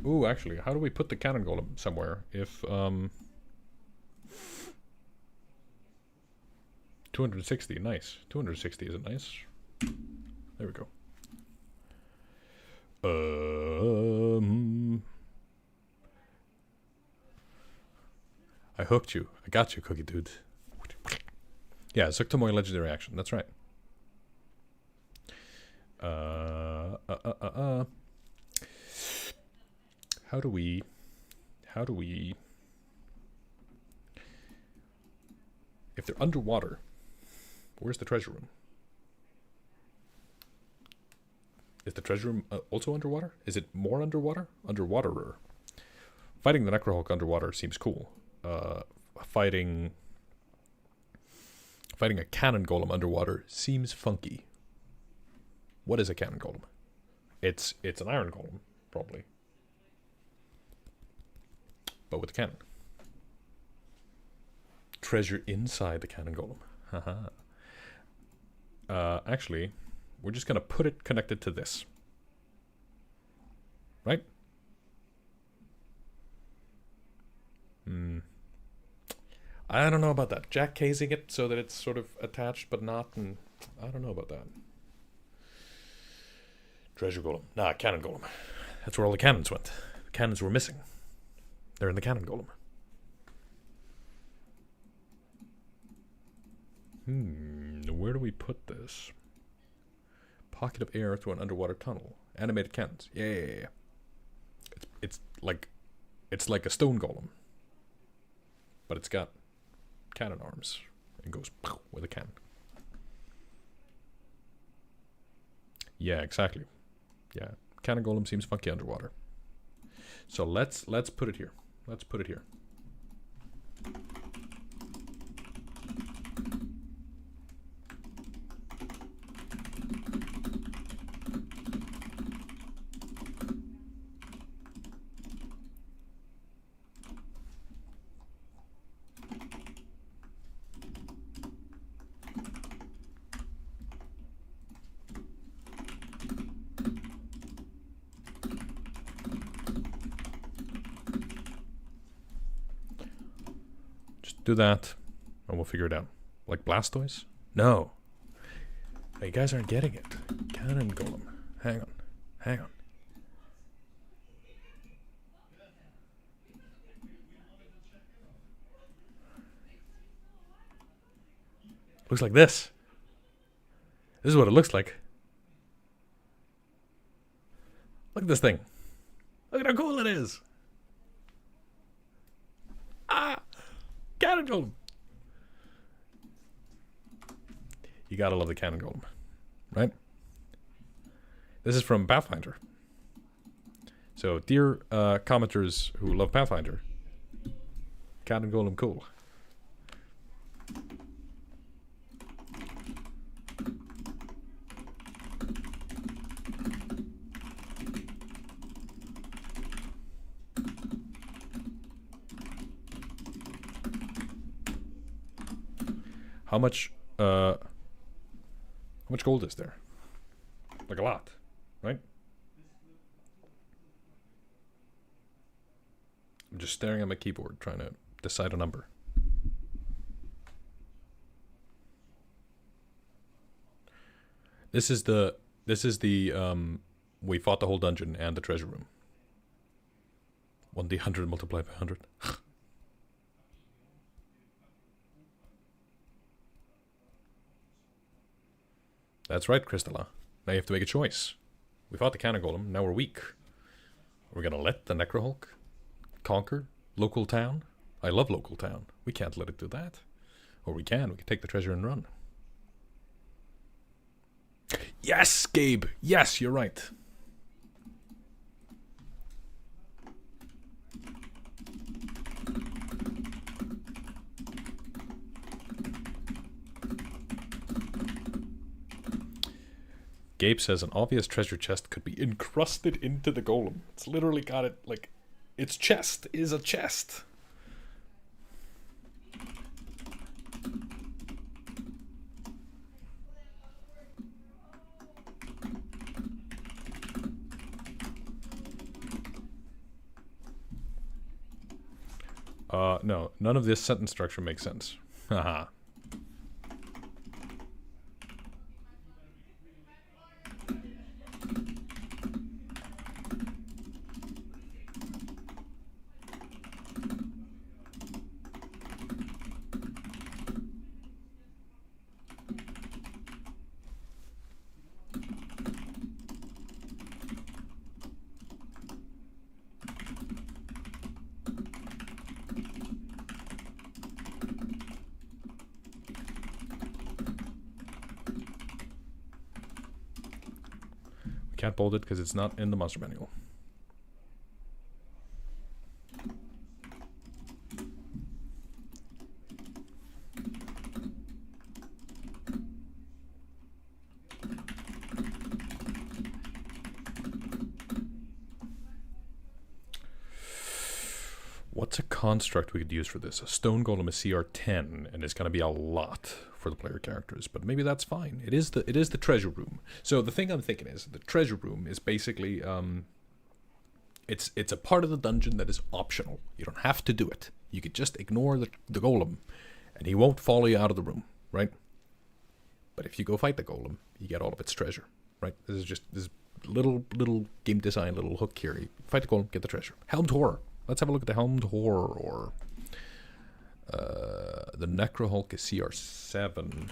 Ooh, actually, how do we put the cannon golem somewhere if 260, nice. 260 isn't nice. There we go. I hooked you. I got you, Cookie Dude. Yeah, Zuktamoy legendary action. That's right. Uh, uh, uh, uh, uh. How do we... If they're underwater, where's the treasure room? Is the treasure room also underwater? Is it more underwater? Underwaterer. Fighting the Necrohulk underwater seems cool. Fighting a cannon golem underwater seems funky. What is a cannon golem? It's an iron golem, probably. But with a cannon. Treasure inside the cannon golem. Haha. Actually, we're just gonna put it connected to this. Right? I don't know about that. Jack casing it so that it's sort of attached but not, and I don't know about that. Treasure golem. Nah, cannon golem. That's where all the cannons went. The cannons were missing. They're in the cannon golem. Where do we put this? Pocket of air through an underwater tunnel. Animated cannons. Yeah. It's like a stone golem. But it's got cannon arms. And goes with a cannon. Yeah, exactly. Yeah. Cannon golem seems funky underwater. So let's put it here. Let's put it here. Do that, and we'll figure it out. Like Blastoise? No. You guys aren't getting it. Cannon golem. Hang on. Looks like this. This is what it looks like. Look at this thing. Look at how cool it is. Cannon golem. You gotta love the cannon golem, right? This is from Pathfinder. So, dear commenters who love Pathfinder, cannon golem cool. How much gold is there? Like a lot, right? I'm just staring at my keyboard trying to decide a number. This is the we fought the whole dungeon and the treasure room. 1d100 multiplied by 100. That's right, Crystalla. Now you have to make a choice. We fought the cannon golem, now we're weak. We're gonna let the Necrohulk conquer local town? I love local town. We can't let it do that. Or we can take the treasure and run. Yes, Gabe! Yes, you're right. Gabe says an obvious treasure chest could be encrusted into the golem. It's literally got it, like, its chest is a chest. No, none of this sentence structure makes sense. Haha. Can't bold it because it's not in the monster manual. What's a construct we could use for this? A stone golem is CR 10, and it's going to be a lot for the player characters, but maybe that's fine. It is the treasure room. So the thing I'm thinking is the treasure room is basically it's a part of the dungeon that is optional. You don't have to do it. You could just ignore the golem, and he won't follow you out of the room, right? But if you go fight the golem, you get all of its treasure, right? This is just this little game design, little hook here. You fight the golem, get the treasure. Helmed Horror. Let's have a look at the Helmed Horror, or the Necrohulk is CR 7.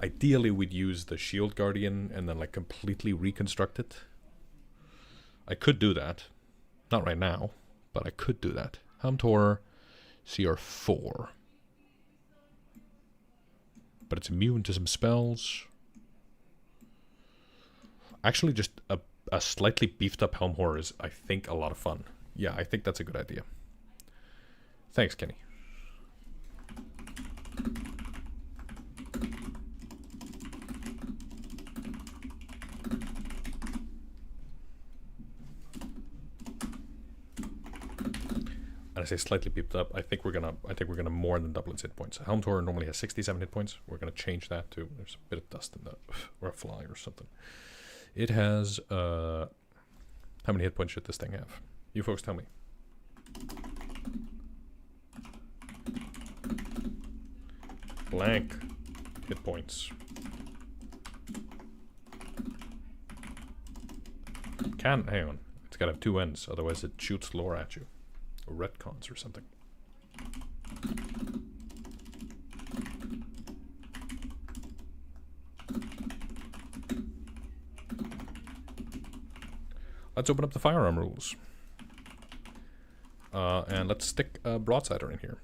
Ideally, we'd use the Shield Guardian and then like completely reconstruct it. I could do that. Not right now, but I could do that. Helmed Horror, CR 4. But it's immune to some spells. Actually, just a slightly beefed up Helm Horror is, I think, a lot of fun. Yeah, I think that's a good idea. Thanks, Kenny. And I say slightly beefed up. I think we're gonna more than double its hit points. Helm Horror normally has 67 hit points. We're gonna change that to, there's a bit of dust in the, or a fly or something. It has how many hit points should this thing have? You folks tell me. Blank hit points. Hang on. It's gotta have 2 ends, otherwise it shoots lore at you. Or retcons or something. Let's open up the firearm rules. And let's stick a broadsider in here.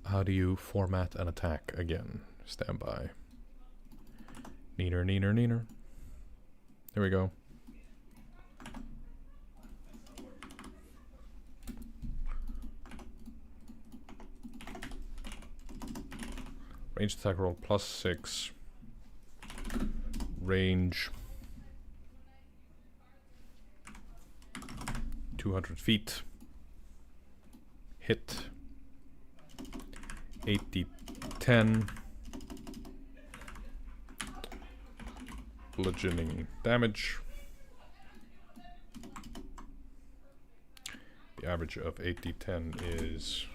How do you format an attack again? Stand by. Neener, neener, neener. There we go. Range attack roll +6. Range 200 feet. Hit 8d10. Bludgeoning damage. The average of 8d10 is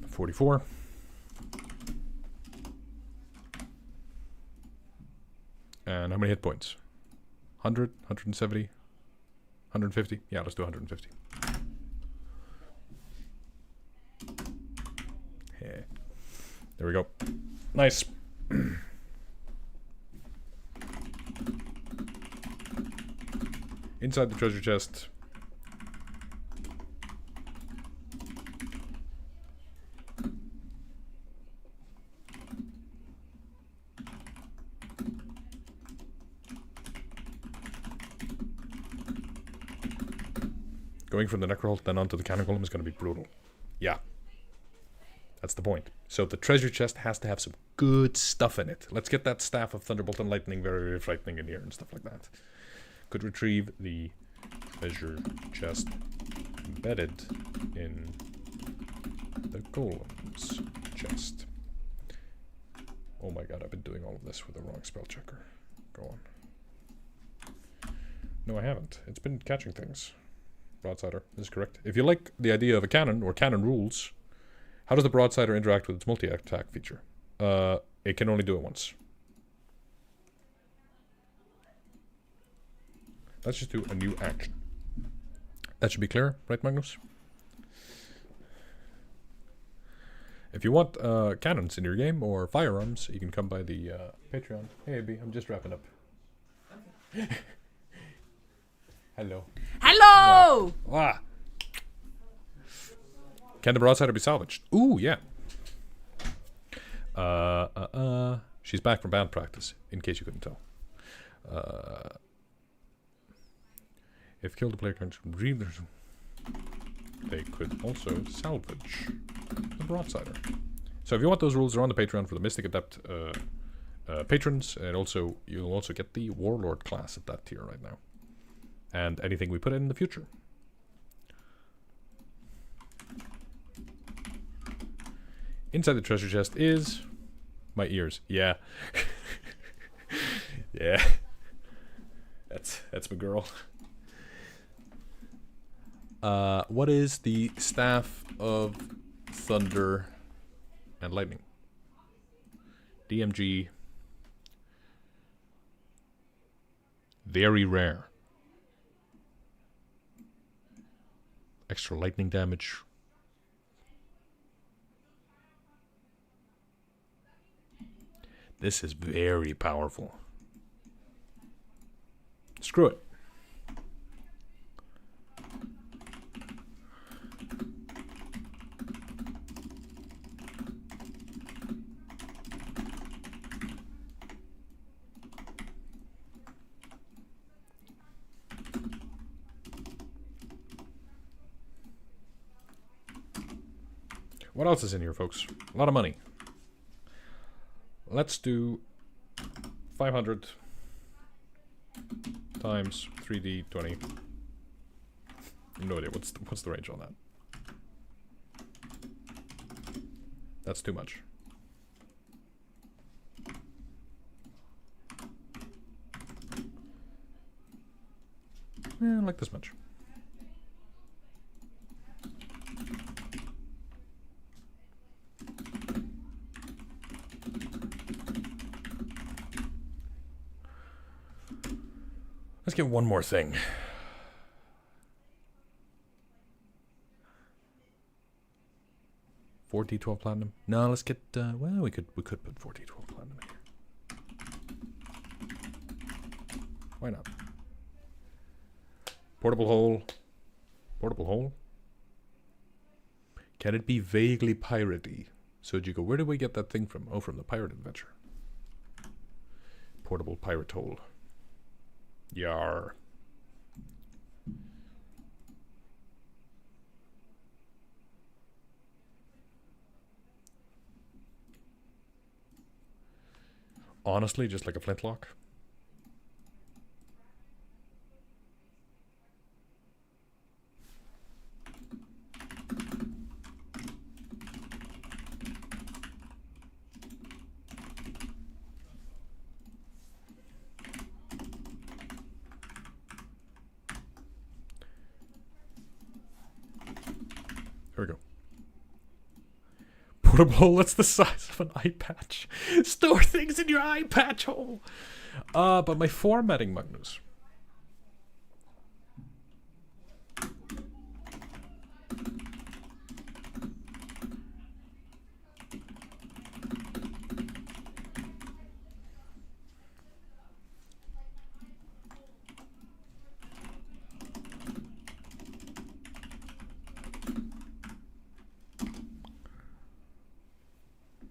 44. And how many hit points? 100, 170, 150? Yeah, let's do 150. Yeah. There we go. Nice. Inside the treasure chest. Going from the Necrohulk then onto the Cannon Golem is going to be brutal. Yeah. That's the point. So the treasure chest has to have some good stuff in it. Let's get that Staff of Thunderbolt and Lightning very, very frightening in here and stuff like that. Could retrieve the treasure chest embedded in the Golem's chest. Oh my god, I've been doing all of this with the wrong spell checker. Go on. No, I haven't. It's been catching things. Broadsider is correct. If you like the idea of a cannon or cannon rules, how does the Broadsider interact with its multi-attack feature? It can only do it once. Let's just do a new action. That should be clear, right, Magnus? If you want cannons in your game or firearms, you can come by the Patreon. Hey, Abby, I'm just wrapping up. Okay. Hello. Hello! Wow. Can the broadside be salvaged? Ooh, yeah. She's back from band practice, in case you couldn't tell. If killed the player can read, they could also salvage the broadsider. So if you want those rules, they're on the Patreon for the Mystic Adept patrons, and also you'll also get the Warlord class at that tier right now, and anything we put in the future. Inside the treasure chest is my ears. Yeah. Yeah. That's my girl. What is the Staff of Thunder and Lightning? DMG. Very rare. Extra lightning damage. This is very powerful. Screw it. What else is in here, folks? A lot of money. Let's do 500 times 3d20. No idea what's the range on that. That's too much. Yeah, like this much. Let's get one more thing. $4d12 platinum. No, let's get. Well, we could put $4d12 platinum in here. Why not? Portable hole. Portable hole. Can it be vaguely piratey? So you go, where did we get that thing from? Oh, from the pirate adventure. Portable pirate hole. Yar. Honestly, just like a flintlock. Here we go. Portable hole, that's the size of an eye patch. Store things in your eye patch hole. But my formatting, Magnus.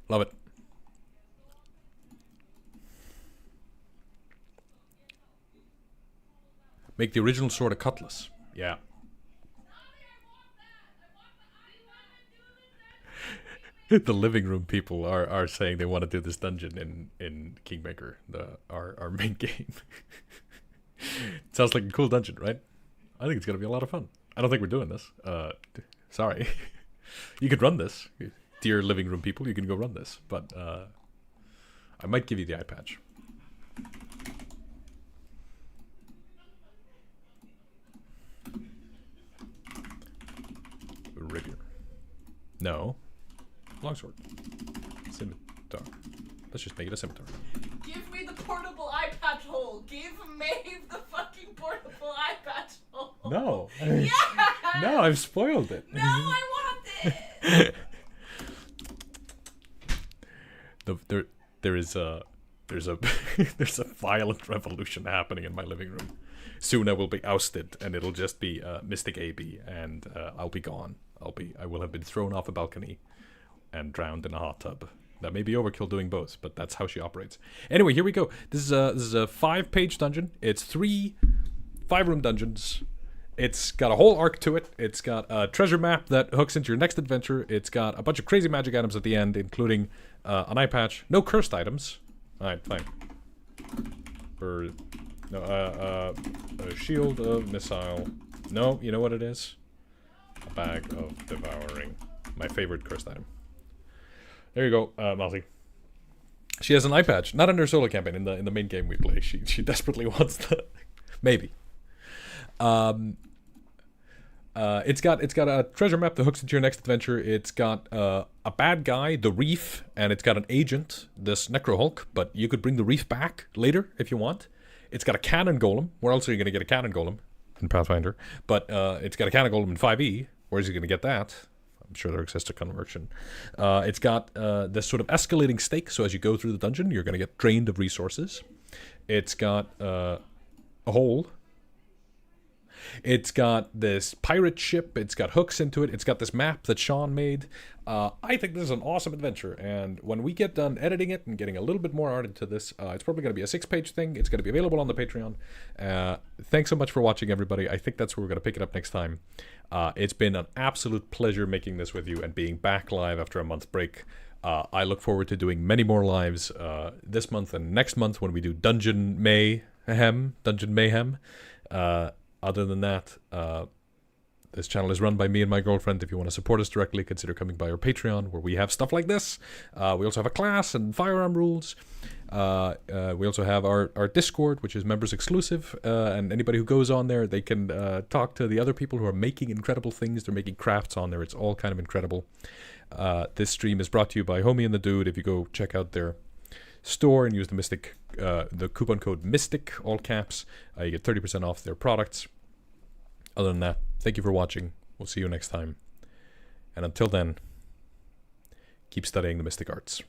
Love it. Make the original sword a cutlass. Yeah. The living room people are saying they want to do this dungeon in Kingmaker, our main game. Sounds like a cool dungeon, right? I think it's gonna be a lot of fun. I don't think we're doing this. Sorry. You could run this. Dear living room people, you can go run this, but I might give you the eye patch. Rapier. No. Longsword. Scimitar. Let's just make it a scimitar. Give me the portable eye patch hole. Give Maeve the fucking portable eye patch hole. No. Yeah. No, I've spoiled it. No, I want it. There is a there's a there's a violent revolution happening in my living room. Soon I will be ousted, and it'll just be Mystic AB, and I'll be gone. I will have been thrown off a balcony and drowned in a hot tub. That may be overkill doing both, but that's how she operates. Anyway, here we go. This is a 5-page dungeon. It's 3 5-room dungeons. It's got a whole arc to it. It's got a treasure map that hooks into your next adventure. It's got a bunch of crazy magic items at the end, including an eye patch. No cursed items. Alright, fine. A shield of missile. No, you know what it is? A bag of devouring. My favorite cursed item. There you go, Malty. She has an eye patch, not in her solo campaign. In the main game we play, she desperately wants the maybe. It's got a treasure map that hooks into your next adventure. It's got a bad guy, the Reef, and it's got an agent, this Necro Hulk. But you could bring the Reef back later if you want. It's got a cannon golem. Where else are you going to get a cannon golem in Pathfinder? But it's got a cannon golem in 5e. Where's he going to get that? I'm sure there exists a conversion. It's got this sort of escalating stake, so as you go through the dungeon, you're going to get drained of resources. It's got a hole. It's got this pirate ship. It's got hooks into it. It's got this map that Sean made. I think this is an awesome adventure, and when we get done editing it and getting a little bit more art into this, it's probably going to be a 6-page thing. It's going to be available on the Patreon. Thanks so much for watching, everybody. I think that's where we're going to pick it up next time. It's been an absolute pleasure making this with you and being back live after a month break. I look forward to doing many more lives this month and next month when we do Dungeon Mayhem. Other than that, this channel is run by me and my girlfriend. If you want to support us directly, consider coming by our Patreon, where we have stuff like this. We also have a class and firearm rules. We also have our Discord, which is members exclusive, and anybody who goes on there, they can talk to the other people who are making incredible things. They're making crafts on there. It's all kind of incredible. This stream is brought to you by Homie and the Dude. If you go check out their store and use the coupon code MYSTIC, all caps, you get 30% off their products. Other than that, thank you for watching. We'll see you next time. And until then, keep studying the mystic arts.